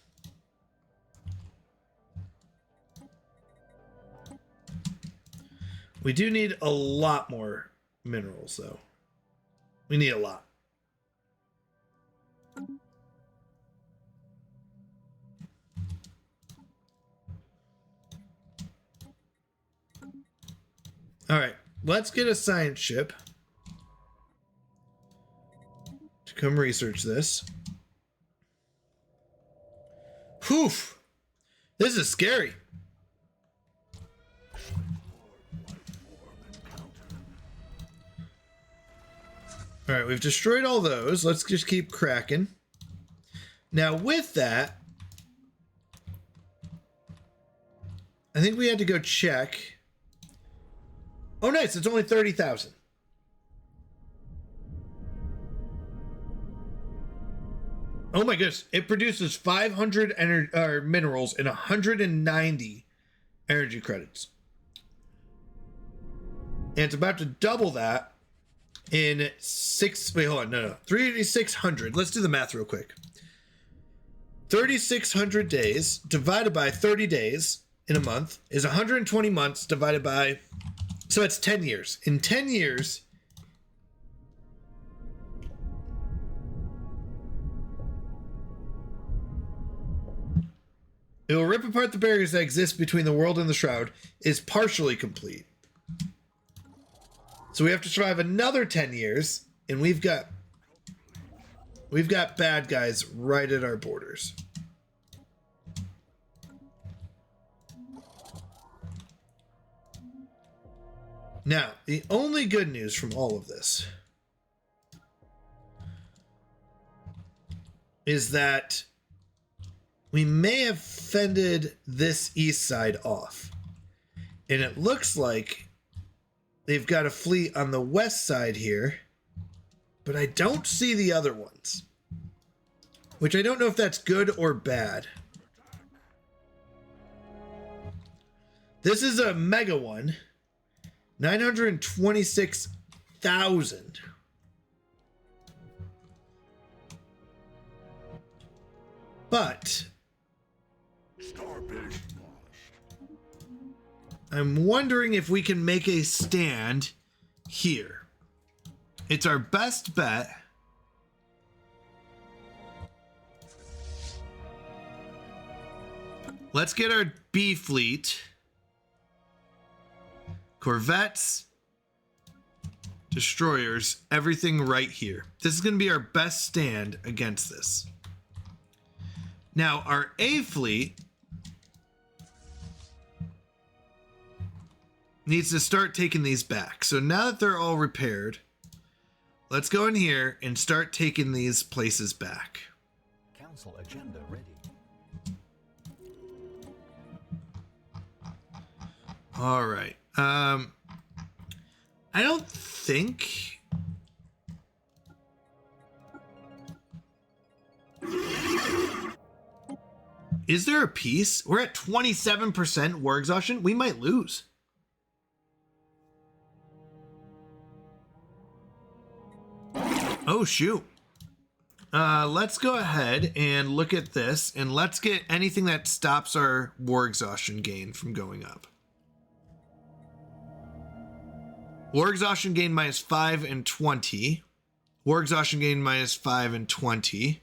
We do need a lot more minerals, though. We need a lot. All right, let's get a science ship to come research this. Whew. This is scary. All right, we've destroyed all those. Let's just keep cracking. Now, with that, I think we had to go check. Oh, nice. It's only 30,000. Oh my goodness. It produces 500 minerals and 190 energy credits. And it's about to double that in 3,600. Let's do the math real quick. 3,600 days divided by 30 days in a month is 120 months divided by, so it's 10 years. In 10 years, it will rip apart the barriers that exist between the world and the shroud is partially complete. So we have to survive another 10 years, and we've got bad guys right at our borders. Now, the only good news from all of this is that we may have fended this east side off. And it looks like they've got a fleet on the west side here, but I don't see the other ones. Which I don't know if that's good or bad. This is a mega one. 926,000. But Starbase demolished. I'm wondering if we can make a stand here. It's our best bet. Let's get our B fleet. Corvettes, destroyers, everything right here. This is going to be our best stand against this. Now, our A fleet needs to start taking these back. So now that they're all repaired, let's go in here and start taking these places back. Council agenda ready. All right. I don't think... Is there a piece? We're at 27% war exhaustion. We might lose. Oh, shoot. Let's go ahead and look at this, and let's get anything that stops our war exhaustion gain from going up. War exhaustion gain minus 5 and 20. War exhaustion gain minus 5 and 20.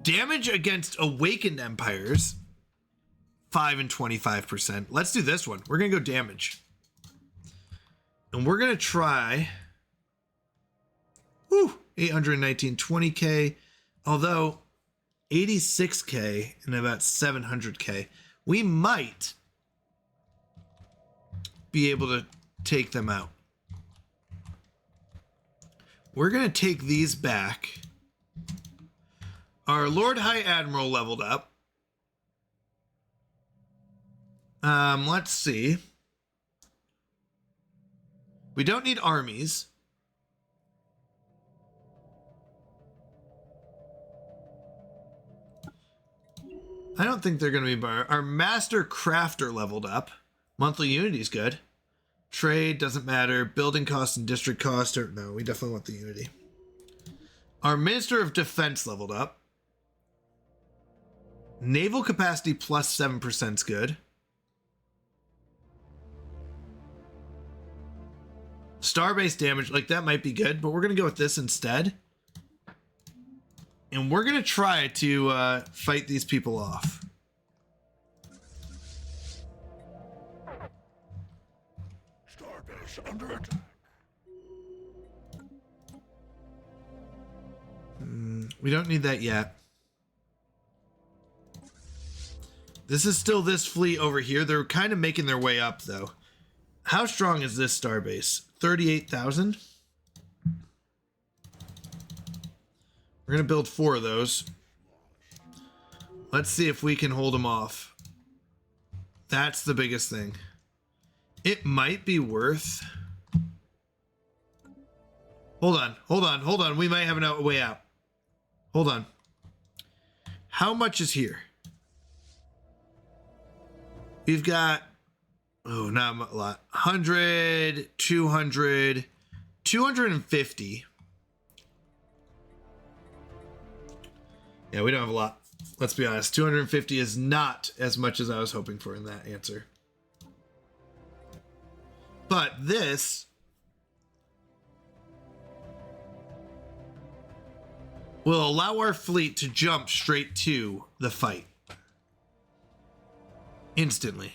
Damage against awakened empires, 5 and 25%. Let's do this one. We're going to go damage. And we're going to try... Woo! 819, 20k. Although, 86k and about 700k. We might be able to take them out. We're going to take these back. Our Lord High Admiral leveled up. Let's see. We don't need armies. I don't think they're going to be bar. Our Master Crafter leveled up. Monthly Unity's good. Trade doesn't matter. Building cost and district cost are... No, we definitely want the Unity. Our Minister of Defense leveled up. Naval capacity plus 7% is good. Starbase damage, like that might be good, but we're going to go with this instead. And we're going to try to fight these people off. Starbase under attack. We don't need that yet. This is still this fleet over here. They're kind of making their way up, though. How strong is this starbase? 38,000? We're going to build 4 of those. Let's see if we can hold them off. That's the biggest thing. It might be worth... Hold on. We might have a way out. Hold on. How much is here? We've got, oh, not a lot. 100, 200, 250. Yeah, we don't have a lot. Let's be honest. 250 is not as much as I was hoping for in that answer. But this will allow our fleet to jump straight to the fight. Instantly.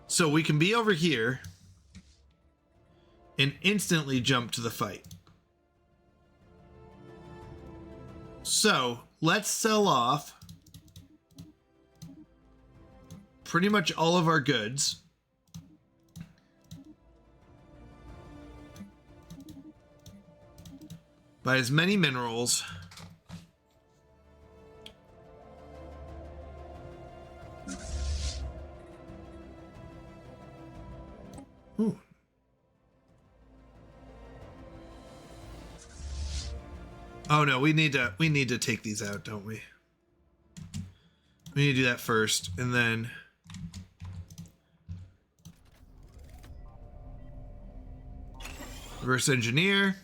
So we can be over here and instantly jump to the fight. So let's sell off pretty much all of our goods. Buy as many minerals. Ooh. Oh no, we need to take these out, don't we? We need to do that first, and then reverse engineer.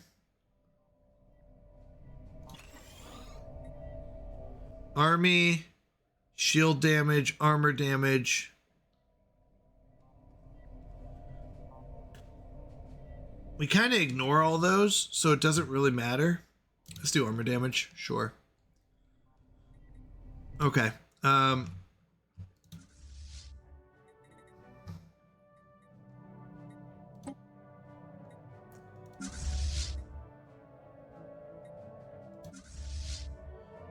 Army, shield damage, armor damage. We kind of ignore all those, so it doesn't really matter. Let's do armor damage, sure. Okay. I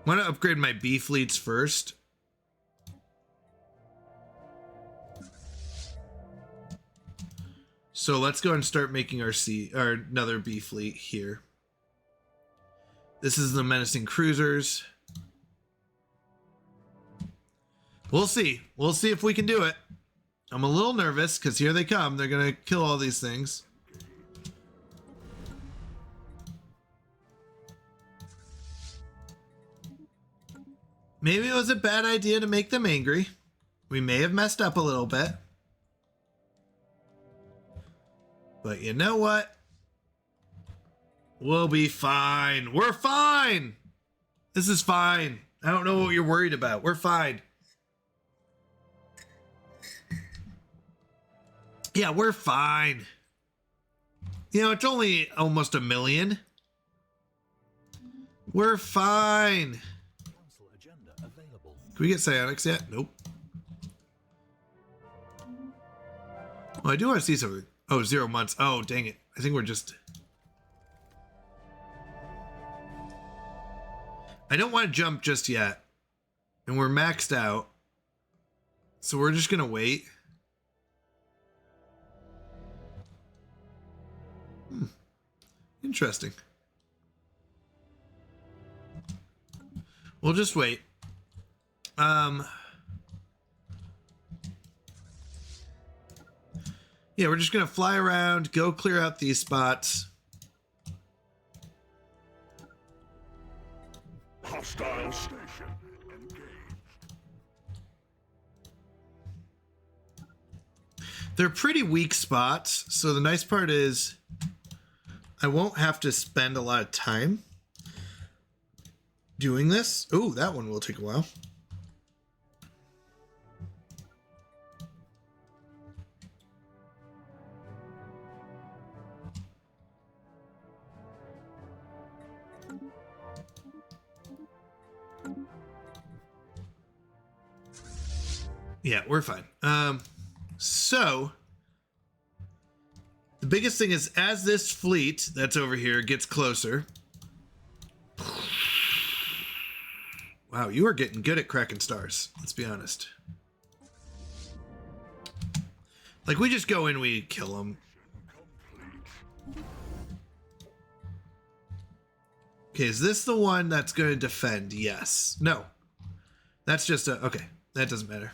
want to upgrade my B fleets first. So let's go and start making our another B fleet here. This is the menacing cruisers. We'll see. We'll see if we can do it. I'm a little nervous because here they come. They're going to kill all these things. Maybe it was a bad idea to make them angry. We may have messed up a little bit. But you know what? We'll be fine. We're fine. This is fine. I don't know what you're worried about. We're fine. Yeah, we're fine. You know, it's only almost 1 million. We're fine. Council agenda available. Can we get psionics yet? Nope. Well, I do want to see something. Oh, 0 months. Oh, dang it. I think we're just... I don't want to jump just yet. And we're maxed out. So we're just going to wait. Interesting. We'll just wait. Yeah, we're just going to fly around, go clear out these spots. Hostile station engaged. They're pretty weak spots, so the nice part is I won't have to spend a lot of time doing this. Ooh, that one will take a while. Yeah, we're fine. So the biggest thing is as this fleet that's over here gets closer. Wow, you are getting good at cracking stars. Let's be honest. Like, we just go in, we kill them. Okay, is this the one that's going to defend? Yes. No. That's just a... Okay, that doesn't matter.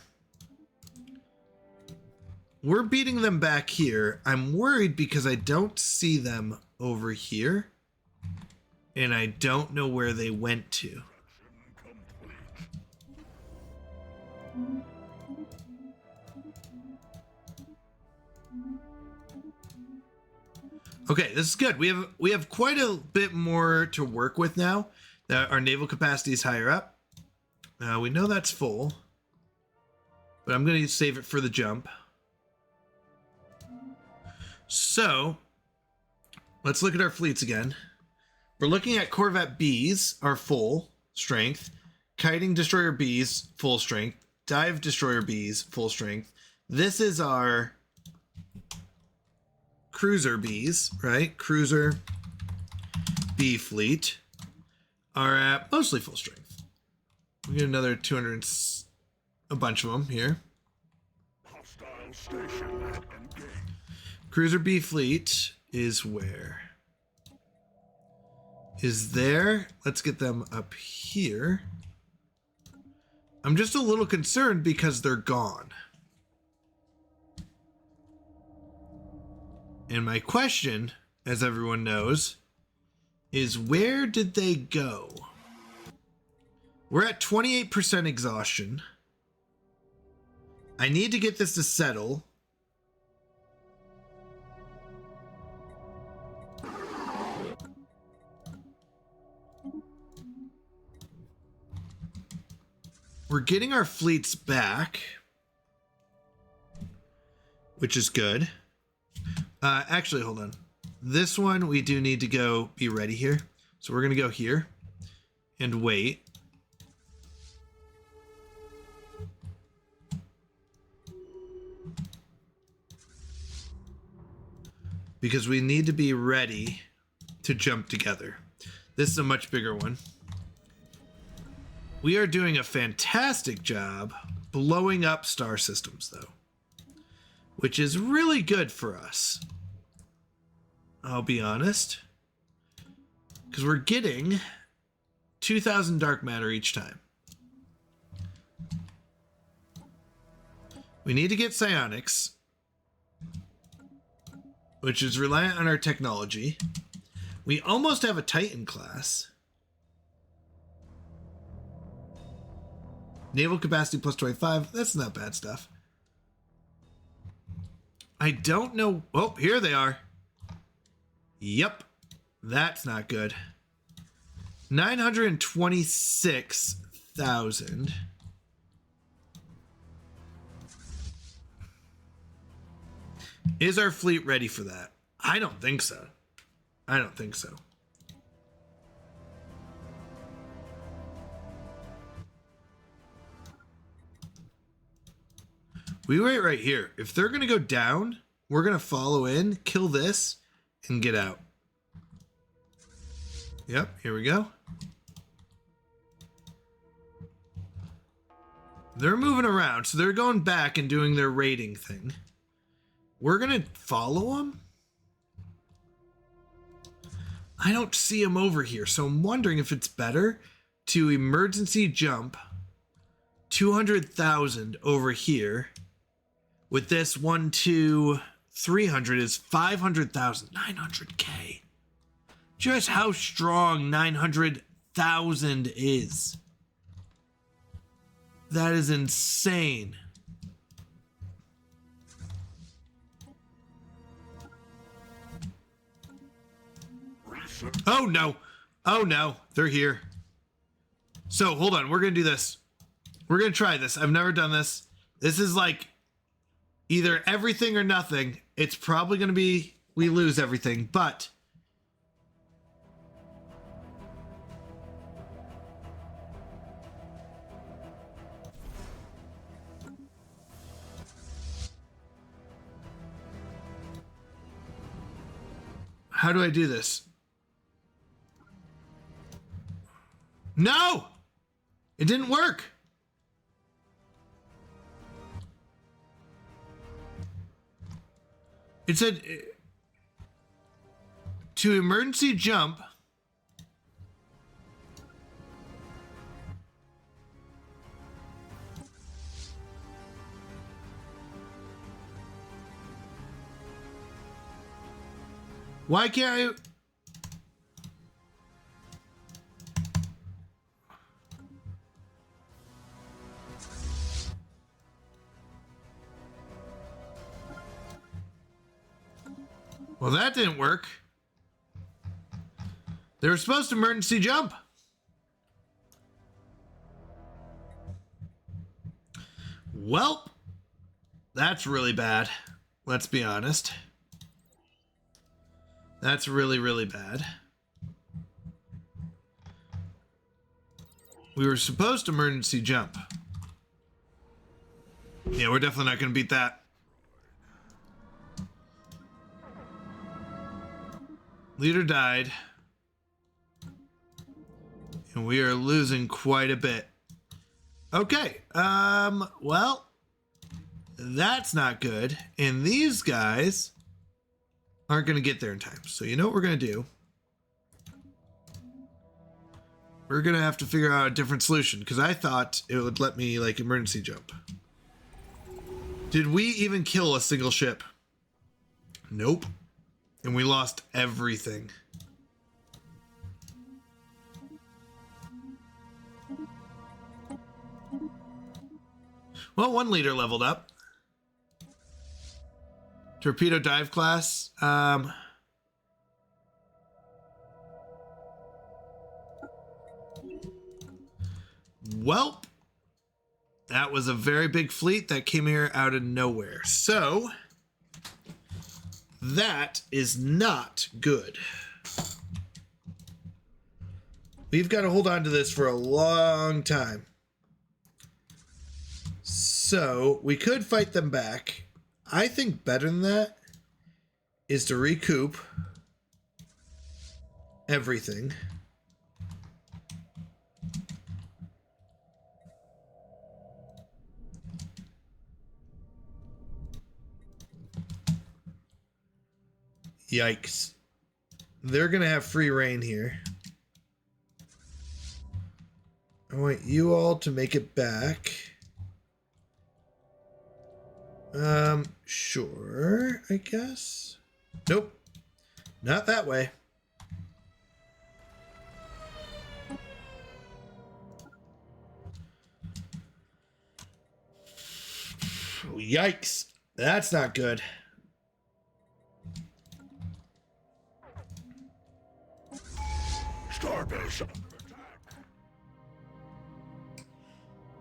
We're beating them back here. I'm worried because I don't see them over here. And I don't know where they went to. Okay, this is good. We have quite a bit more to work with now. Our naval capacity is higher up. We know that's full, but I'm going to save it for the jump. So let's look at our fleets again. We're looking at Corvette Bs, our full strength. Kiting Destroyer Bs, full strength. Dive Destroyer Bs, full strength. This is our Cruiser Bs, right? Cruiser B fleet are at mostly full strength. We get another 200, a bunch of them here. Hostile station engaged. Cruiser B fleet is where? Is there? Let's get them up here. I'm just a little concerned because they're gone. And my question, as everyone knows, is where did they go? We're at 28% exhaustion. I need to get this to settle. We're getting our fleets back, which is good. Actually, hold on. This one, we do need to go be ready here. So we're going to go here and wait. Because we need to be ready to jump together. This is a much bigger one. We are doing a fantastic job blowing up star systems, though, which is really good for us. I'll be honest, because we're getting 2,000 dark matter each time. We need to get psionics, which is reliant on our technology. We almost have a Titan class. Naval capacity plus 25. That's not bad stuff. I don't know. Oh, here they are. Yep. That's not good. 926,000. Is our fleet ready for that? I don't think so. I don't think so. We wait right here. If they're going to go down, we're going to follow in, kill this, and get out. Yep, here we go. They're moving around, so they're going back and doing their raiding thing. We're going to follow them? I don't see them over here, so I'm wondering if it's better to emergency jump 200,000 over here. With this 1, 2, 300 is 500,000, 900K. Just how strong 900,000 is. That is insane. Oh no. Oh no. They're here. So hold on. We're going to do this. We're going to try this. I've never done this. This is like either everything or nothing. It's probably going to be we lose everything, but how do I do this? No! It didn't work. It said to emergency jump. Why can't I? Well, that didn't work. They were supposed to emergency jump. Well, that's really bad. Let's be honest. That's really, really bad. We were supposed to emergency jump. Yeah, we're definitely not going to beat that. Leader died. And we are losing quite a bit. Okay, well, that's not good. And these guys aren't going to get there in time. So you know what we're going to do? We're going to have to figure out a different solution, because I thought it would let me, like, emergency jump. Did we even kill a single ship? Nope. And we lost everything. Well, one leader leveled up. Torpedo dive class. Well, that was a very big fleet that came here out of nowhere. So, that is not good. We've got to hold on to this for a long time. So, we could fight them back. I think better than that is to recoup everything. Yikes. They're going to have free reign here. I want you all to make it back. Sure, I guess. Nope. Not that way. Yikes. That's not good. Starbase under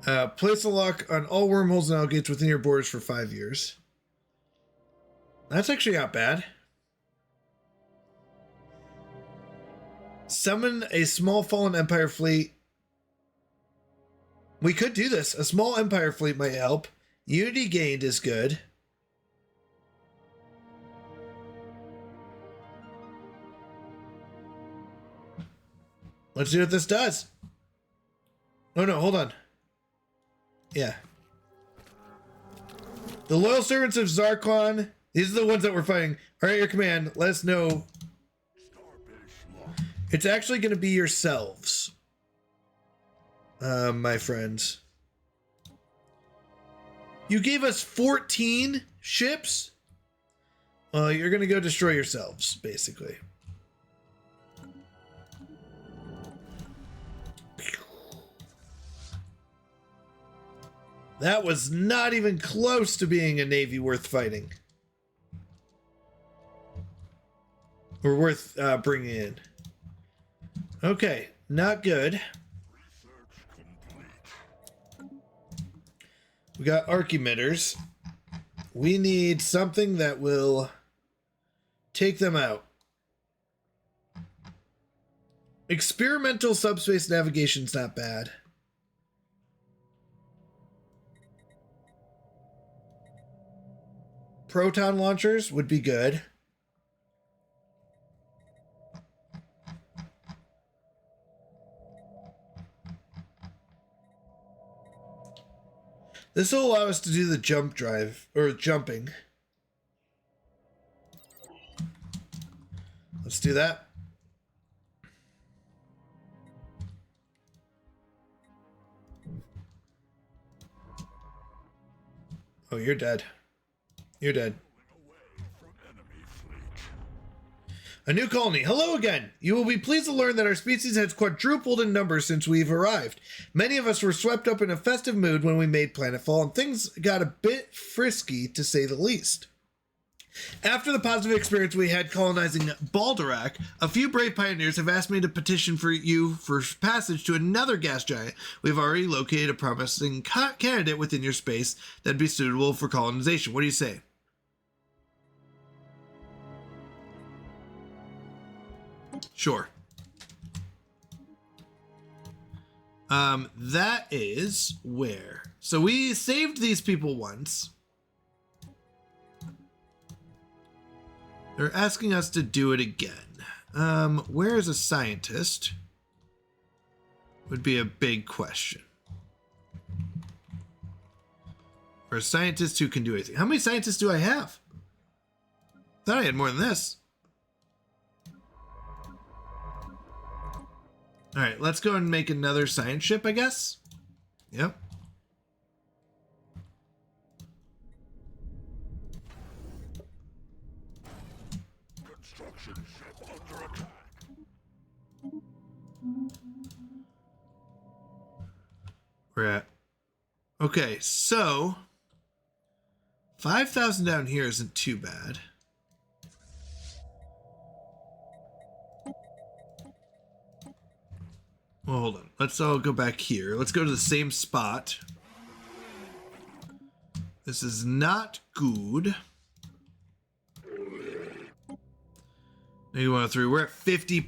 attack. Place a lock on all wormholes and outgates within your borders for 5 years. That's actually not bad. Summon a small fallen Empire fleet. We could do this. A small Empire fleet might help. Unity gained is good. Let's see what this does. Oh no, hold on. Yeah. The loyal servants of Zarkon. These are the ones that we're fighting. Are at your command. Let us know. It's actually going to be yourselves. My friends. You gave us 14 ships? Well, you're going to go destroy yourselves, basically. That was not even close to being a navy worth fighting. Or worth bringing in. Okay, not good. We got arc emitters. We need something that will take them out. Experimental subspace navigation's not bad. Proton launchers would be good. This will allow us to do the jump drive, or jumping. Let's do that. Oh, you're dead. You're dead. A new colony. Hello again. You will be pleased to learn that our species has quadrupled in number since we've arrived. Many of us were swept up in a festive mood when we made planetfall, and things got a bit frisky, to say the least. After the positive experience we had colonizing Baldorak, a few brave pioneers have asked me to petition for you for passage to another gas giant. We've already located a promising candidate within your space that'd be suitable for colonization. What do you say? Sure. That is where. So we saved these people once. They're asking us to do it again. Where is a scientist? Would be a big question. Or a scientist who can do anything. How many scientists do I have? Thought I had more than this. All right, let's go and make another science ship, I guess. Yep. Construction ship under attack. We're at. Okay, so 5,000 down here isn't too bad. Well, hold on. Let's all go back here. Let's go to the same spot. This is not good. Maybe 103. We're at 50%.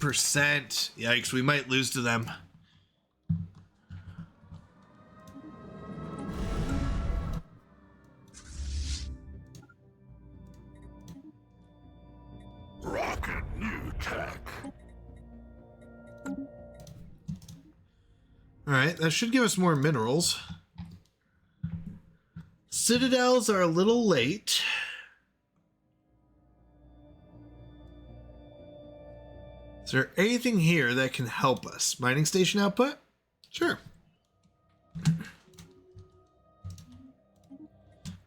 Yikes, we might lose to them. Rocket new tech. All right, that should give us more minerals. Citadels are a little late. Is there anything here that can help us? Mining station output? Sure.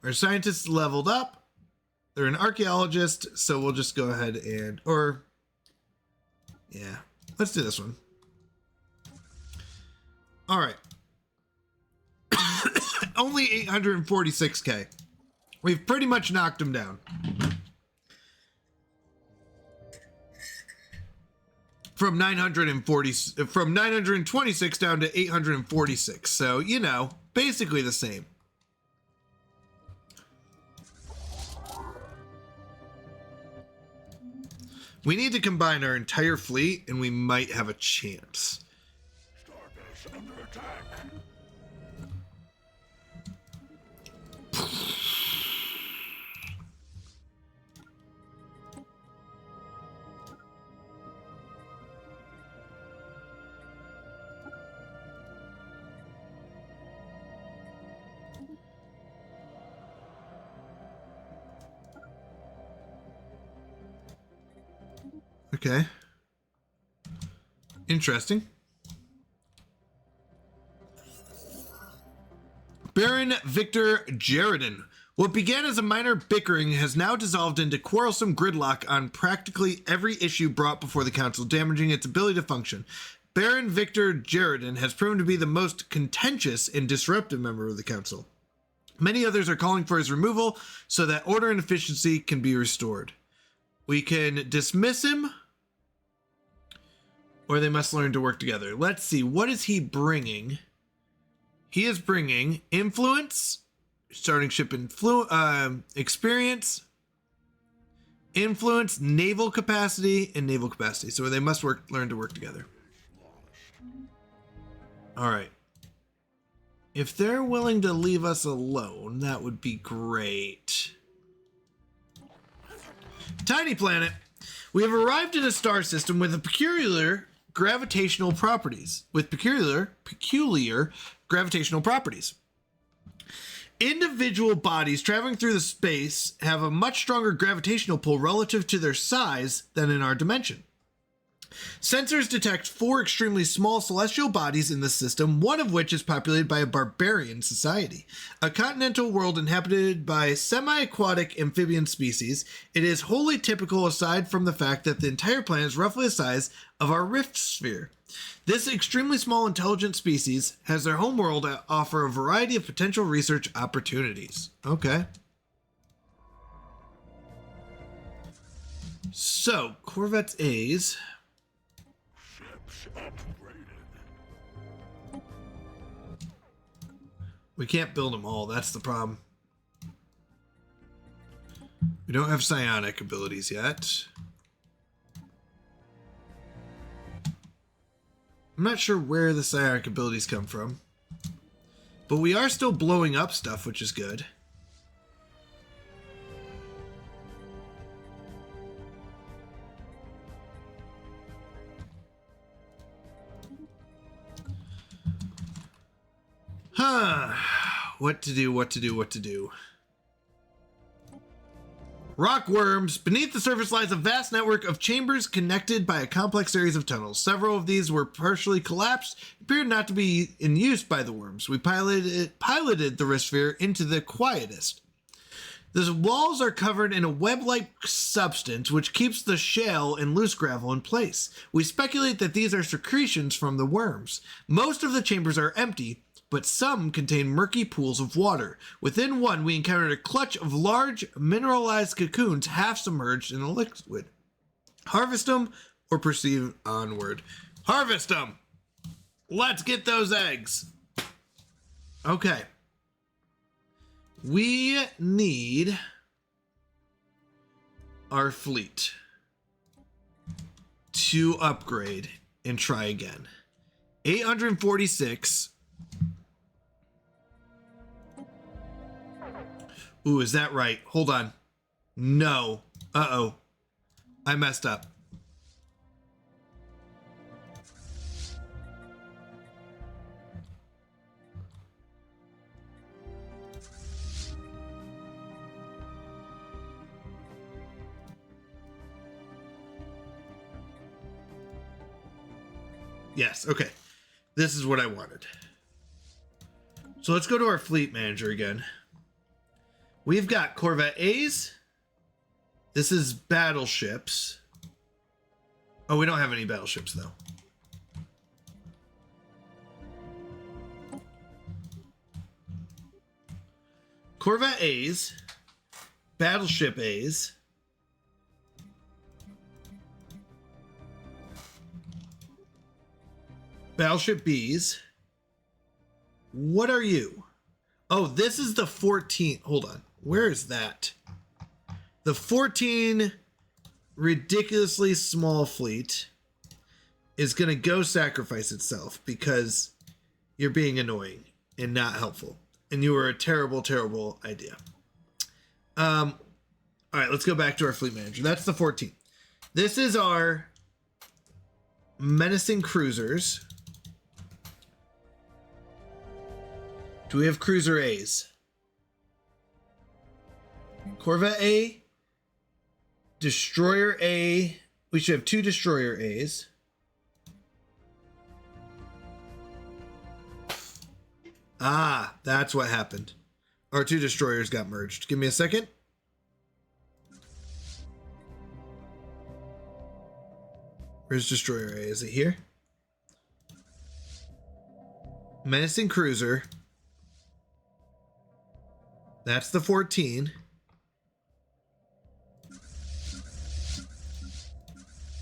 Our scientists leveled up. They're an archaeologist, so we'll just go ahead and, yeah, let's do this one. All right. Only 846K. We've pretty much knocked them down. From 926 down to 846. So, you know, basically the same. We need to combine our entire fleet and we might have a chance. Starbase under attack. Okay. Interesting. Baron Victor Jaredin. What began as a minor bickering has now dissolved into quarrelsome gridlock on practically every issue brought before the council, damaging its ability to function. Baron Victor Jaredin has proven to be the most contentious and disruptive member of the council. Many others are calling for his removal so that order and efficiency can be restored. We can dismiss him, or they must learn to work together. Let's see, what is he bringing? He is bringing influence, starting ship experience, influence, naval capacity, and naval capacity. So they must learn to work together. All right. If they're willing to leave us alone, that would be great. Tiny planet. We have arrived in a star system with a peculiar gravitational properties. Peculiar gravitational properties. Individual bodies traveling through the space have a much stronger gravitational pull relative to their size than in our dimension. Sensors detect 4 extremely small celestial bodies in the system, one of which is populated by a barbarian society. A continental world inhabited by semi-aquatic amphibian species, it is wholly typical aside from the fact that the entire planet is roughly the size of our rift sphere. This extremely small intelligent species has their home world to offer a variety of potential research opportunities. Okay. So, Corvettes A's. Ships upgraded. We can't build them all. That's the problem. We don't have psionic abilities yet. I'm not sure where the psionic abilities come from. But we are still blowing up stuff, which is good. Huh. What to do, what to do, what to do. Rockworms. Beneath the surface lies a vast network of chambers connected by a complex series of tunnels. Several of these were partially collapsed, appeared not to be in use by the worms. We piloted the Risphere into the quietest. The walls are covered in a web-like substance which keeps the shale and loose gravel in place. We speculate that these are secretions from the worms. Most of the chambers are empty, but some contain murky pools of water. Within one, we encountered a clutch of large mineralized cocoons half submerged in a liquid. Harvest them or proceed onward. Harvest them! Let's get those eggs. Okay. We need our fleet to upgrade and try again. 846. Ooh, is that right? Hold on. No. Uh-oh. I messed up. Yes, okay. This is what I wanted. So let's go to our fleet manager again. We've got Corvette A's. This is battleships. Oh, we don't have any battleships, though. Corvette A's. Battleship A's. Battleship B's. What are you? Oh, this is the 14. Hold on. Where is that? The 14 ridiculously small fleet is going to go sacrifice itself because you're being annoying and not helpful. And you were a terrible, terrible idea. All right, let's go back to our fleet manager. That's the 14. This is our menacing cruisers. Do we have cruiser A's? Corvette A, Destroyer A. We should have 2 Destroyer A's. Ah, that's what happened. Our 2 destroyers got merged. Give me a second. Where's Destroyer A? Is it here? Menacing Cruiser. That's the 14.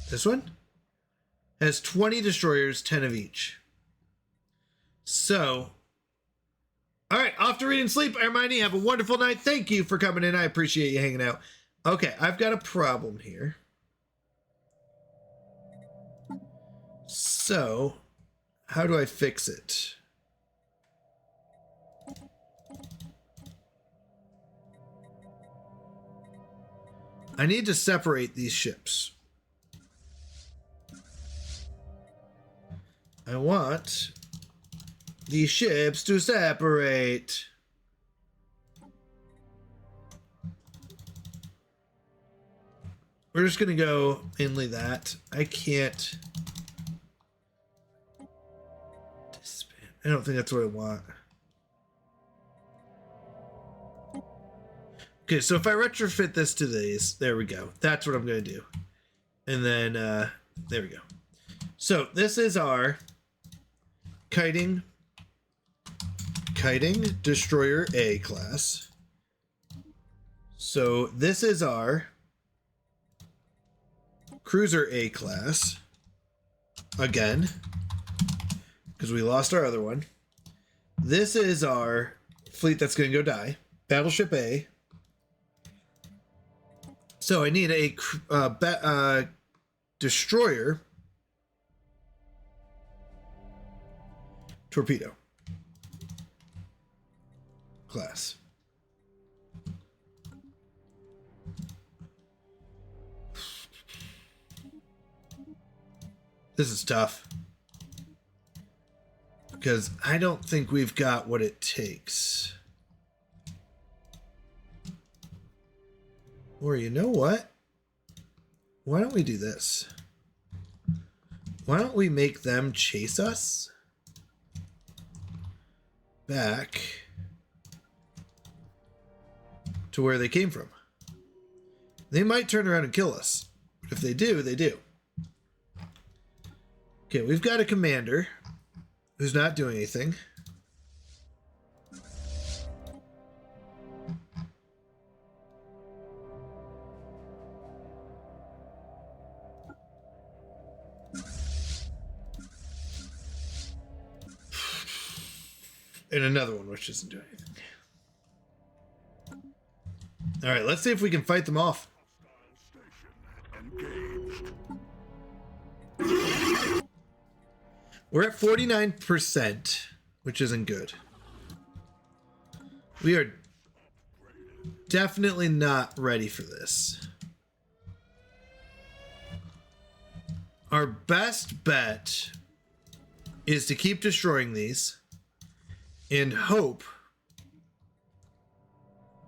This one has 20 destroyers, 10 of each. So, all right, off to read and sleep. Hermione, have a wonderful night. Thank you for coming in. I appreciate you hanging out. Okay, I've got a problem here. So, how do I fix it? I need to separate these ships. I want these ships to separate. We're just going to go mainly that. I can't disband. I don't think that's what I want. Okay, so if I retrofit this to these, there we go. That's what I'm going to do. And then, there we go. So this is our kiting destroyer A class. So this is our cruiser A class again, because we lost our other one. This is our fleet that's going to go die. Battleship A. So I need a destroyer torpedo class. This is tough because I don't think we've got what it takes. Or you know what? Why don't we do this? Why don't we make them chase us back to where they came from? They might turn around and kill us. If they do, they do. Okay, we've got a commander who's not doing anything. And another one which doesn't do anything. All right, let's see if we can fight them off. Engaged. We're at 49%, which isn't good. We are definitely not ready for this. Our best bet is to keep destroying these and hope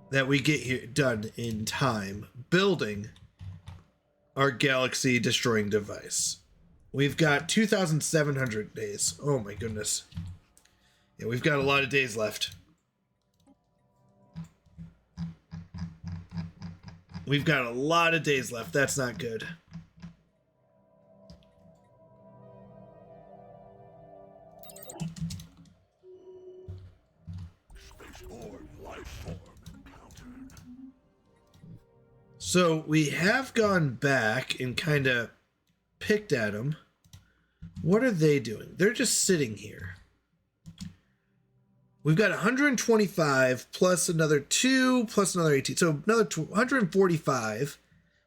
that we get here done in time building our galaxy destroying device. We've got 2,700 days. Oh my goodness. Yeah, we've got a lot of days left. We've got a lot of days left. That's not good. Spaceborne life form encountered. So we have gone back and kind of picked at them. What are they doing? They're just sitting here. We've got 125 plus another 2 plus another 18. So another 145.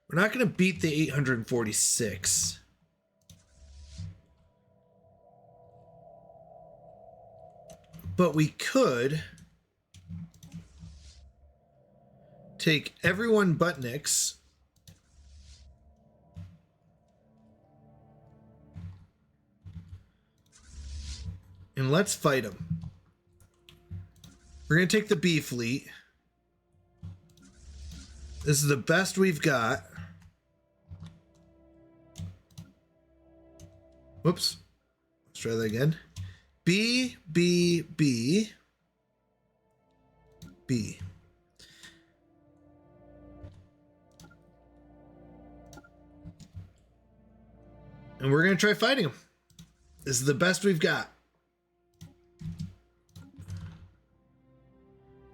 We're not going to beat the 846. But we could take everyone but Nyx. And let's fight them. We're going to take the B fleet. This is the best we've got. Whoops. Let's try that again. B, B, B, B. And we're going to try fighting them. This is the best we've got.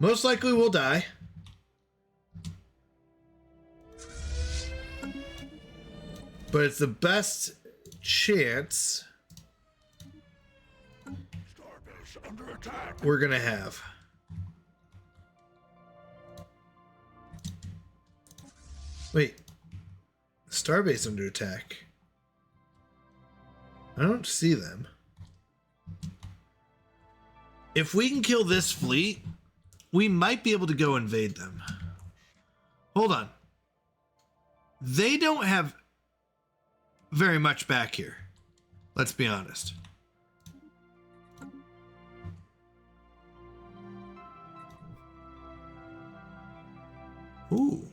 Most likely we'll die. But it's the best chance Starbase under attack. we're going to have. Wait. Starbase under attack. I don't see them. If we can kill this fleet, we might be able to go invade them. Hold on. They don't have very much back here. Let's be honest. Ooh.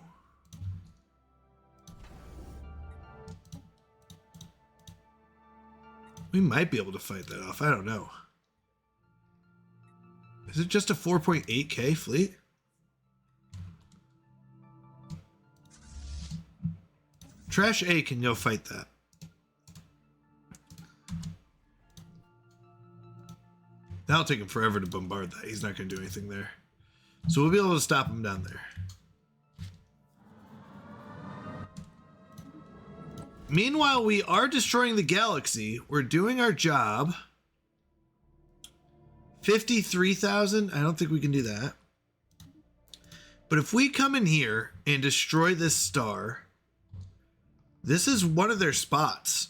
We might be able to fight that off. I don't know. Is it just a 4.8K fleet? Trash A can go fight that. That'll take him forever to bombard that. He's not going to do anything there. So we'll be able to stop him down there. Meanwhile, we are destroying the galaxy. We're doing our job. 53,000. I don't think we can do that. But if we come in here and destroy this star, this is one of their spots.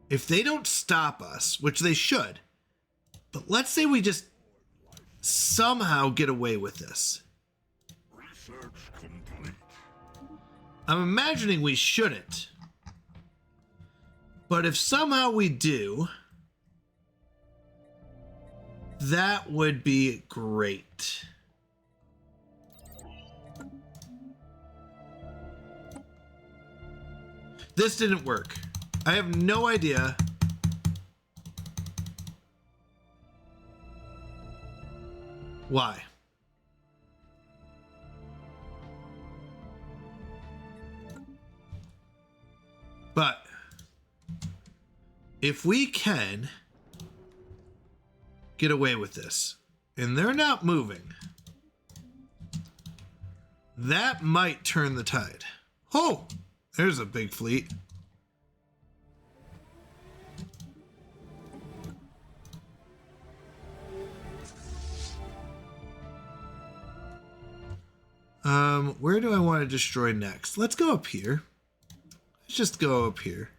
If they don't stop us, which they should, but let's say we just somehow get away with this. Research complete. I'm imagining we shouldn't. But if somehow we do, that would be great. This didn't work. I have no idea. Why? But if we can get away with this and they're not moving, that might turn the tide. Oh, there's a big fleet. Where do I want to destroy next? Let's go up here. Let's just go up here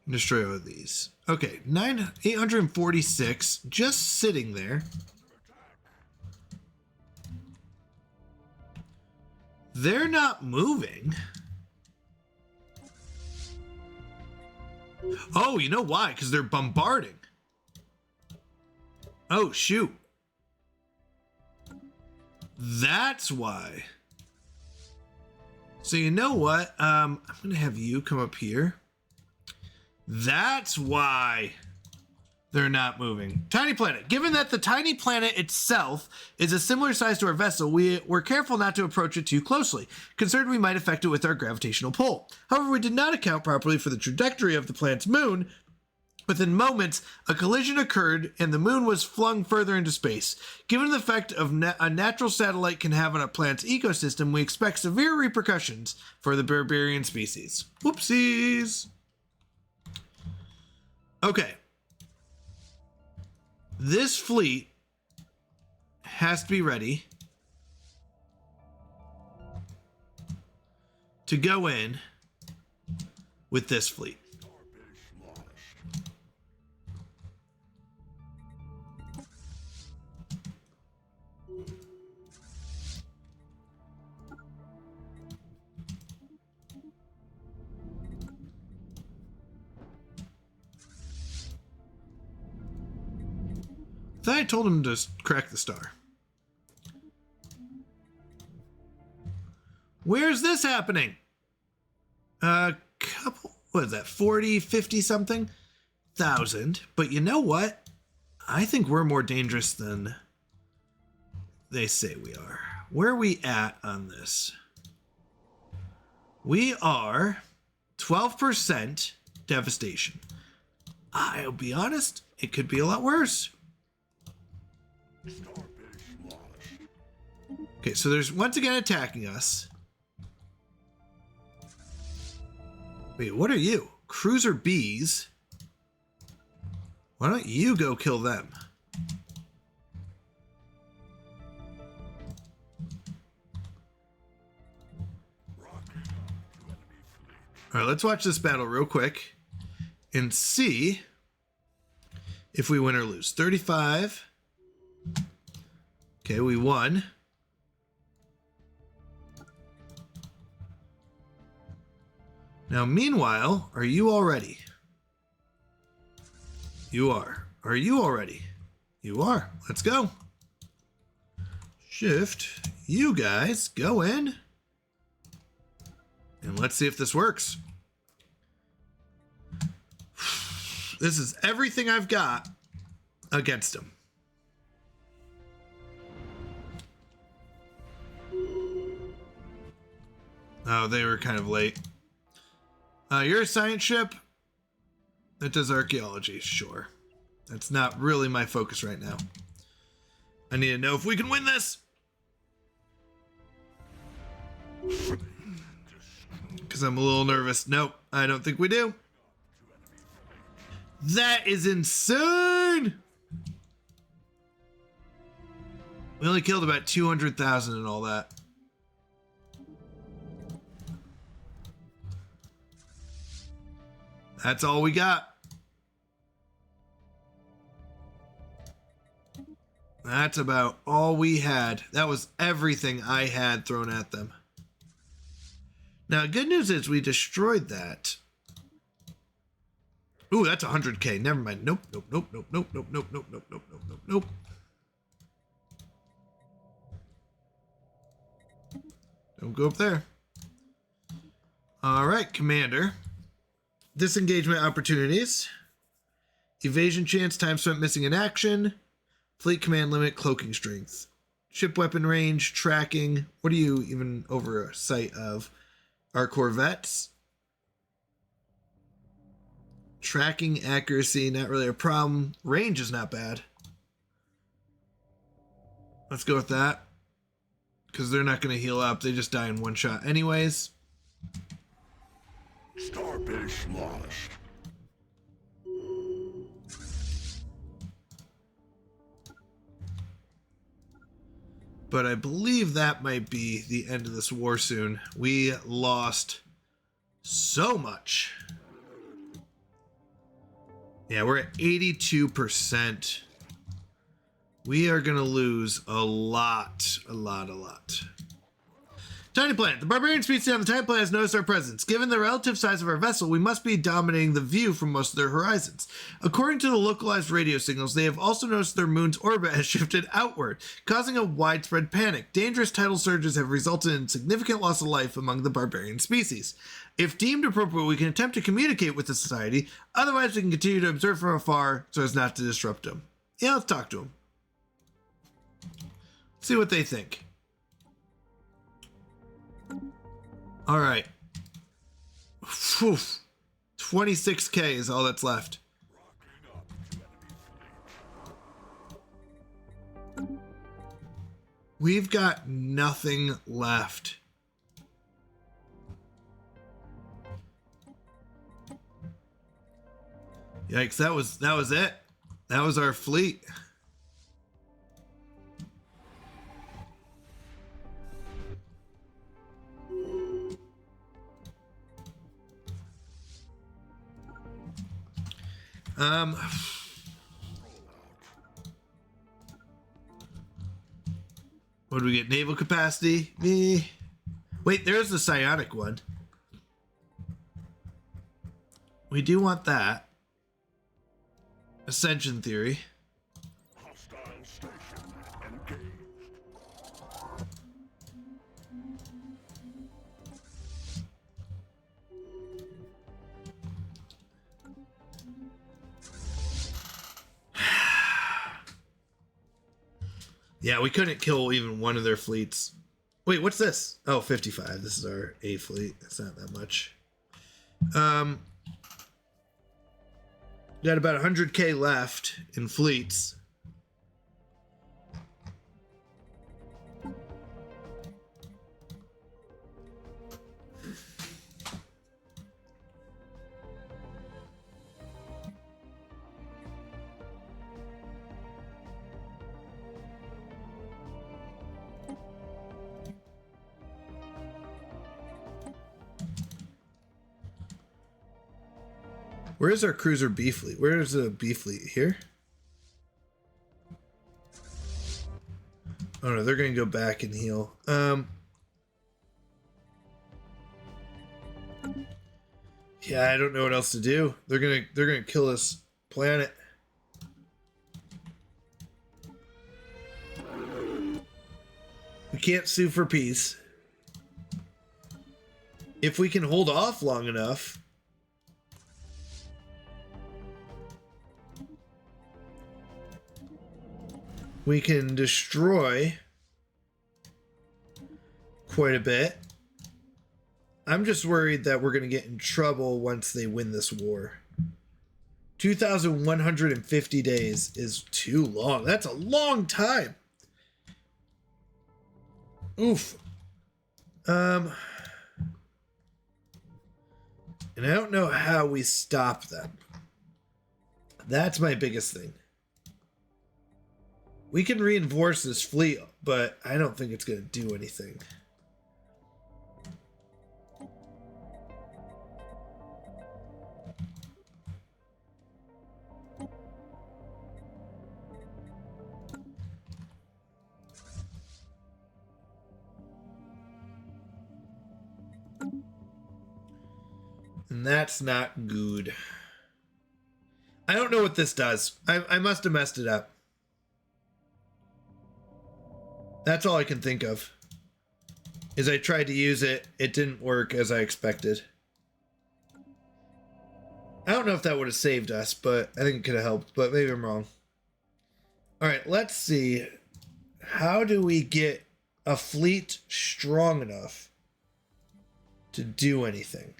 and destroy all of these. Okay, 846 just sitting there. They're not moving. Oh, you know why? Because they're bombarding. Oh, shoot. That's why. So you know what? I'm going to have you come up here. That's why they're not moving. Tiny planet. Given that the tiny planet itself is a similar size to our vessel, we're careful not to approach it too closely, concerned we might affect it with our gravitational pull. However, we did not account properly for the trajectory of the planet's moon. Within moments, a collision occurred and the moon was flung further into space. Given the effect of a natural satellite can have on a planet's ecosystem, we expect severe repercussions for the Berberian species. Whoopsies! Okay. This fleet has to be ready to go in with this fleet. Then I told him to crack the star. Where's this happening? A couple, what is that, 40, 50 something thousand. But you know what? I think we're more dangerous than they say we are. Where are we at on this? We are 12% devastation. I'll be honest, it could be a lot worse. Okay, so there's once again attacking us. Wait, what are you? Cruiser bees? Why don't you go kill them? All right, let's watch this battle real quick and see if we win or lose. 35. Okay, we won. Now, meanwhile, are you all ready? You are. Are you all ready? You are. Let's go. Shift. You guys go in. And let's see if this works. This is everything I've got against him. Oh, they were kind of late. You're a science ship that does archaeology, sure. That's not really my focus right now. I need to know if we can win this. Because I'm a little nervous. Nope, I don't think we do. That is insane! We only killed about 200,000 and all that. That's all we got. That's about all we had. That was everything I had thrown at them. Now, good news is we destroyed that. Ooh, that's 100K. Never mind. Nope, nope, nope, nope, nope, nope, nope, nope, nope, nope, nope, nope, nope. Don't go up there. All right, Commander. Disengagement opportunities. Evasion chance, time spent missing in action. Fleet command limit, cloaking strength. Ship weapon range, tracking. What are you even over a sight of? Our corvettes. Tracking, accuracy, not really a problem. Range is not bad. Let's go with that. Because they're not going to heal up. They just die in one shot anyways. Starbase launched. But I believe that might be the end of this war soon. We lost so much. Yeah, we're at 82%. We are going to lose a lot. Tiny planet. The barbarian species on the tiny planet has noticed our presence. Given the relative size of our vessel, we must be dominating the view from most of their horizons. According to the localized radio signals, they have also noticed their moon's orbit has shifted outward, causing a widespread panic. Dangerous tidal surges have resulted in significant loss of life among the barbarian species. If deemed appropriate, we can attempt to communicate with the society. Otherwise, we can continue to observe from afar so as not to disrupt them. Yeah, let's talk to them. See what they think. All right. Phew. 26K is all that's left. We've got nothing left. Yikes, that was it. That was our fleet. What do we get? Naval capacity? Wait, there's the psionic one. We do want that. Ascension theory. Hostile station engaged. Yeah, we couldn't kill even one of their fleets. Wait, what's this? Oh, 55. This is our A fleet. That's not that much. Got about 100K left in fleets. Where's our cruiser B fleet? Where's the B fleet? Here? Oh no, they're gonna go back and heal. Yeah, I don't know what else to do. They're gonna kill this planet. We can't sue for peace. If we can hold off long enough. We can destroy quite a bit. I'm just worried that we're going to get in trouble once they win this war. 2,150 days is too long. That's a long time. Oof. And I don't know how we stop them. That's my biggest thing. We can reinforce this fleet, but I don't think it's going to do anything. And that's not good. I don't know what this does. I must have messed it up. That's all I can think of. Is I tried to use it. It didn't work as I expected. I don't know if that would have saved us, but I think it could have helped. But maybe I'm wrong. All right, let's see. How do we get a fleet strong enough to do anything?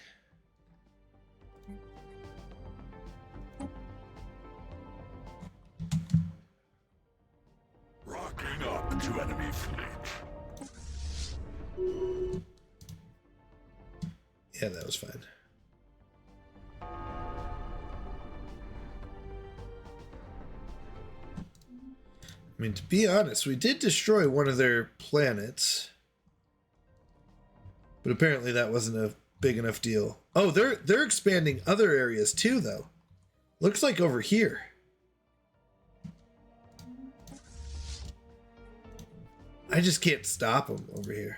Rocking up to enemy fleet. Yeah, that was fine. I mean, to be honest, we did destroy one of their planets. But apparently that wasn't a big enough deal. Oh, they're expanding other areas too, though. Looks like over here. I just can't stop them over here.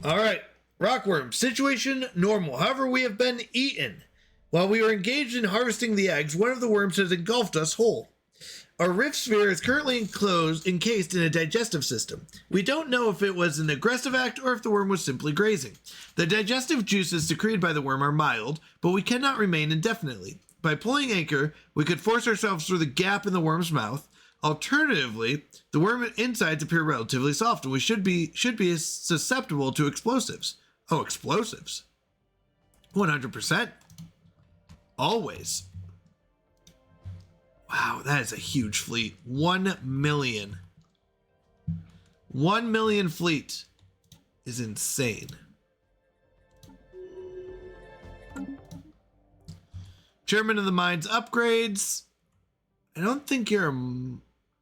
All right, Rockworm, situation normal. However, we have been eaten. While we were engaged in harvesting the eggs, one of the worms has engulfed us whole. Our rift sphere is currently encased in a digestive system. We don't know if it was an aggressive act or if the worm was simply grazing. The digestive juices secreted by the worm are mild, but we cannot remain indefinitely. By pulling anchor, we could force ourselves through the gap in the worm's mouth. Alternatively, the worm insides appear relatively soft, and we should be susceptible to explosives. Oh, explosives. 100%. Always. Wow, that is a huge fleet. 1 million. 1 million fleet is insane. Chairman of the Mines upgrades. I don't think you're a...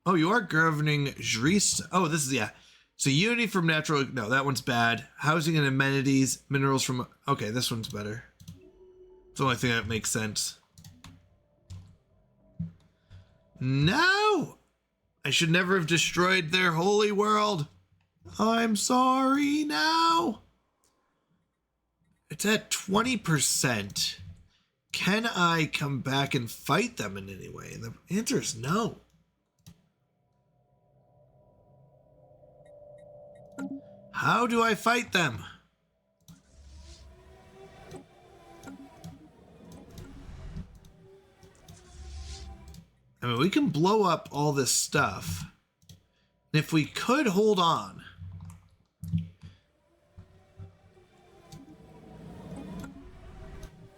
Oh, you are governing Jris. Oh, this is, yeah. So unity from natural... No, that one's bad. Housing and amenities. Minerals from... Okay, this one's better. It's the only thing that makes sense. No! I should never have destroyed their holy world. I'm sorry now. It's at 20%. Can I come back and fight them in any way? And the answer is no. How do I fight them? I mean, we can blow up all this stuff. And if we could hold on.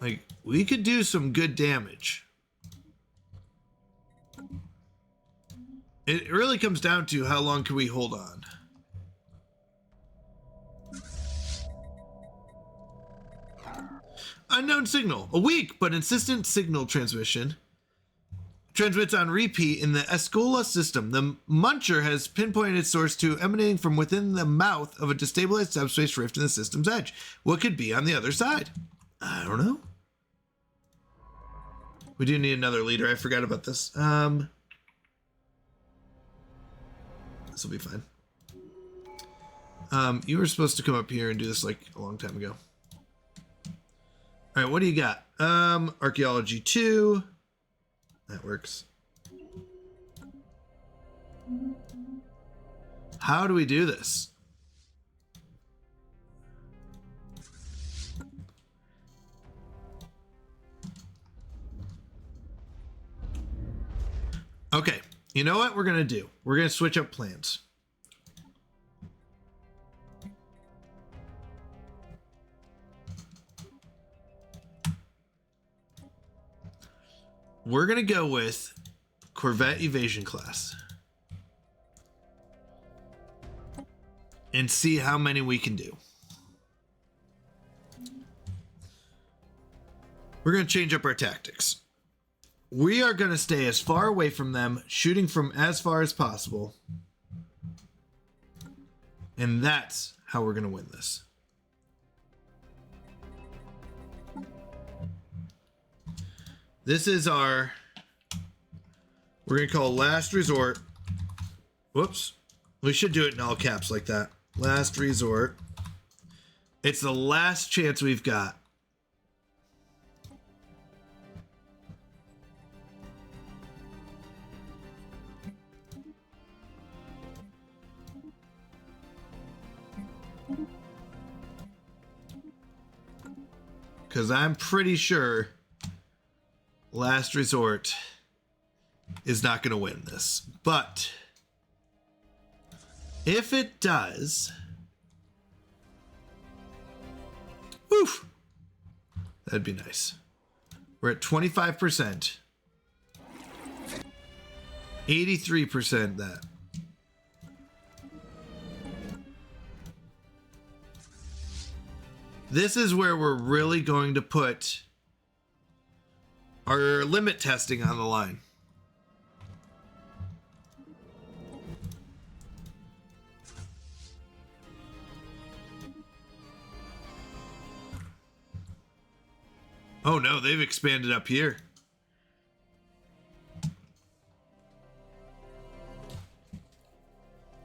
Like, we could do some good damage. It really comes down to how long can we hold on. Unknown signal. A weak but insistent signal transmission. Transmits on repeat in the Escola system. The Muncher has pinpointed its source to emanating from within the mouth of a destabilized subspace rift in the system's edge. What could be on the other side? I don't know. We do need another leader. I forgot about this. This will be fine. You were supposed to come up here and do this like a long time ago. All right, what do you got? Archaeology 2. That works. How do we do this? Okay, you know what we're gonna do? We're gonna switch up plans. We're gonna go with Corvette Evasion class and see how many we can do. We're going to change up our tactics. We are going to stay as far away from them, shooting from as far as possible. And that's how we're going to win this. This is our, we're going to call last resort. Whoops. We should do it in all caps like that. Last resort. It's the last chance we've got. Because I'm pretty sure last resort is not going to win this. But if it does, woof, that'd be nice. We're at 25%. 83% that. This is where we're really going to put our limit testing on the line. Oh no, they've expanded up here.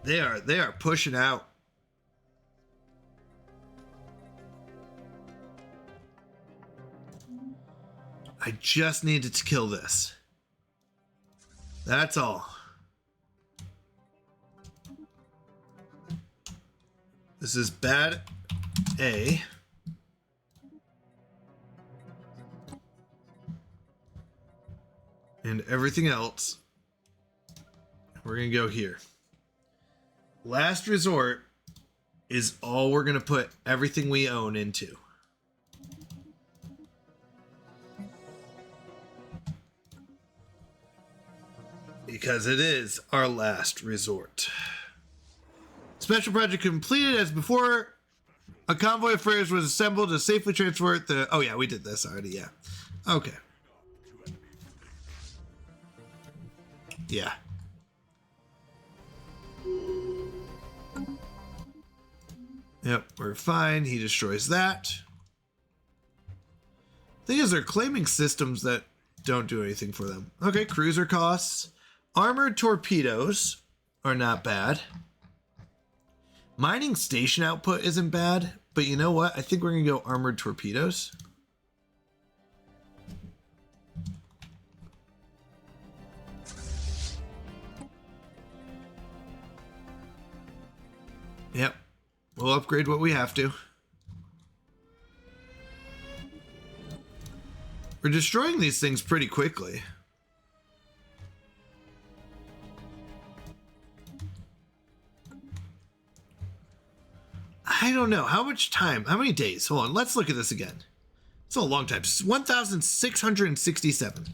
They are pushing out. I just needed to kill this. That's all. This is bad A. And everything else, we're going to go here. Last resort is all we're going to put everything we own into. Because it is our last resort. Special project completed. As before, a convoy of freighters was assembled to safely transport the... Oh yeah, we did this already, yeah. Okay. Yeah. Yep, we're fine. He destroys that. Thing is, they're claiming systems that don't do anything for them. Okay, cruiser costs. Armored torpedoes are not bad. Mining station output isn't bad, but you know what? I think we're going to go armored torpedoes. Yep. We'll upgrade what we have to. We're destroying these things pretty quickly. I don't know. How much time? How many days? Hold on. Let's look at this again. It's a long time. 1,667.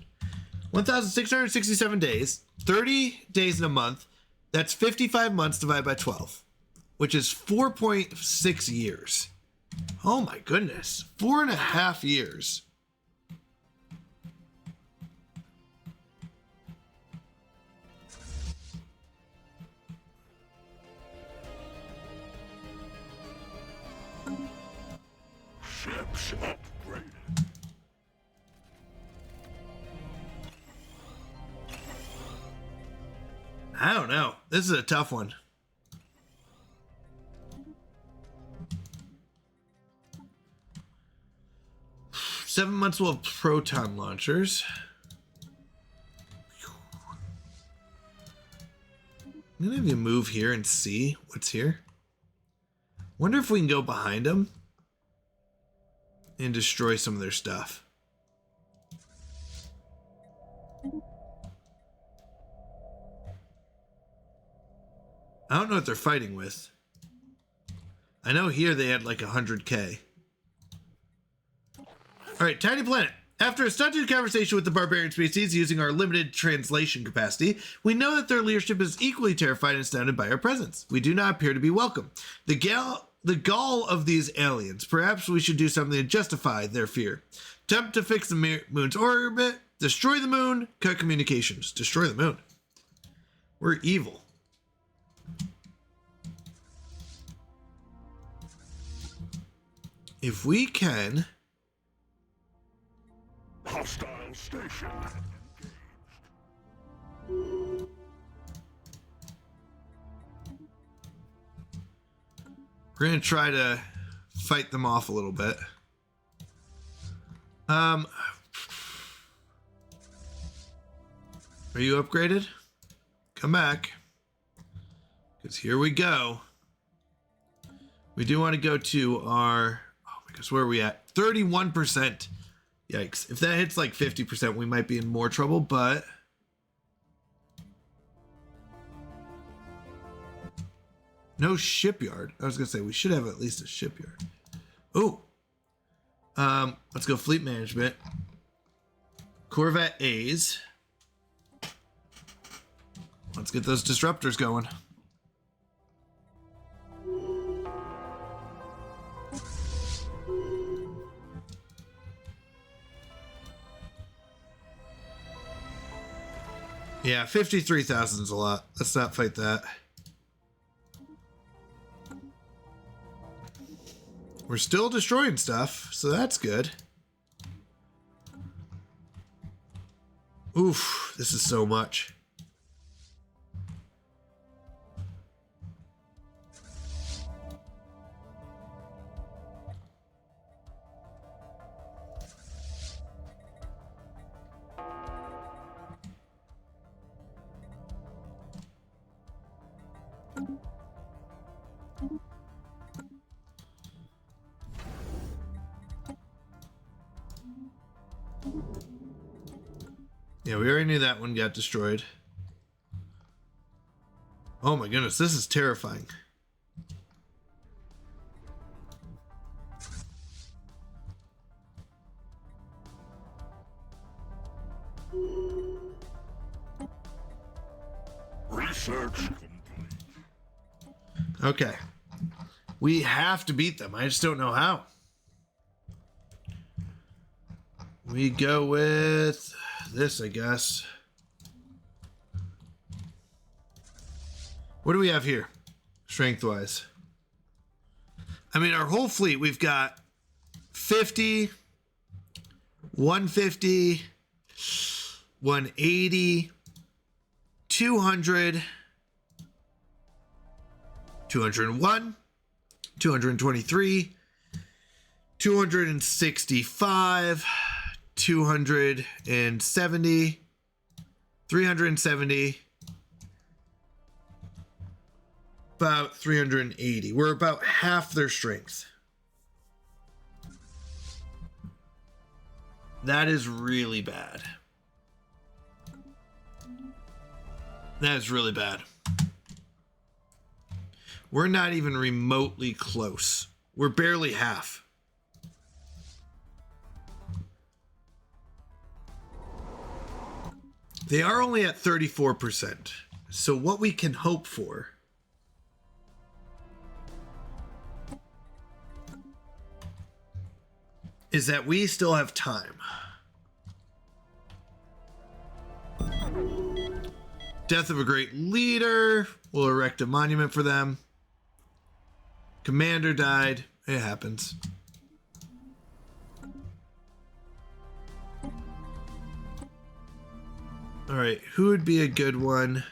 1,667 days. 30 days in a month. That's 55 months divided by 12. Which is 4.6 years. Oh my goodness. 4.5 years. Ships upgraded. I don't know. This is a tough one. Seven months will have proton launchers. I'm gonna have you move here and see what's here. Wonder if we can go behind them and destroy some of their stuff. I don't know what they're fighting with. I know here they had like 100K. All right, Tiny Planet. After a stunted conversation with the barbarian species using our limited translation capacity, we know that their leadership is equally terrified and astounded by our presence. We do not appear to be welcome. The gall of these aliens. Perhaps we should do something to justify their fear. Attempt to fix the moon's orbit. Destroy the moon. Cut communications. Destroy the moon. We're evil. If we can... Hostile station. We're going to try to fight them off a little bit. Are you upgraded? Come back. Because here we go. We do want to go to our... Oh my gosh, where are we at? 31%. Yikes. If that hits like 50%, we might be in more trouble, but... No shipyard. I was going to say, we should have at least a shipyard. Oh. Let's go fleet management. Corvette A's. Let's get those disruptors going. Yeah, 53,000 is a lot. Let's not fight that. We're still destroying stuff, so that's good. Oof, this is so much. Yeah, we already knew that one got destroyed. Oh my goodness, this is terrifying. Research complete. Okay. We have to beat them. I just don't know how. We go with this, I guess. What do we have here? Strength-wise. I mean, our whole fleet, we've got 50, 150, 180, 200, 201, 223, 265, 270, 370, about 380. We're about half their strength. That is really bad. That is really bad. We're not even remotely close. We're barely half. They are only at 34%. So what we can hope for is that we still have time. Death of a great leader. We'll erect a monument for them. Commander died. It happens. All right, who would be a good one?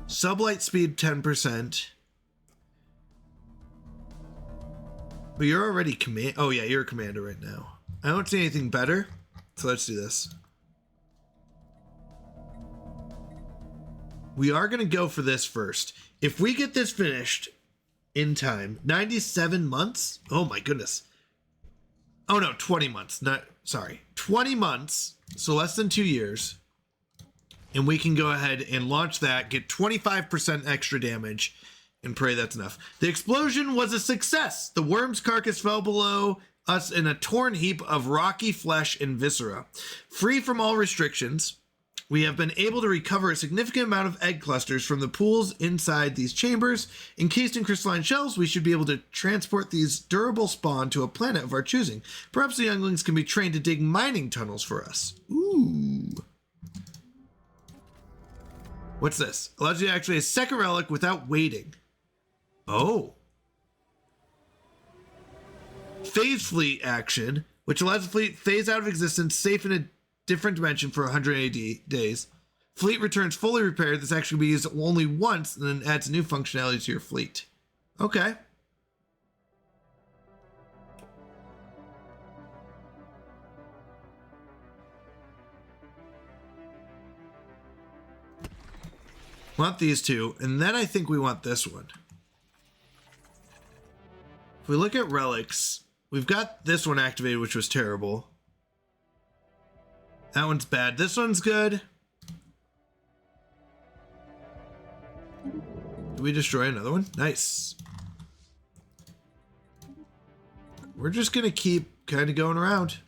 Sublight speed 10%. But you're already command. Oh yeah, you're a commander right now. I don't see anything better, so let's do this. We are going to go for this first. If we get this finished in time, 97 months. Oh my goodness. Oh no, 20 months. Not sorry, 20 months. So less than 2 years. And we can go ahead and launch that, get 25% extra damage, and pray that's enough. The explosion was a success. The worm's carcass fell below us in a torn heap of rocky flesh and viscera. Free from all restrictions, We have been able to recover a significant amount of egg clusters from the pools inside these chambers. Encased in crystalline shells, we should be able to transport these durable spawn to a planet of our choosing. Perhaps the younglings can be trained to dig mining tunnels for us. Ooh. What's this? Allows you to activate a second relic without waiting. Oh. Phase fleet action, which allows the fleet phase out of existence, safe in a different dimension for 180 days. Fleet returns fully repaired. This action can be used only once and then adds new functionality to your fleet. Okay. Want these two, and then I think we want this one. If we look at relics, we've got this one activated, which was terrible. That one's bad. This one's good. Did we destroy another one? Nice. We're just gonna keep kind of going around.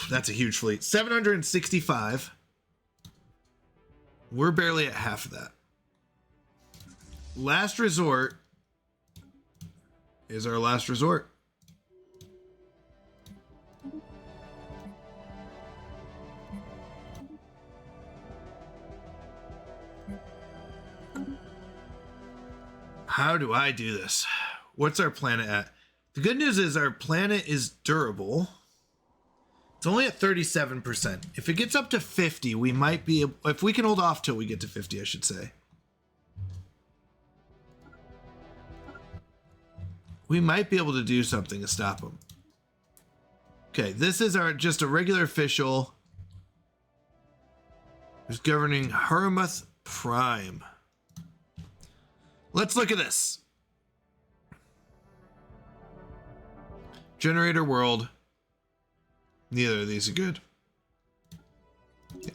That's a huge fleet. 765. We're barely at half of that. Last resort is our last resort. How do I do this? What's our planet at? The good news is our planet is durable. It's only at 37%. If it gets up to 50, we might be... If we can hold off till we get to 50, I should say. We might be able to do something to stop them. Okay, this is our just a regular official who's governing Hurmuth Prime. Let's look at this. Generator world. Neither of these are good. Okay.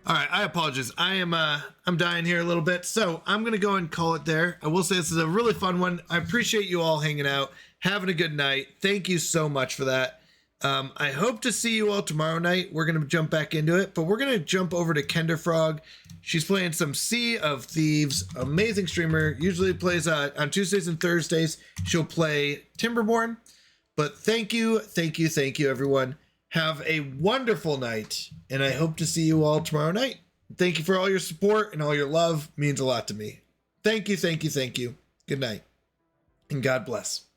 All right, I apologize. I'm dying here a little bit, so I'm gonna go and call it there. I will say this is a really fun one. I appreciate you all hanging out, having a good night. Thank you so much for that. I hope to see you all tomorrow night. We're gonna jump back into it, but we're gonna jump over to Kender Frog. She's playing some Sea of Thieves. Amazing streamer. Usually plays on Tuesdays and Thursdays. She'll play Timberborn. But thank you, everyone. Have a wonderful night, and I hope to see you all tomorrow night. Thank you for all your support and all your love. It means a lot to me. Thank you. Good night, and God bless.